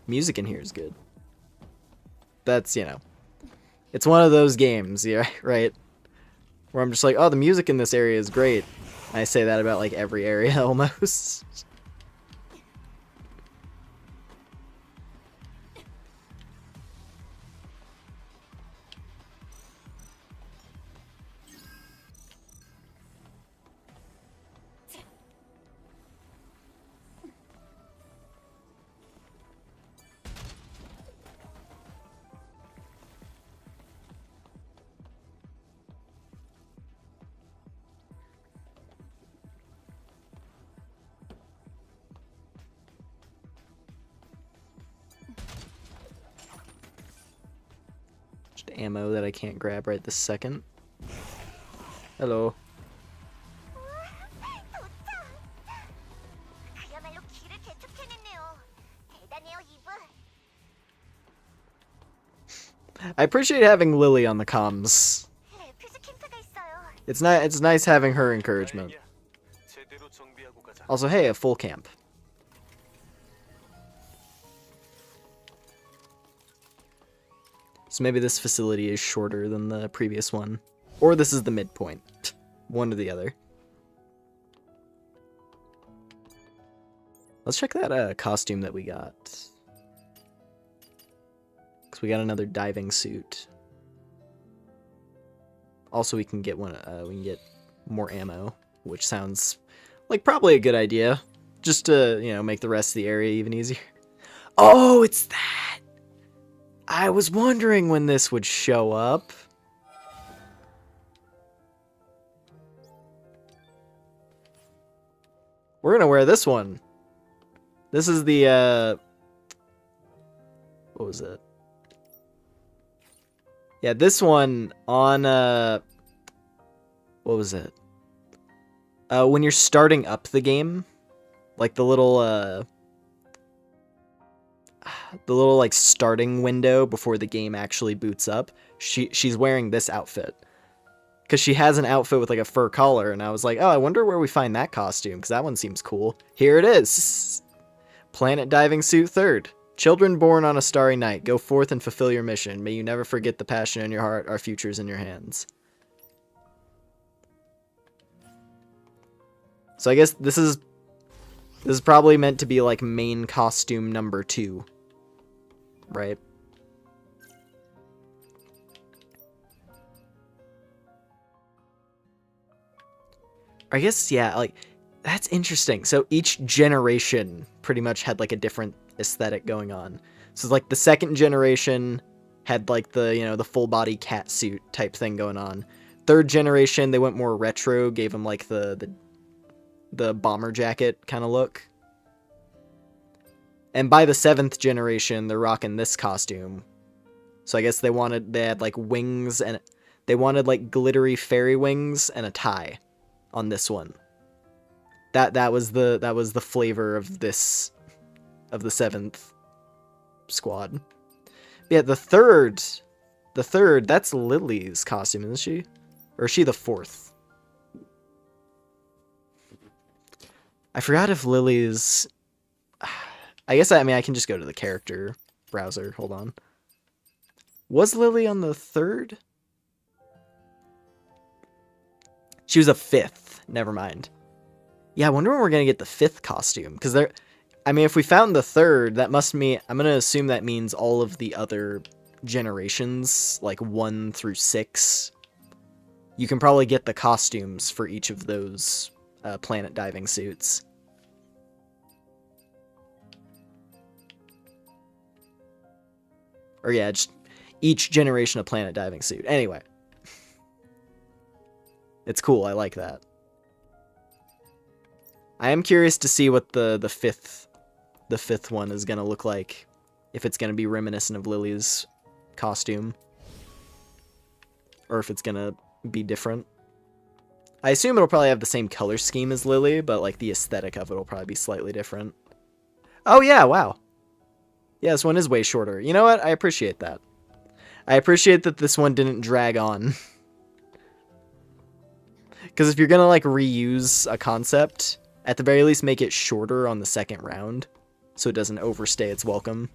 Music in here is good. That's, you know, it's one of those games, yeah, right? Where I'm just like, oh, the music in this area is great. I say that about like every area almost. Ammo that I can't grab right this second. Hello. 그야말로 길을 개척해냈네요. 대단해요, 이브. I appreciate having Lily on the comms. 퓨즈 캠프가 있어요. It's nice having her encouragement. 다행이야. 제대로 정비하고 가자. Also, hey, a full camp. So maybe this facility is shorter than the previous one. Or this is the midpoint. One or the other. Let's check that costume that we got. Because we got another diving suit. Also, we can get one. We can get more ammo, which sounds like probably a good idea. Just to, you know, make the rest of the area even easier. Oh, it's that! I was wondering when this would show up. We're gonna wear this one. This is the, what was it? Yeah, this one on, what was it? When you're starting up the game, like the little like starting window before the game actually boots up, she's wearing this outfit. Because she has an outfit with like a fur collar, and I was like, oh, I wonder where we find that costume, because that one seems cool. Here it is! Planet Diving Suit 3rd. Children born on a starry night, go forth and fulfill your mission. May you never forget the passion in your heart, our future's in your hands. So I guess this is probably meant to be like main costume number 2. Right? I guess, yeah, like, that's interesting. So each generation pretty much had like a different aesthetic going on. So like the second generation had like the, you know, the full body cat suit type thing going on. Third generation, they went more retro, gave them like the bomber jacket kind of look. And by the 7th generation, they're rocking this costume. So I guess they had like wings, and they wanted like glittery fairy wings and a tie on this one. That was the flavor of this, of the 7th squad. But yeah, the third, that's Lily's costume, isn't she? Or is she the 4th? I forgot if Lily's... I guess, I mean, I can just go to the character browser. Hold on. Was Lily on the 3rd? She was a 5th. Never mind. Yeah, I wonder when we're going to get the 5th costume. Because there... I mean, if we found the 3rd, that must mean... I'm going to assume that means all of the other generations, like 1 through 6. You can probably get the costumes for each of those planet diving suits. Or yeah, just each generation of planet diving suit. Anyway. It's cool, I like that. I am curious to see what the 5th one is gonna look like. If it's gonna be reminiscent of Lily's costume. Or if it's gonna be different. I assume it'll probably have the same color scheme as Lily, but like the aesthetic of it will probably be slightly different. Oh yeah, wow. Yeah, this one is way shorter. You know what? I appreciate that. I appreciate that this one didn't drag on. Because if you're gonna like reuse a concept, at the very least make it shorter on the second round, so it doesn't overstay its welcome.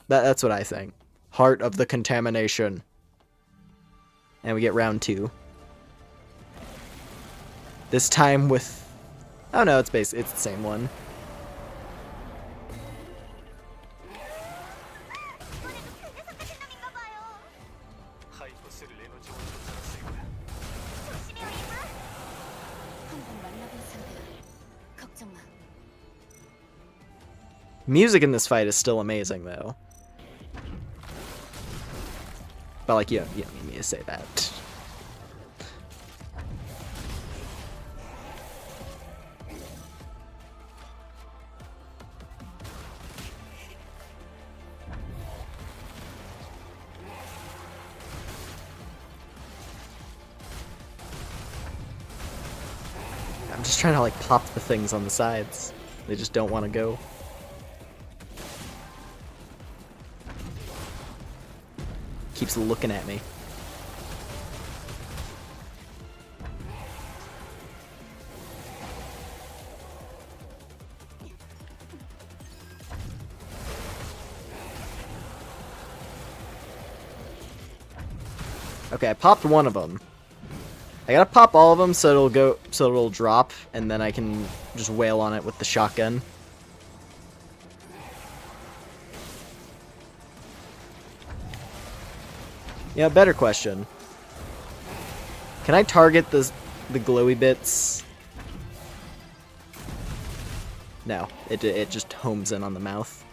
That's what I think. Heart of the contamination. And we get round 2. This time with... Oh no, it's the same one. 하이퍼셀을 에너지 원으로 달았을 거야. 조심해요, 이브. 한번 만나본 상대야. 걱정 마. Music in this fight is still amazing, though. But like, you don't need me to say that. I'm just trying to like pop the things on the sides. They just don't want to go. Keeps looking at me. Okay, I popped one of them. I gotta pop all of them so it'll drop, and then I can just wail on it with the shotgun. Yeah, better question. Can I target the glowy bits? No, it just homes in on the mouth.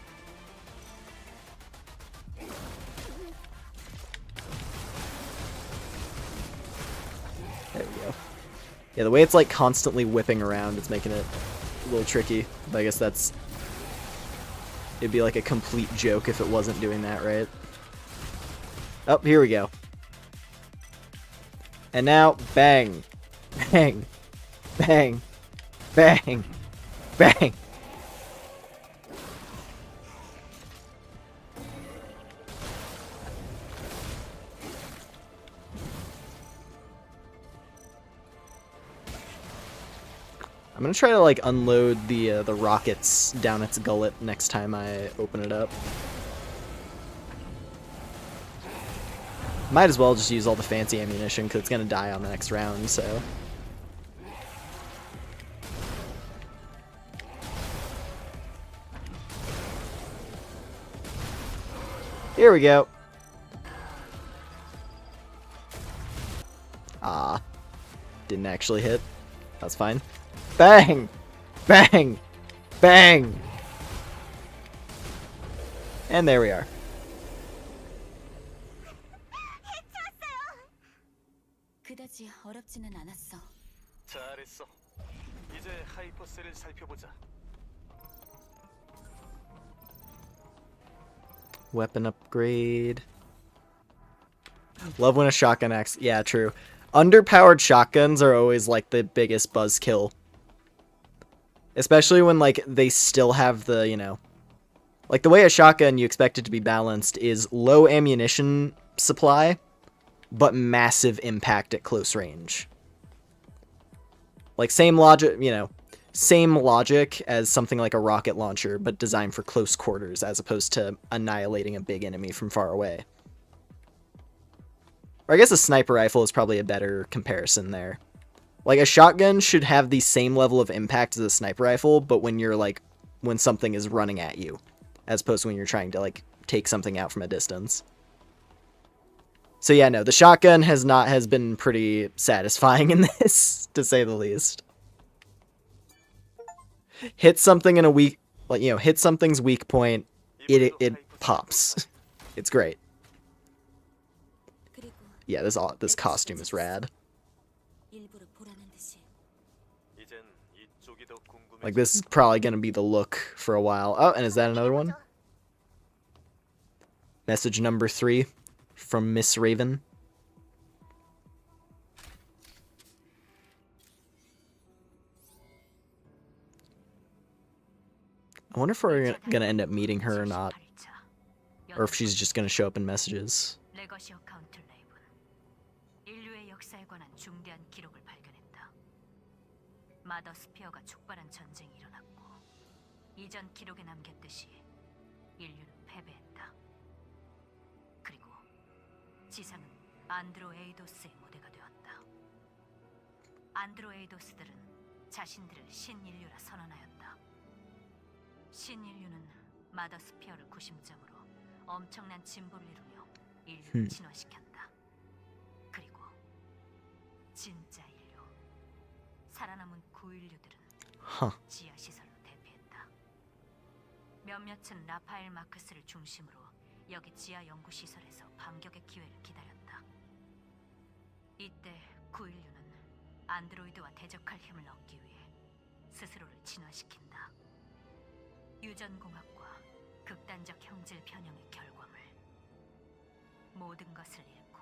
There we go. Yeah, the way it's like constantly whipping around, it's making it a little tricky. But I guess it'd be like a complete joke if it wasn't doing that, right? Oh, here we go. And now, bang, bang, bang, bang, bang. I'm gonna try to like unload the rockets down its gullet next time I open it up. Might as well just use all the fancy ammunition because it's gonna die on the next round, so. Here we go. Ah. Didn't actually hit. That's fine. Bang! Bang! Bang! And there we are. 그다지 어렵지는 않았어. 잘했어. 이제 하이퍼셀을 살펴보자. Weapon upgrade. Love when a shotgun acts. Yeah, true. Underpowered shotguns are always like the biggest buzzkill. Especially when like they still have the, you know, like the way a shotgun you expect it to be balanced is low ammunition supply, but massive impact at close range. Like same logic, you know, same logic as something like a rocket launcher, but designed for close quarters as opposed to annihilating a big enemy from far away. Or I guess a sniper rifle is probably a better comparison there. Like a shotgun should have the same level of impact as a sniper rifle, but when you're like, when something is running at you, as opposed to when you're trying to like take something out from a distance. So yeah, no, the shotgun has been pretty satisfying in this, to say the least. Hit something in a weak, like, you know, hit something's weak point, it pops. It's great. Yeah, this costume is rad. Like, this is probably gonna be the look for a while. Oh, and is that another one? Message number 3 from Miss Raven. I wonder if we're gonna end up meeting her or not. Or if she's just gonna show up in messages. 인류의 역사에 관한 중대한 기록을 발견했다. 마더 스피어가 촉발한 전쟁이 일어났고 이전 기록에 남겼듯이 인류는 패배했다. 그리고 지상은 안드로에이도스의 무대가 되었다. 안드로에이도스들은 자신들을 신인류라 선언하였다. 신인류는 마더 스피어를 구심점으로 엄청난 진보를 이루며 인류를 진화시켰다. 그리고 진짜 인류, 살아남은 구인류들은 지하 시설로 대피했다. 몇몇은 라파엘 마크스를 중심으로 여기 지하 연구 시설에서 반격의 기회를 기다렸다. 이때 구인류는 안드로이드와 대적할 힘을 얻기 위해 스스로를 진화시킨다. 유전공학과 극단적 형질 변형의 결과물. 모든 것을 잃고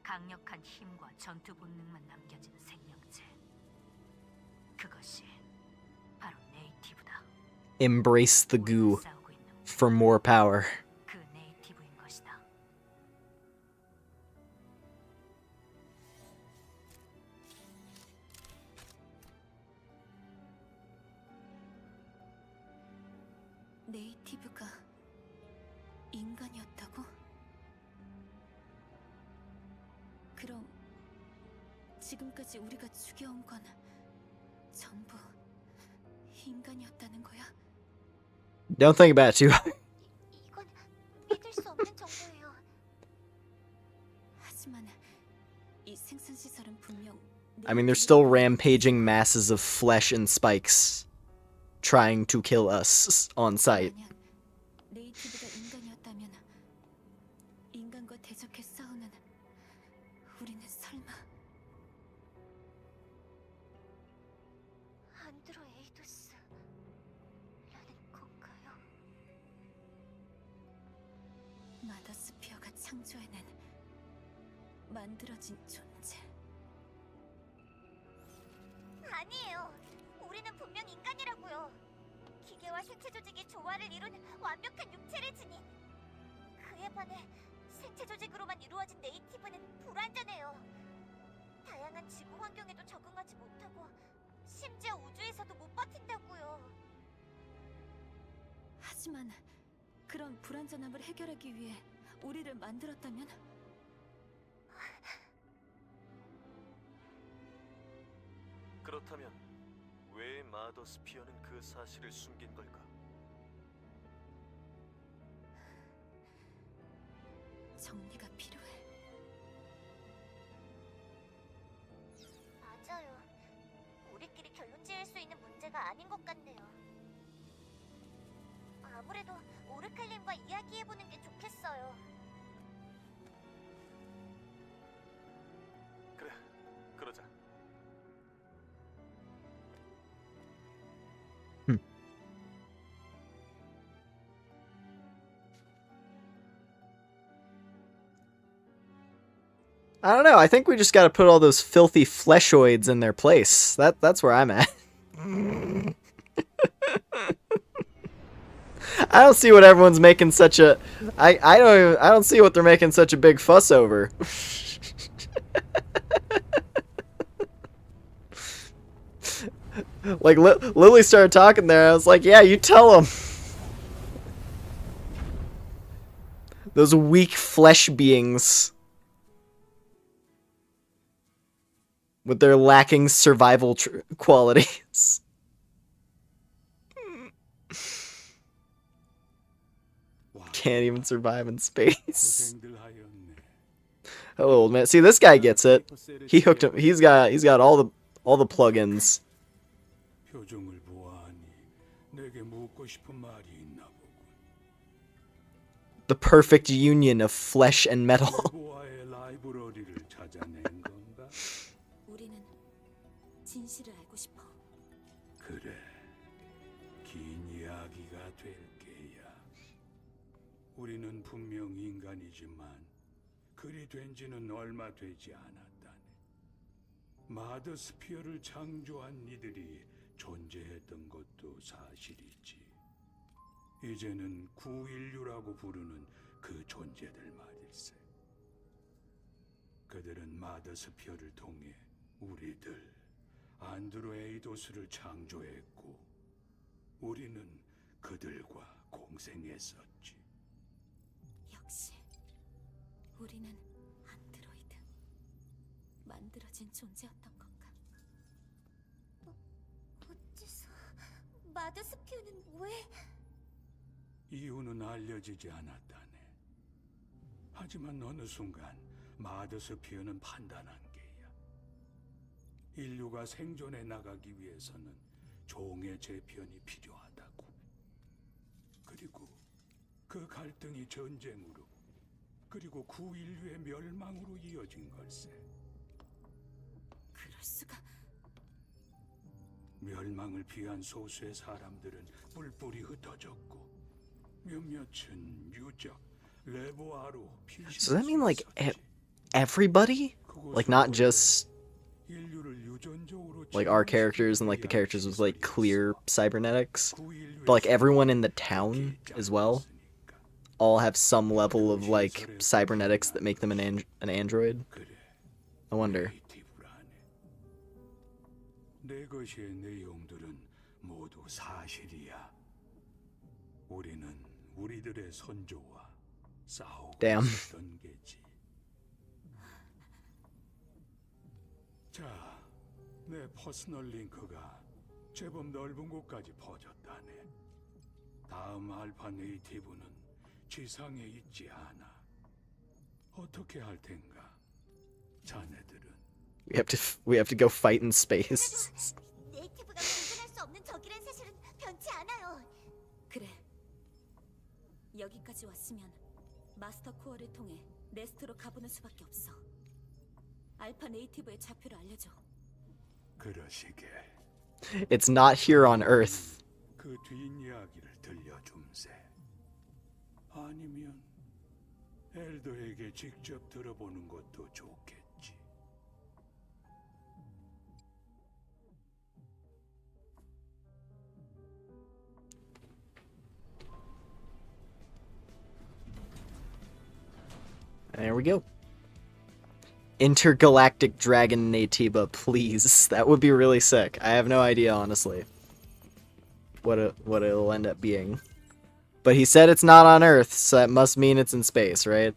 강력한 힘과 전투 본능만 남겨진 생명체. 그것이 바로 네이티브다. Embrace the goo for more power. 그 네이티브인 것이다. 네이티브가 인간이었다고? 그럼 지금까지 우리가 죽여온 건 전부 인간이었다는 거야? Don't think about it too hard. 이건 믿을 수 없는 정보예요. 하지만 이 생산 시설은 분명 I mean, they're still rampaging masses of flesh and spikes, trying to kill us on sight. 만약 네이티브가 인간이었다면 인간과 대적해 싸우는 우리는 설마 안드로에이도스라는 건가요? 마더스피어가 창조해낸 만들어진 존재? 아니에요. 우리는 분명 인간이라고요. 기계와 생체 조직이 조화를 이룬 완벽한 육체를 지닌 그에 반해 생체 조직으로만 이루어진 네이티브는 불완전해요. 다양한 지구 환경에도 적응하지 못하고 심지어 우주에서도 못 버틴다고요. 하지만 그런 불완전함을 해결하기 위해 우리를 만들었다면? 그렇다면 왜 마더스피어는 그 사실을 숨긴 걸까? 정리가 필요해. 맞아요. 우리끼리 결론 지을 수 있는 문제가 아닌 것 같네요. 아무래도 오르칼님과 이야기해보는 게 좋겠어요. 그래, 그러자. I don't know. I think we just got to put all those filthy fleshoids in their place. That's where I'm at. I don't see what everyone's making such a I don't see what they're making such a big fuss over. Like Lily started talking there. I was like, "Yeah, you tell them." Those weak flesh beings with their lacking survival qualities. Can't even survive in space. Oh, old man. See, this guy gets it. He hooked him. He's got all the plugins. 표정을 보아하니 내게 묻고 싶은 말이 있나 보군. The perfect union of flesh and metal. 보아의 라이브러리를 찾아낸 건가? 우리는 진실을 알고 싶어. 그래, 긴 이야기가 될 게야. 우리는 분명 인간이지만 그리 된 지는 얼마 되지 않았다네. 마더스피어를 창조한 이들이 존재했던 것도 사실이지. 이제는 구인류라고 부르는 그 존재들 말일세. 그들은 마더스피어를 통해 우리들 안드로에이도스를 창조했고 우리는 그들과 공생했었지. 역시 우리는 안드로이드 만들어진 존재였던 건가? 어째서 마더스피어는 왜? 이유는 알려지지 않았다네. 하지만 어느 순간 마더스피어는 판단한 게야. 인류가 생존해 나가기 위해서는 종의 재편이 필요하다고. 그리고 그 갈등이 전쟁으로, 그리고 구인류의 멸망으로 이어진 걸세. 그럴 수가. 멸망을 피한 소수의 사람들은 뿔뿔이 흩어졌고 몇몇은 유적, 레보아로 So does that mean like everybody? Like not just like our characters and like the characters with like clear cybernetics, but like everyone in the town as well? All have some level of like cybernetics that make them an android? I wonder. 내 것의 내용들은 모두 사실이야. 우리는 우리들의 선조와 싸우고 Damn. 있었던 게지. 자, 내 퍼스널 링크가 제법 넓은 곳까지 퍼졌다네. 다음 알파 네이티브는 지상에 있지 않아. 어떻게 할 텐가? 자네들은 We have to go fight in space. 네이티브가 구분할 수 없는 적이란 사실은 변치 않아요. 그래. 여기까지 왔으면 마스터 코어를 통해 네스트로 가보는 수밖에 없어. 알파 네이티브의 좌표를 알려줘. 그러시게. It's not here on Earth. 그 뒷이야기를 들려줌세. 아니면 엘더에게 직접 들어보는 것도 좋겠지. There we go. Intergalactic Dragon Natiba, please. That would be really sick. I have no idea, honestly, what it'll end up being. But he said it's not on Earth, so that must mean it's in space, right?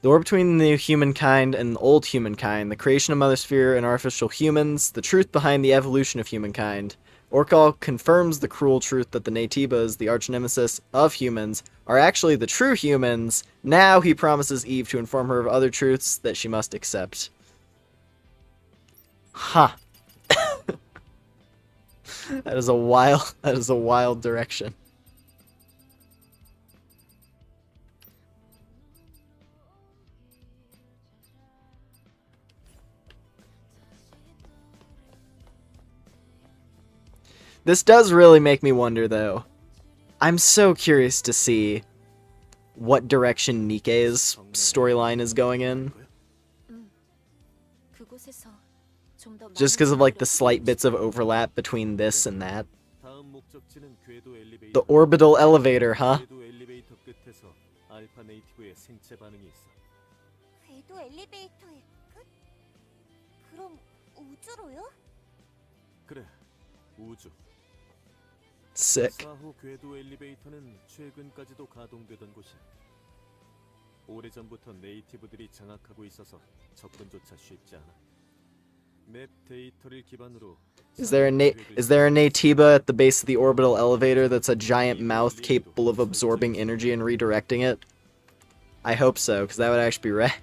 The war between the humankind and the old humankind, the creation of Mother Sphere and artificial humans, the truth behind the evolution of humankind. Orcal confirms the cruel truth that the Natibas, the arch-nemesis of humans, are actually the true humans. Now he promises Eve to inform her of other truths that she must accept. Huh. That is a wild direction. This does really make me wonder, though. I'm so curious to see what direction Nikke's storyline is going in. 그곳에서 좀 더 Just because of, like, the slight bits of overlap between this and that. 다음 목적지는 궤도 엘리베이터. The orbital elevator, huh? 궤도 엘리베이터 끝에서 알파 네이티브의 생체 반응이 있어. 궤도 엘리베이터의 끝? 그럼 우주로요? 그래, 우주. Sick. 사후 궤도 엘리베이터는 최근까지도 가동되던 곳이야. 오래전부터 네이티브들이 장악하고 있어서 접근조차 쉽지 않아. 맵 데이터를 기반으로 Is there a Natiba at the base of the orbital elevator that's a giant mouth capable of absorbing energy and redirecting it? I hope so, because that would actually be rad.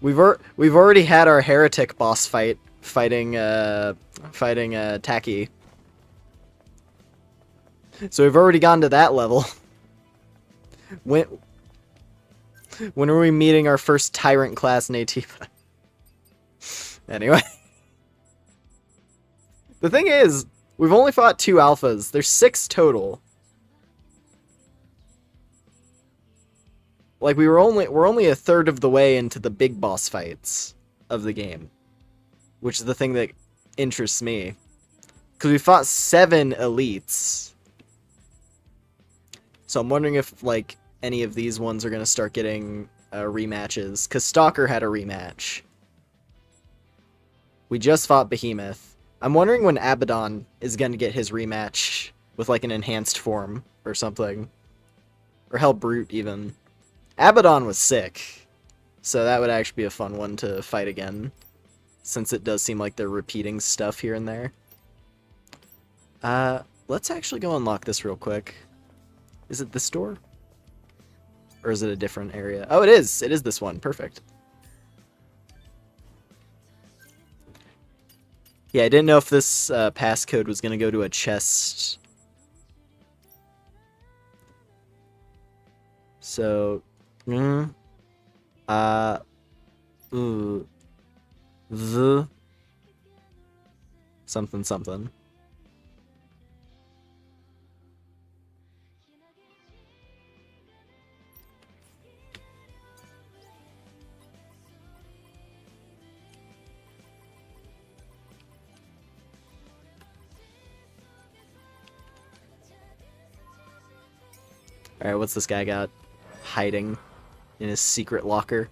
We've already had our heretic boss fighting Taki. So we've already gone to that level. When are we meeting our first tyrant class Nativa? Anyway. The thing is, we've only fought 2 alphas. There's 6 total. Like, we're only a third of the way into the big boss fights of the game, which is the thing that interests me. Because we fought 7 elites. So I'm wondering if, like, any of these ones are going to start getting rematches. Because Stalker had a rematch. We just fought Behemoth. I'm wondering when Abaddon is going to get his rematch with, like, an enhanced form or something. Or hell, Brute, even. Abaddon was sick, so that would actually be a fun one to fight again, since it does seem like they're repeating stuff here and there. Let's actually go unlock this real quick. Is it this door? Or is it a different area? Oh, it is! It is this one. Perfect. Yeah, I didn't know if this passcode was going to go to a chest. So... something something. Alright, what's this guy got? Hiding in his secret locker.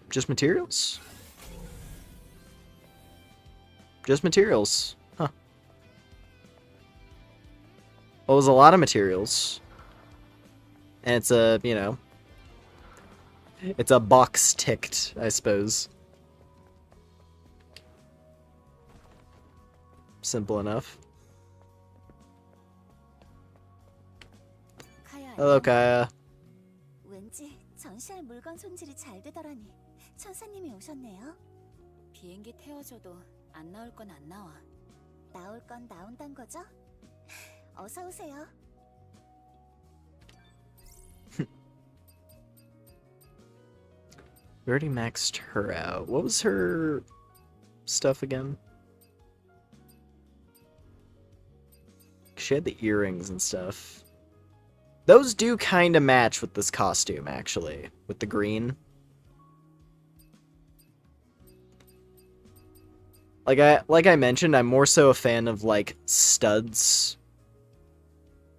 Just materials? Just materials. Huh. Well, it was a lot of materials. And it's a, you know... It's a box ticked, I suppose. Simple enough. Hello, Kaya. 왠지 전시할 물건 손질이 잘 되더라니 천사님이 오셨네요. 비행기 태워줘도 안 나올 건 안 나와. 나올 건 나온단 거죠? 어서 오세요. We already maxed her out. What was her stuff again? She had the earrings and stuff. Those do kind of match with this costume, actually, with the green. Like I mentioned, I'm more so a fan of like studs,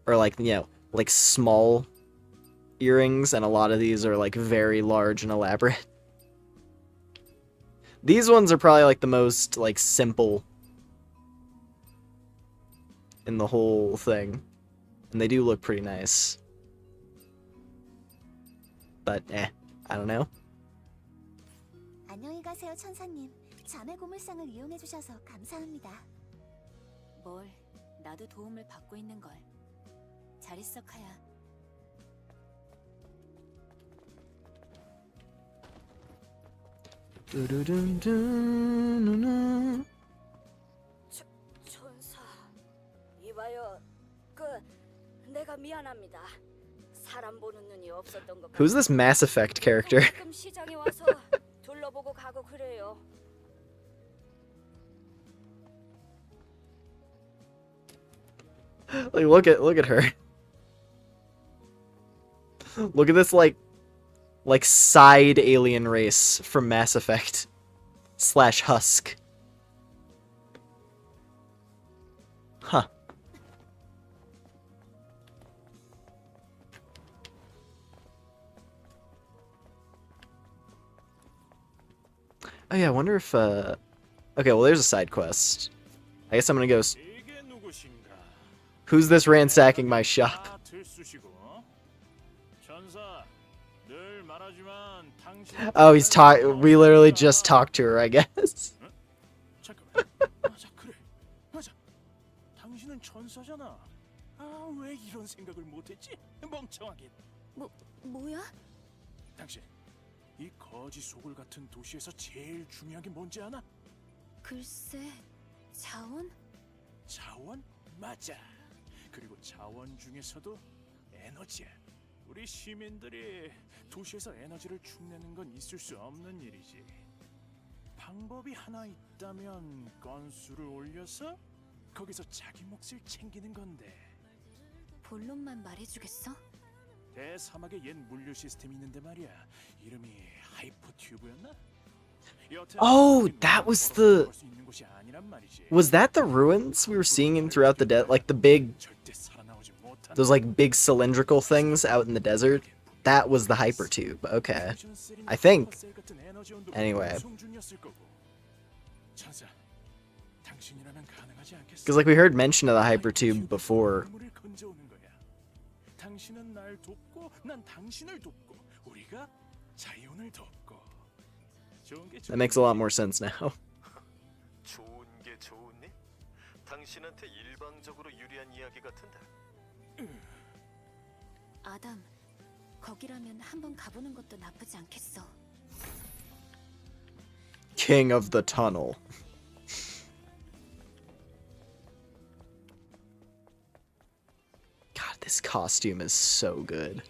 or like, you know, like small earrings, and a lot of these are like very large and elaborate. These ones are probably like the most like simple in the whole thing. And they do look pretty nice. But, I don't know. 안녕히 가세요, 천사님. 자매 고물상을 이용해 주셔서 감사합니다. 뭘, 나도 도움을 받고 있는 걸. 잘 있어, 카야. 천사, 이봐요. 내가 미안합니다. 사람 보는 눈이 없었던 것. Who's this Mass Effect character? 가끔 시장에 와서 둘러보고 가고 그래요. Like, look at her. Look at this like side alien race from Mass Effect / Husk. Huh. Oh yeah, I wonder if okay, well there's a side quest. I guess I'm gonna go Who's this ransacking my shop? Oh, we literally just talked to her, I guess. 뭐야? 당신, 이 거지 소굴 같은 도시에서 제일 중요한 게 뭔지 아나? 글쎄, 자원? 자원? 맞아. 그리고 자원 중에서도 에너지야. 우리 시민들이 도시에서 에너지를 축내는 건 있을 수 없는 일이지. 방법이 하나 있다면 건수를 올려서 거기서 자기 몫을 챙기는 건데. 본론만 말해주겠어? 대사막에 옛 물류 시스템이 있는데 말이야. 이름이 하이퍼 튜브였나? Oh, that was the... Was that the ruins we were seeing in throughout the like the big... Those like big cylindrical things out in the desert? That was the hypertube. Okay. I think. Anyway. Because like we heard mention of the hypertube before. That makes a lot more sense now. 좋은 게 좋으니? 당신한테 일방적으로 유리한 이야기 같은데. 아담, 거기라면 한번 가보는 것도 나쁘지 않겠어. King of the Tunnel. God, this costume is so good.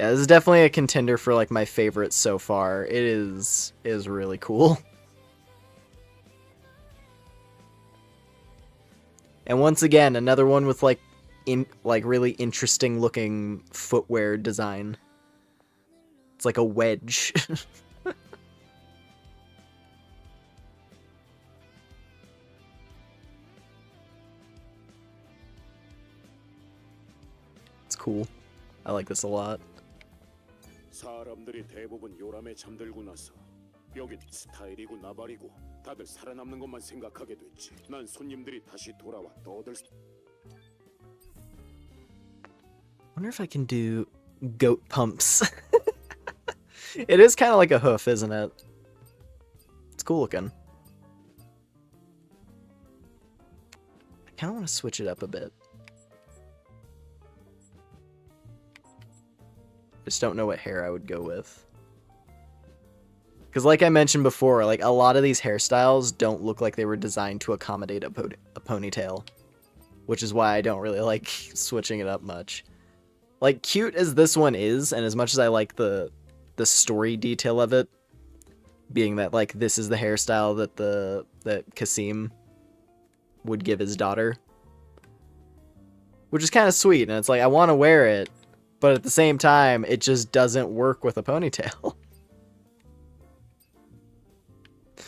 Yeah, this is definitely a contender for like my favorite so far. It is really cool. And once again, another one with like really interesting looking footwear design. It's like a wedge. cool. I like this a lot. 사람들이 대부분 요람에 잠들고 나서 여긴 스타일이고 나발이고 다들 살아남는 것만 생각하게 됐지. 난 손님들이 다시 돌아와 떠들. Wonder if I can do goat pumps. It is kind of like a hoof, isn't it? It's cool looking. I kind of want to switch it up a bit. Just don't know what hair I would go with. Because like I mentioned before, like a lot of these hairstyles don't look like they were designed to accommodate a ponytail. Which is why I don't really like switching it up much. Like, cute as this one is, and as much as I like the story detail of it, being that, like, this is the hairstyle that Kasim would give his daughter. Which is kind of sweet, and it's like, I want to wear it, but at the same time, it just doesn't work with a ponytail.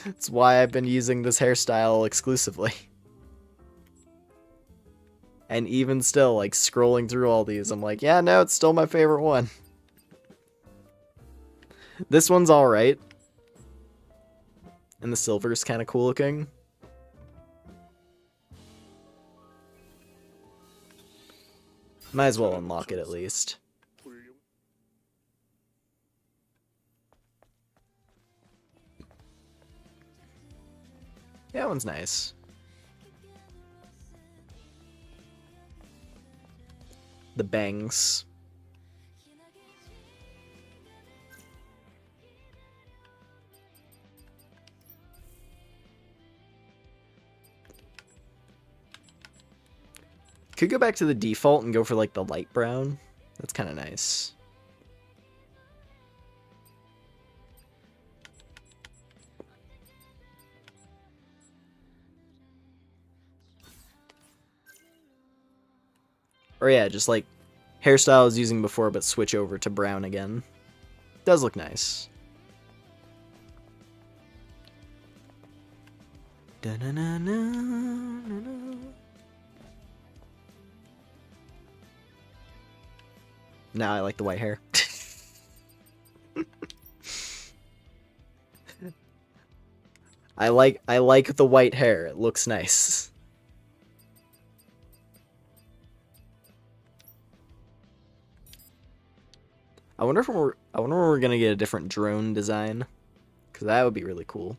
That's why I've been using this hairstyle exclusively. And even still, like, scrolling through all these, I'm like, yeah, no, it's still my favorite one. This one's alright. And the silver's kind of cool looking. Might as well unlock it at least. Yeah, that one's nice. The bangs. Could go back to the default and go for like the light brown. That's kind of nice. Or yeah, just like hairstyle I was using before, but switch over to brown again. Does look nice. Now I like the white hair. I like the white hair. It looks nice. I wonder when we're gonna get a different drone design, because that would be really cool.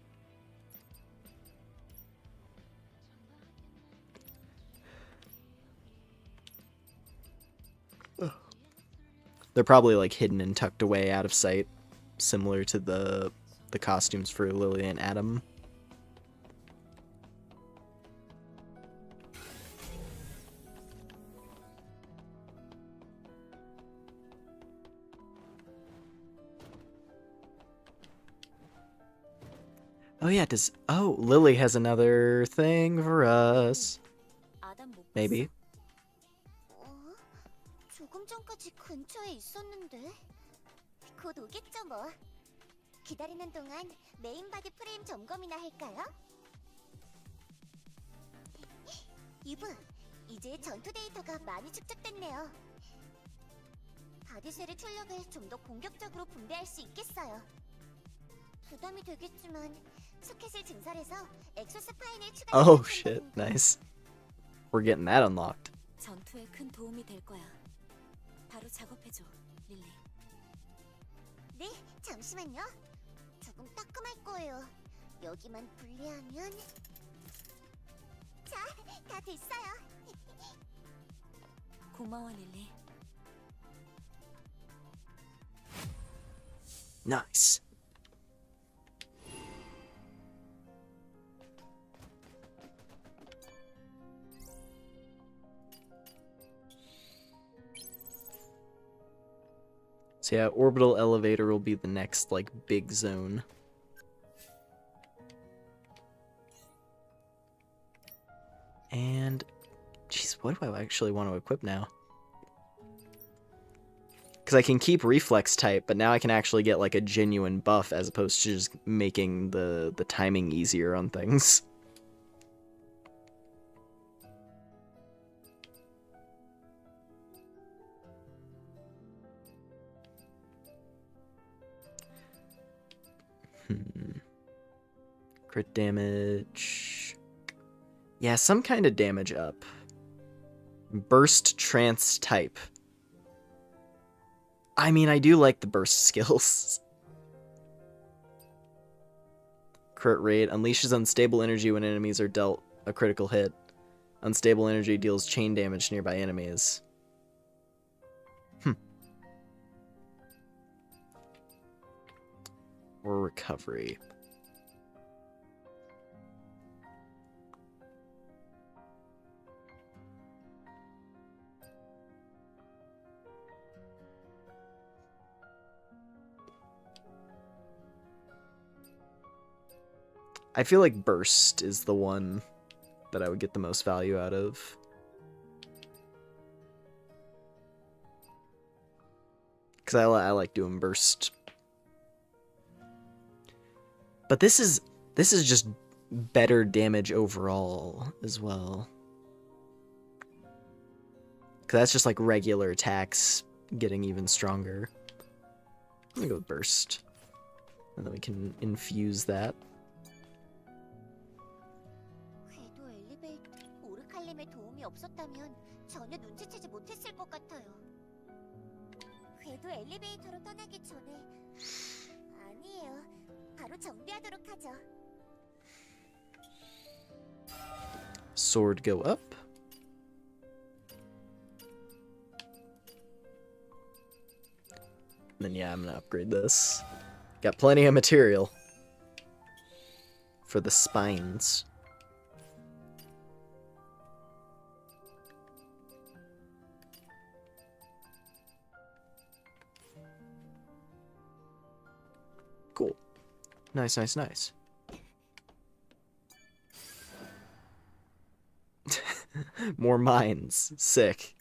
They're probably like hidden and tucked away out of sight, similar to the costumes for Lily and Adam. Oh yeah, Lily has another thing for us. Maybe. 조금 전까지 근처에 있었는데 곧 오겠죠 뭐. 기다리는 동안 메인 바디 프레임 점검이나 할까요? 이브, 이제 전투 데이터가 많이 축적됐네요. 바디셀의 출력을 좀 더 공격적으로 분배할 수 있겠어요. 부담이 되겠지만 소켓을 증설해서 엑소스파인을 추가. Oh shit, nice. We're getting that unlocked. 전투에 큰 도움이 될 거야. 바로 작업해줘, 릴리. 네, 잠시만요. 조금 따끔할 거예요. 여기만 분리하면. 자, 다 됐어요. 고마워, 릴리. Nice. So yeah, orbital elevator will be the next, like, big zone. And, jeez, what do I actually want to equip now? Because I can keep reflex type, but now I can actually get, like, a genuine buff as opposed to just making the timing easier on things. Crit damage. Yeah, some kind of damage up. Burst trance type. I mean, I do like the burst skills. Crit rate. Unleashes unstable energy when enemies are dealt a critical hit. Unstable energy deals chain damage to nearby enemies. Or recovery. I feel like burst is the one that I would get the most value out of. Because I like doing burst. But this is just better damage overall as well. Because that's just like regular attacks getting even stronger. I'm gonna go with burst. And then we can infuse that. 궤도 엘리베이터 오르칼림의 도움이 없었다면 전혀 눈치채지 못했을 것 같아요. 궤도 엘리베이터로 떠나기 전에 아니에요. 바로 정비하도록 하죠. Sword go up. Then yeah, I'm gonna upgrade this. Got plenty of material for the spines. Cool. Nice, nice, nice. More mines. Sick.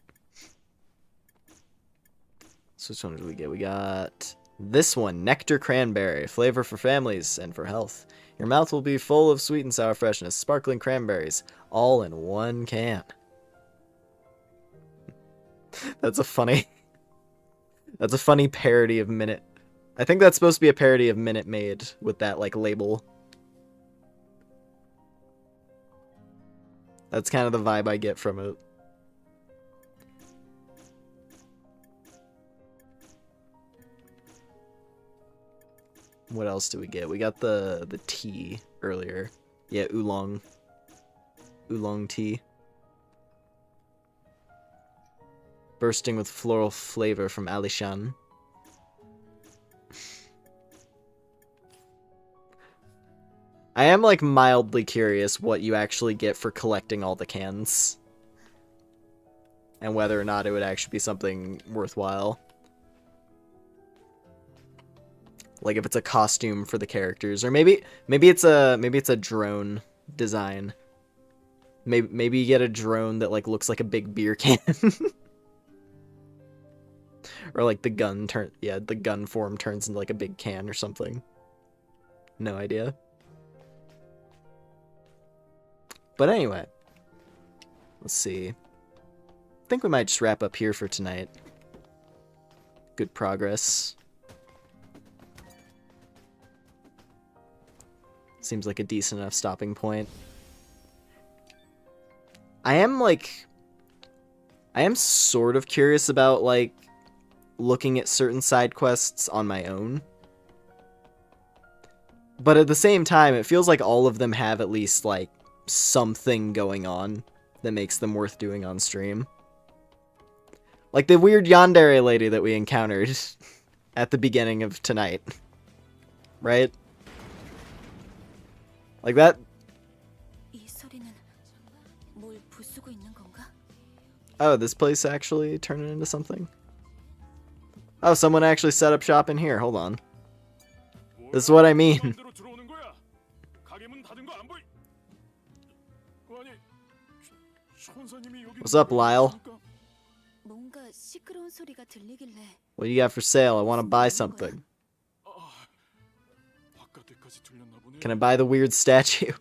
So which one did we get? We got this one. Nectar Cranberry. Flavor for families and for health. Your mouth will be full of sweet and sour freshness. Sparkling cranberries. All in one can. That's a funny parody of Minute. I think that's supposed to be a parody of Minute Maid with that like label. That's kind of the vibe I get from it. What else do we get? We got the tea earlier. Yeah, oolong. Oolong tea. Bursting with floral flavor from Alishan. I am like mildly curious what you actually get for collecting all the cans. And whether or not it would actually be something worthwhile. Like if it's a costume for the characters, or maybe it's a drone design. Maybe you get a drone that like looks like a big beer can. Or like the gun the gun form turns into like a big can or something. No idea. But anyway, let's see. I think we might just wrap up here for tonight. Good progress. Seems like a decent enough stopping point. I am sort of curious about like looking at certain side quests on my own. But at the same time, it feels like all of them have at least like something going on that makes them worth doing on stream. Like the weird yandere lady that we encountered at the beginning of tonight. Right? Like that. Oh, this place actually turned into something? Oh, someone actually set up shop in here. Hold on. This is what I mean. What's up, Lyle? What do you got for sale? I want to buy something. Can I buy the weird statue?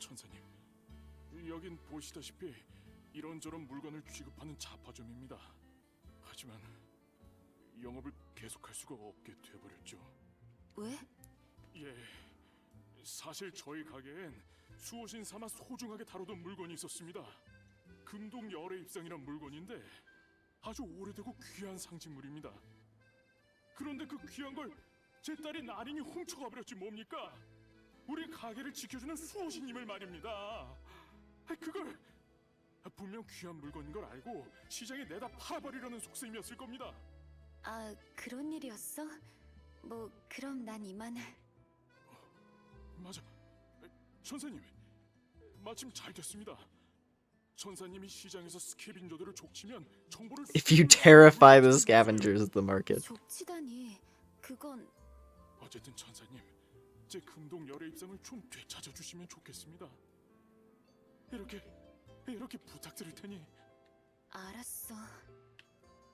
이런저런 물건을 취급하는 잡화점입니다. 하지만 영업을 계속할 수가 없게 되어버렸죠. 왜? 예, 사실 저희 가게엔 수호신 삼아 소중하게 다루던 물건이 있었습니다. 금동 열애 입상이란 물건인데 아주 오래되고 귀한 상징물입니다. 그런데 그 귀한 걸 제 딸인 아린이 훔쳐가 버렸지 뭡니까? 우리 가게를 지켜주는 수호신님을 말입니다. 그걸 분명 귀한 물건인 걸 알고 시장에 내다 팔아버리려는 속셈이었을 겁니다. 아, 그런 일이었어? 뭐 그럼 난 이만. 맞아. 천사님, 마침 잘 됐습니다. 천사님이 시장에서 스캐빈저들을 족치면 정보를 If you terrify the scavengers at the market. 족치다니. 그건 어쨌든 천사님, 제 금동 열애 입상을 좀 되찾아 주시면 좋겠습니다. 이렇게 부탁드릴 테니. 알았어.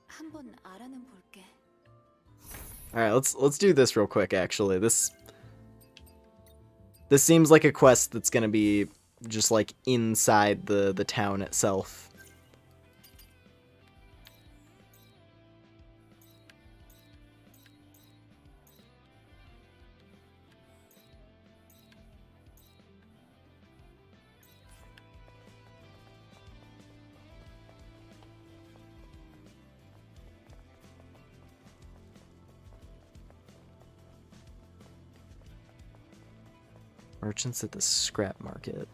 한번 알아는 볼게. All right, let's do this real quick. Actually, this seems like a quest that's gonna be just like inside the town itself. Merchants at the scrap market.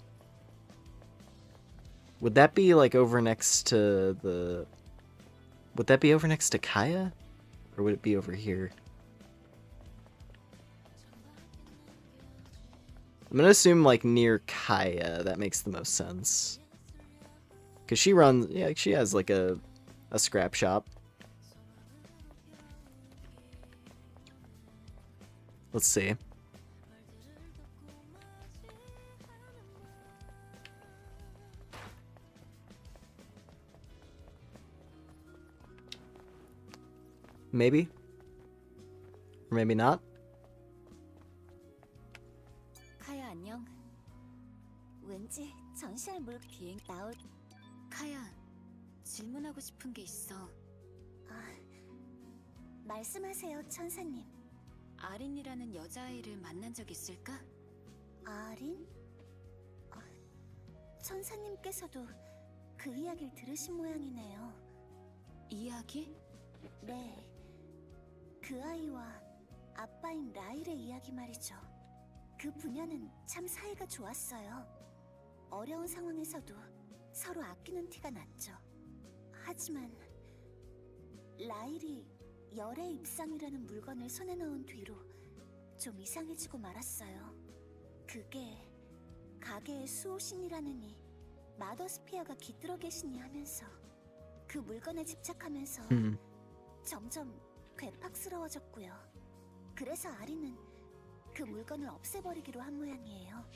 Would that be like over next to the... Would that be over next to Kaya? Or would it be over here? I'm gonna assume like near Kaya. That makes the most sense. Cause she runs, yeah, she has like a scrap shop. Let's see. Maybe? Or maybe not? 카야 안녕. 왠지 전시할 물 비행 나올. 카야, 질문하고 싶은 게 있어. 말씀하세요, 천사님. 아린이라는 여자아이를 만난 적 있을까? 아린? 천사님께서도 그 이야기를 들으신 모양이네요. 이야기? 네. 그 아이와 아빠인 라일의 이야기 말이죠. 그 부녀는 참 사이가 좋았어요. 어려운 상황에서도 서로 아끼는 티가 났죠. 하지만 라일이 열의 입상이라는 물건을 손에 넣은 뒤로 좀 이상해지고 말았어요. 그게 가게의 수호신이라느니 마더스피어가 깃들어 계시니 하면서 그 물건에 집착하면서 점점 괴팍스러워졌고요. 그래서 아리는 그 물건을 없애버리기로 한 모양이에요.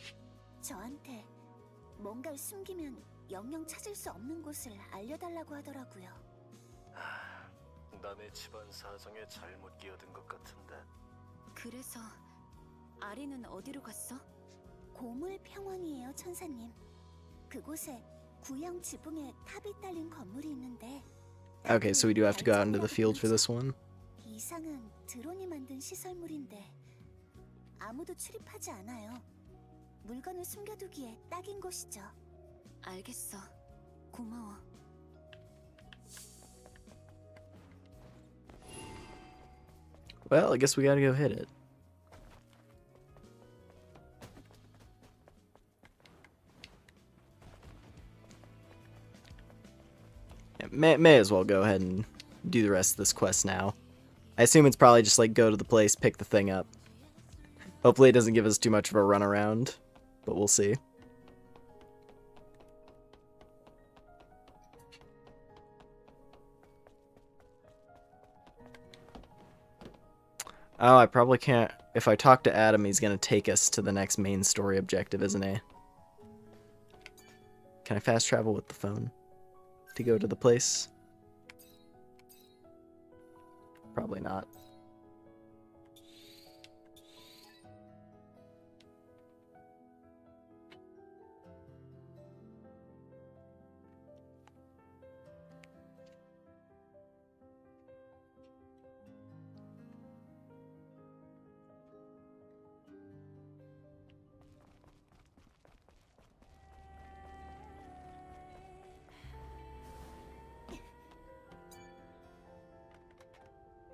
저한테 뭔가를 숨기면 영영 찾을 수 없는 곳을 알려달라고 하더라고요. 남의 집안 사정에 잘못 끼어든 것 같은데. 그래서 아리는 어디로 갔어? 고물 평원이에요, 천사님. 그곳에 구형 지붕에 탑이 딸린 건물이 있는데. Okay, so we do have to go out into the field for this one. 이상한 드론이 만든 시설물인데 아무도 출입하지 않아요. 물건을 숨겨두기에 딱인 곳이죠. 알겠어. 고마워. Well, I guess we gotta go hit it. Yeah, may as well go ahead and do the rest of this quest now. I assume it's probably just like go to the place, pick the thing up. Hopefully it doesn't give us too much of a runaround, but we'll see. Oh, I probably can't. If I talk to Adam, he's gonna take us to the next main story objective, isn't he? Can I fast travel with the phone to go to the place? Probably not.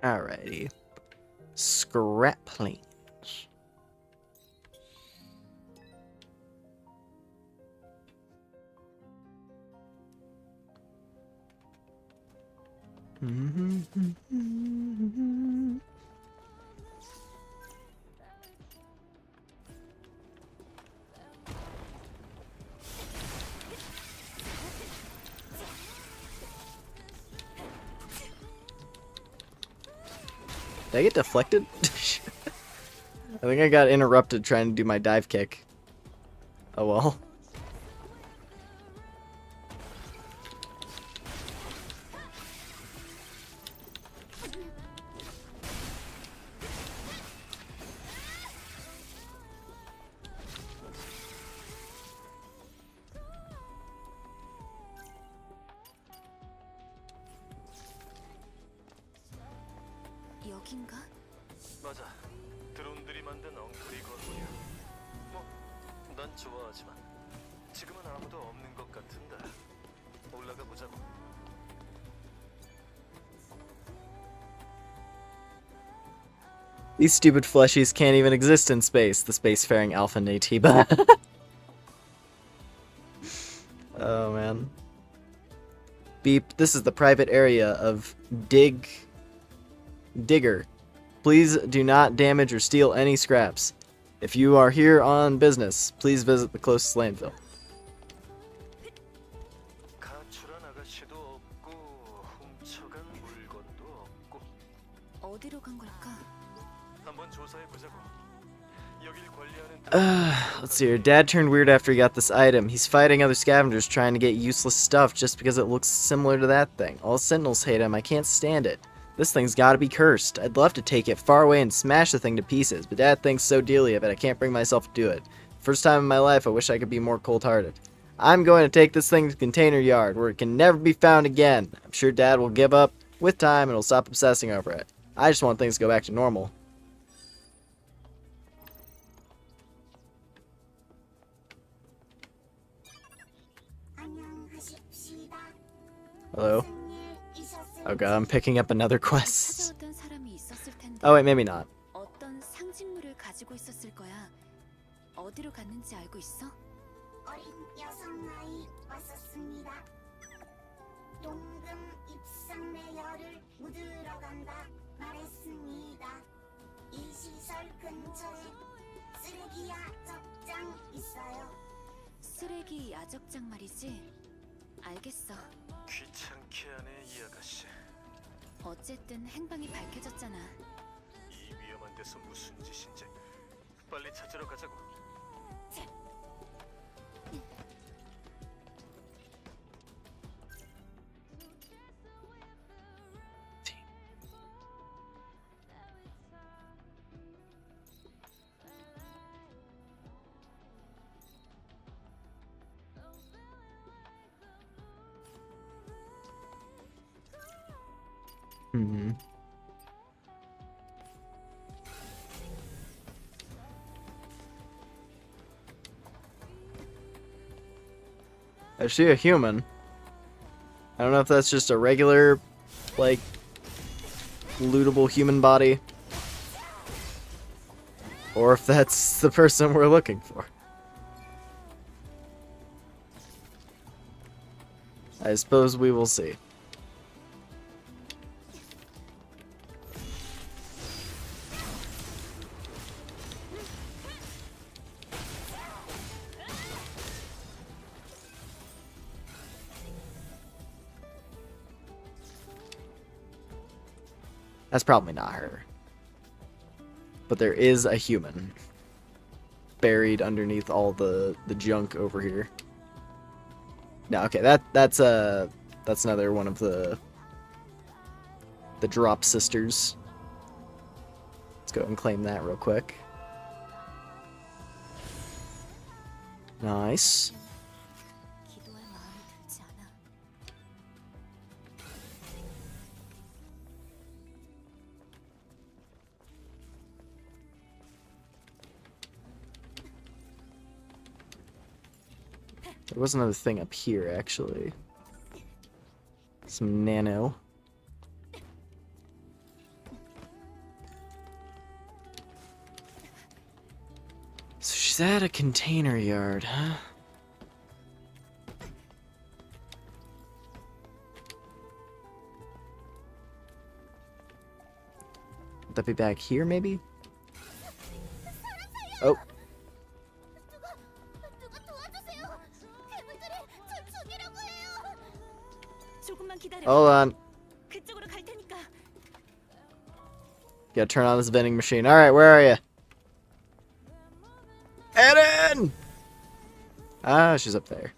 Alrighty. Scrap planes. Did I get deflected? I think I got interrupted trying to do my dive kick. Oh well. 여긴가? 맞아. 드론들이 만든 엉터리 건물이야. 뭐, 난 좋아하지만 지금은 아무도 없는 것 같은데. 올라가 보자고. These stupid fleshies can't even exist in space. The spacefaring alpha Natiba. Oh man. Beep. This is the private area of Digger. Please do not damage or steal any scraps. If you are here on business, please visit the closest landfill. 가출한 아가씨도 없고 훔쳐간 물건도 없고. 어디로 간 걸까? 한번 조사해 보자고. 여길 관리하는 Let's see here. Dad turned weird after he got this item. He's fighting other scavengers trying to get useless stuff just because it looks similar to that thing. All sentinels hate him. I can't stand it. This thing's gotta be cursed. I'd love to take it far away and smash the thing to pieces, but Dad thinks so dearly of it I can't bring myself to do it. First time in my life I wish I could be more cold-hearted. I'm going to take this thing to the container yard where it can never be found again. I'm sure Dad will give up with time and will stop obsessing over it. I just want things to go back to normal. Hello? Oh god, I'm picking up another quest. 찾아왔던 사람이 있었을 텐데. Oh wait, maybe not. 어떤 상징물을 가지고 있었을 거야. 어디로 갔는지 알고 있어? 어린 여성아이 왔었습니다. 동금 입상 내열을 묻으러 간다 말했습니다. 이 시설 근처에 쓰레기 야적장 있어요. 쓰레기 야적장 말이지. 알겠어. 귀찮게 하네 이 아가씨. 어쨌든 행방이 밝혀졌잖아. 이 위험한 데서 무슨 짓인지. 빨리 찾으러 가자고. I see a human. I don't know if that's just a regular, like, lootable human body, or if that's the person we're looking for. I suppose we will see. That's probably not her. But there is a human buried underneath all the junk over here. No, okay, that's another one of the drop sisters. Let's go and claim that real quick. Nice. 기도할 마음이 들지 않아. There was another thing up here, actually. Some nano. that a container yard, huh? Would that be back here, maybe? Oh. 누가 도와주세요. 괴물들이 저 죽이려고 해요. 조금만 기다려. Hold on. 그쪽으로 갈 테니까. Gotta turn on this vending machine. Alright, where are you? Eden! Ah, she's up there.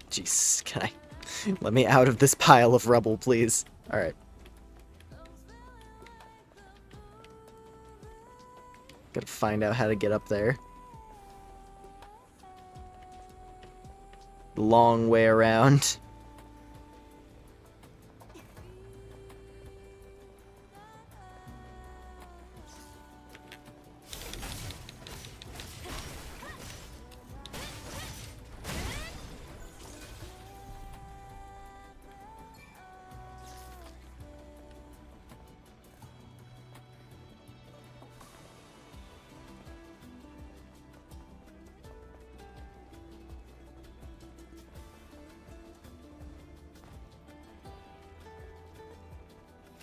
Jeez, can I... Let me out of this pile of rubble, please. Alright. Gotta find out how to get up there. Long way around.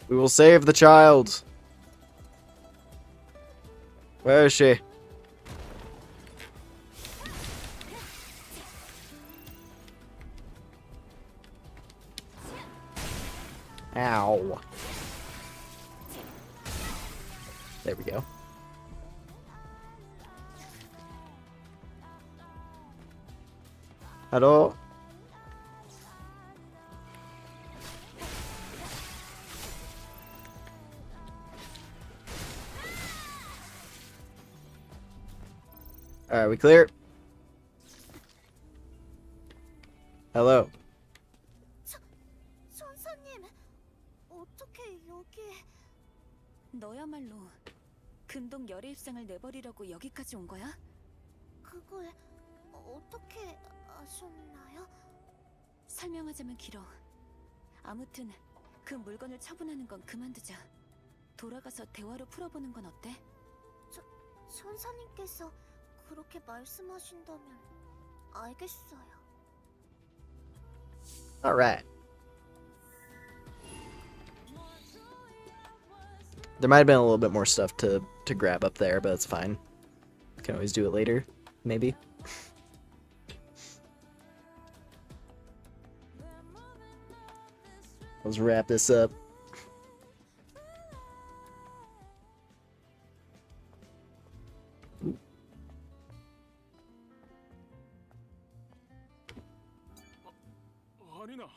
We will save the child. Where is she? Ow. There we go. Hello? Alright, we clear? Hello. 전사님, 어떻게 여기에... 너야말로 금동 열애 입상을 내버리려고 여기까지 온 거야? 그걸 어떻게 아셨나요? 설명하자면 길어. 아무튼 그 물건을 처분하는 건 그만두자. 돌아가서 대화로 풀어보는 건 어때? 전사님께서 그렇게 말씀하신다면 알겠어요. Alright. There might have been a little bit more stuff to grab up there, but it's fine. Can always do it later, maybe. Let's wrap this up. 아니나,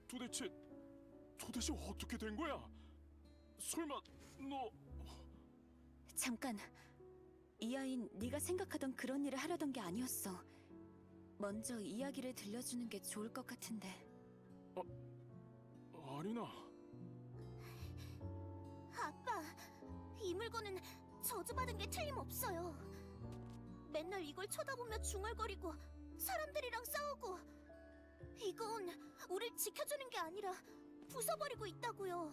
도대체 어떻게 된 거야? 설마 너... 잠깐. 이 아이는 네가 생각하던 그런 일을 하려던 게 아니었어. 먼저 이야기를 들려주는 게 좋을 것 같은데. 아니나. 아빠, 이 물건은 저주받은 게 틀림없어요. 맨날 이걸 쳐다보며 중얼거리고 사람들이랑 싸우고, 이건 우릴 지켜주는 게 아니라 부숴버리고 있다고요.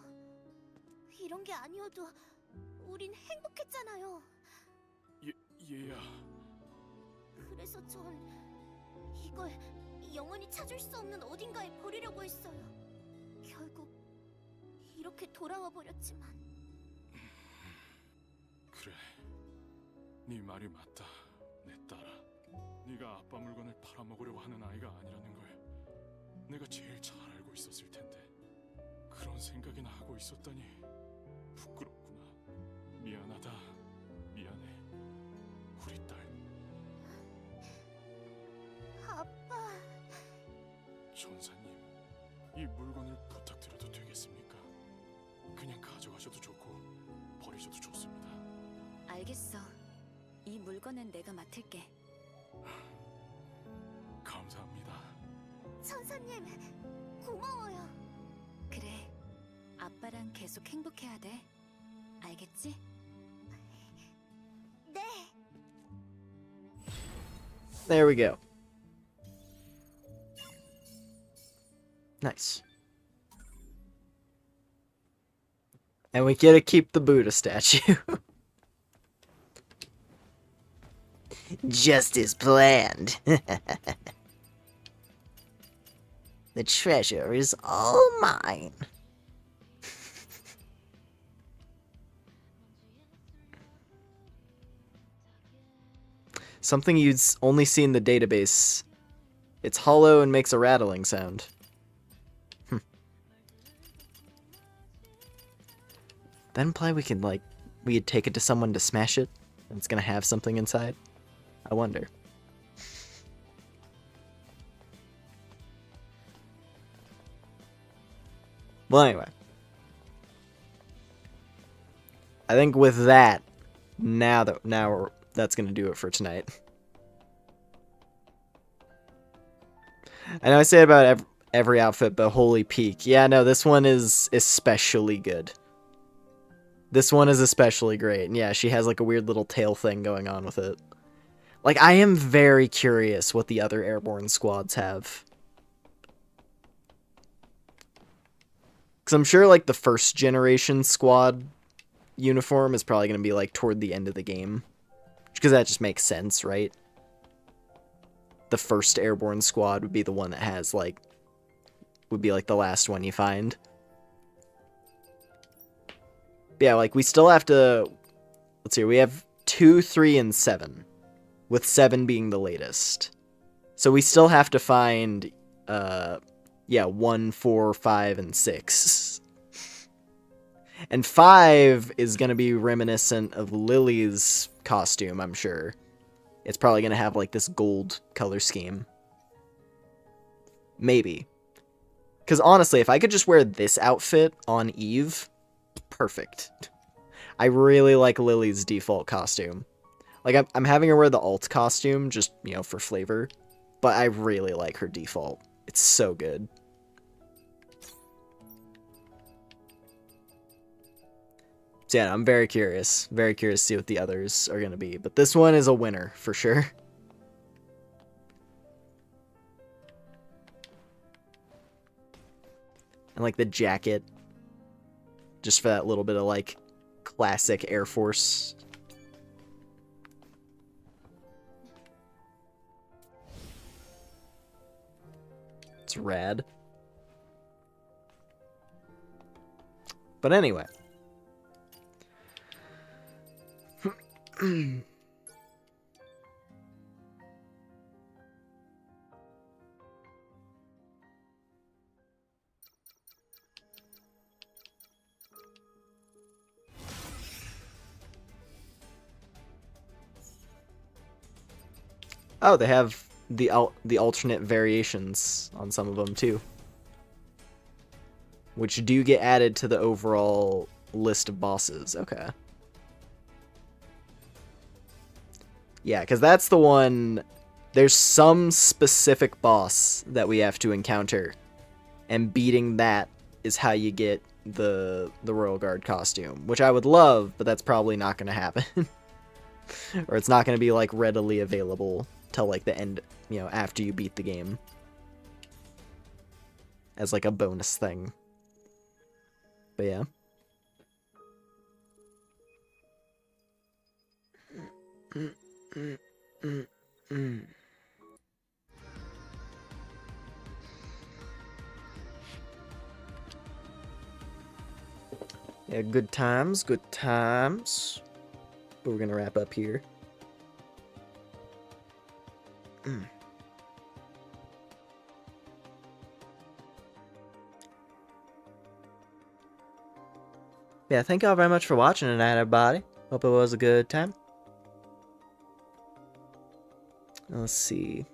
이런 게 아니어도 우린 행복했잖아요. 얘야. 그래서 전 이걸 영원히 찾을 수 없는 어딘가에 버리려고 했어요. 결국 이렇게 돌아와 버렸지만. 그래, 네 말이 맞다, 내 딸아. 네가 아빠 물건을 팔아먹으려고 하는 아이가 아니라는 걸 내가 제일 잘 알고 있었을 텐데 그런 생각이나 하고 있었다니 부끄럽구나. 미안하다. 미안해, 우리 딸. 아빠. 전사님, 이 물건을 부탁드려도 되겠습니까? 그냥 가져가셔도 좋고 버리셔도 좋습니다. 알겠어. 이 물건은 내가 맡을게. 감사합니다. 천사님, 고마워요. 그래. 아빠랑 계속 행복해야 돼. 알겠지? 네. There we go. Nice. And we get to keep the Buddha statue. Just as planned. The treasure is all mine. Something you'd only see in the database. It's hollow and makes a rattling sound. Then imply we could take it to someone to smash it, and it's gonna have something inside. I wonder. Well, anyway. I think with that, that's gonna do it for tonight. I know I say it about every outfit, but holy peak. Yeah, no, this one is especially good. This one is especially great. And yeah, she has like a weird little tail thing going on with it. Like, I am very curious what the other airborne squads have. Because I'm sure, like, the first generation squad uniform is probably going to be, like, toward the end of the game. Because that just makes sense, right? The first airborne squad would be the one that has, like, would be, like, the last one you find. But yeah, like, we still have to... Let's see, we have 2, 3, and 7. With 7 being the latest. So we still have to find, 1, 4, 5, and 6. And 5 is going to be reminiscent of Lily's costume, I'm sure. It's probably going to have, like, this gold color scheme. Maybe. Because honestly, if I could just wear this outfit on Eve, perfect. I really like Lily's default costume. Like, I'm having her wear the alt costume, just, you know, for flavor. But I really like her default. It's so good. So yeah, I'm very curious. Very curious to see what the others are going to be. But this one is a winner, for sure. And, like, the jacket. Just for that little bit of, like, classic Air Force. It's rad. But anyway. Oh, they have the alternate variations on some of them too, which do get added to the overall list of bosses. Okay. Yeah, because that's the one. There's some specific boss that we have to encounter, and beating that is how you get the Royal Guard costume, which I would love, but that's probably not going to happen. Or it's not going to be, like, readily available till, like, the end, you know, after you beat the game. As, like, a bonus thing. But yeah. Yeah, good times, good times. But we're gonna wrap up here. Yeah, thank y'all very much for watching tonight, everybody. Hope it was a good time. Let's see.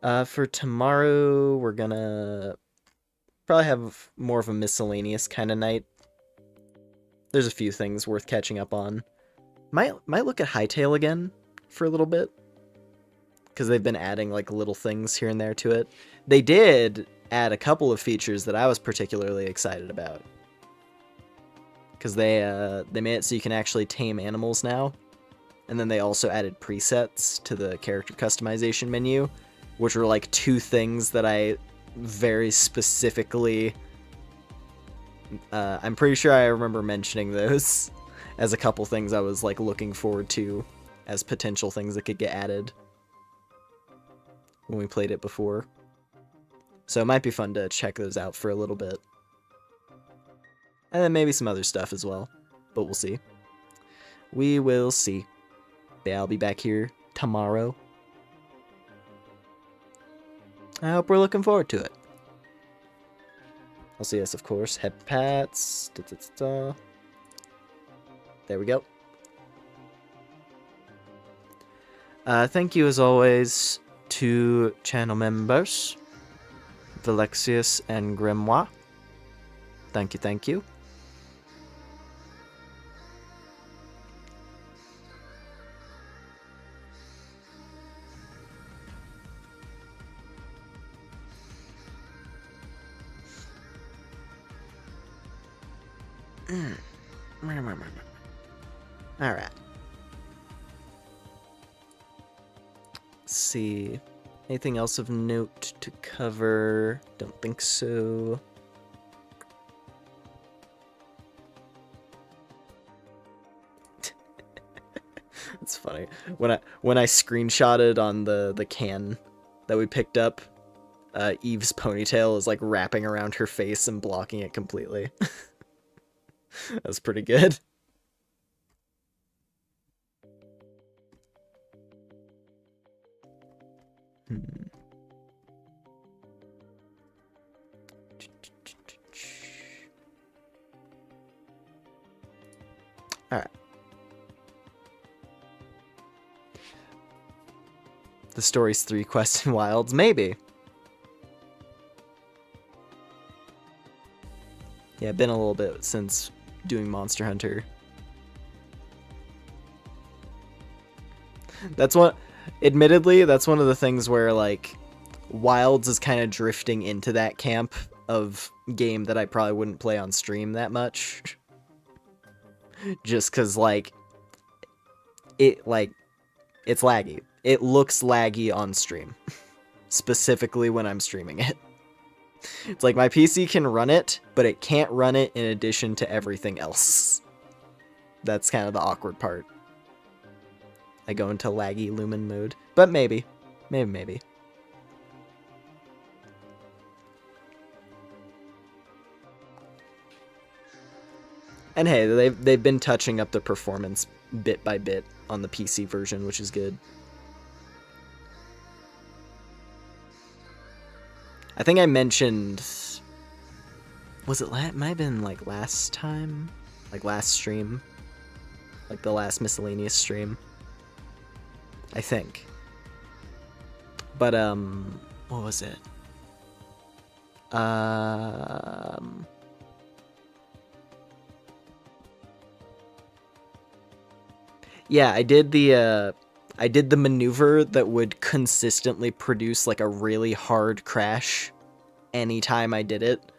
For tomorrow, we're gonna probably have more of a miscellaneous kind of night. There's a few things worth catching up on. Might look at Hightail again for a little bit, because they've been adding like little things here and there to it. They did add a couple of features that I was particularly excited about, because they made it so you can actually tame animals now, and then they also added presets to the character customization menu, which were like 2 things that I very specifically... I'm pretty sure I remember mentioning those as a couple things I was like looking forward to as potential things that could get added when we played it before. So it might be fun to check those out for a little bit. And then maybe some other stuff as well, but we'll see. We will see. But I'll be back here tomorrow. I hope we're looking forward to it. I'll see us, of course. Head pats. Da, da, da, da. There we go. Thank you, as always, to channel members, Valexius and Grimoire. Thank you, thank you. Alright. Let's see. Anything else of note to cover? Don't think so. It's funny. When I screenshotted on the can that we picked up, Eve's ponytail is like wrapping around her face and blocking it completely. That's pretty good. Alright. The story's 3 quests in Wilds? Maybe. Yeah, been a little bit since doing Monster Hunter. That's what... Admittedly, that's one of the things where, like, Wilds is kind of drifting into that camp of game that I probably wouldn't play on stream that much. Just because, like, it's laggy. It looks laggy on stream. Specifically when I'm streaming it. It's like my PC can run it, but it can't run it in addition to everything else. That's kind of the awkward part. I go into laggy Lumen mode. But maybe. Maybe. And hey, they've been touching up the performance bit by bit on the PC version, which is good. I think I mentioned... Was it might have been like last time? Like last stream? Like the last miscellaneous stream? I think. But, what was it? Yeah, I did the maneuver that would consistently produce like a really hard crash anytime I did it,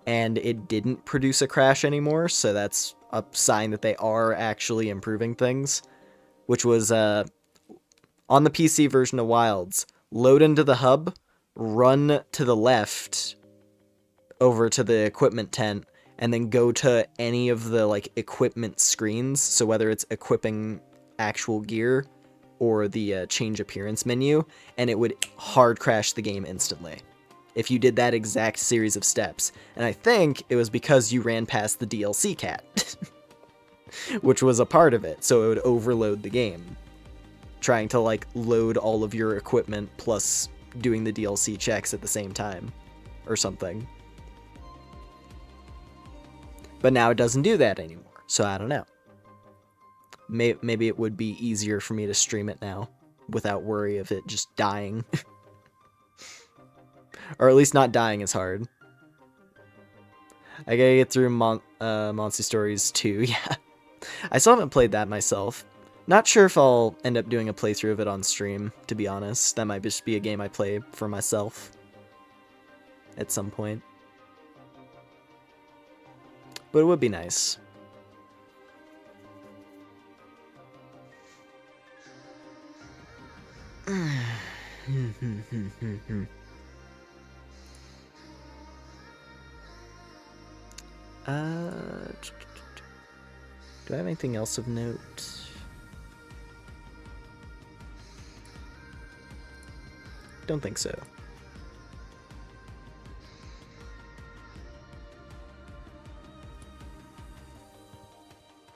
and it didn't produce a crash anymore, so that's a sign that they are actually improving things, which was on the PC version of Wilds, load into the hub, run to the left over to the equipment tent, and then go to any of the like equipment screens, so whether it's equipping actual gear or the change appearance menu, and it would hard crash the game instantly if you did that exact series of steps. And I think it was because you ran past the DLC cat, which was a part of it, so it would overload the game, trying to like load all of your equipment plus doing the DLC checks at the same time or something. But now it doesn't do that anymore, so I don't know. Maybe it would be easier for me to stream it now without worry of it just dying. Or at least not dying as hard. I gotta get through Monster Stories 2, yeah. I still haven't played that myself. Not sure if I'll end up doing a playthrough of it on stream, to be honest. That might just be a game I play for myself at some point. But it would be nice. Do I have anything else of note? Don't think so.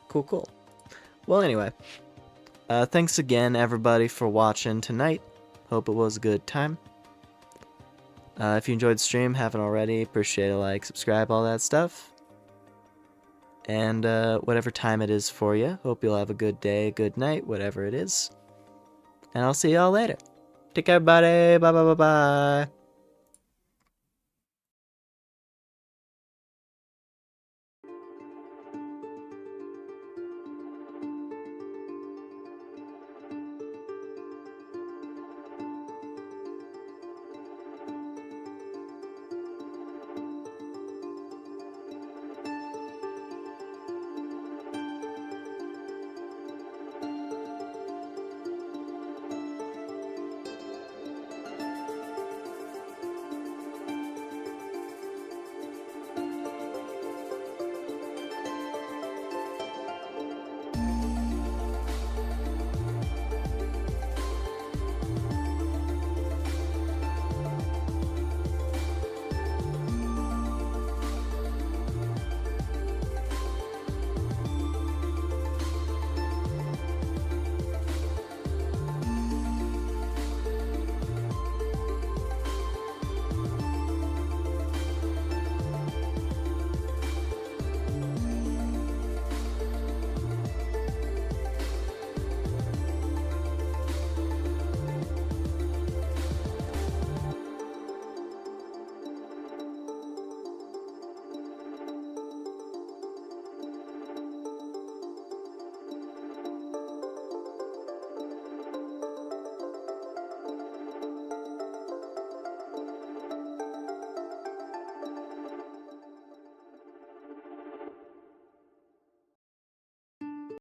Cool. Well, anyway. Thanks again, everybody, for watching tonight. Hope it was a good time. If you enjoyed the stream, haven't already, appreciate a like, subscribe, all that stuff. And whatever time it is for you, hope you'll have a good day, good night, whatever it is. And I'll see y'all later. Take care, everybody. Bye.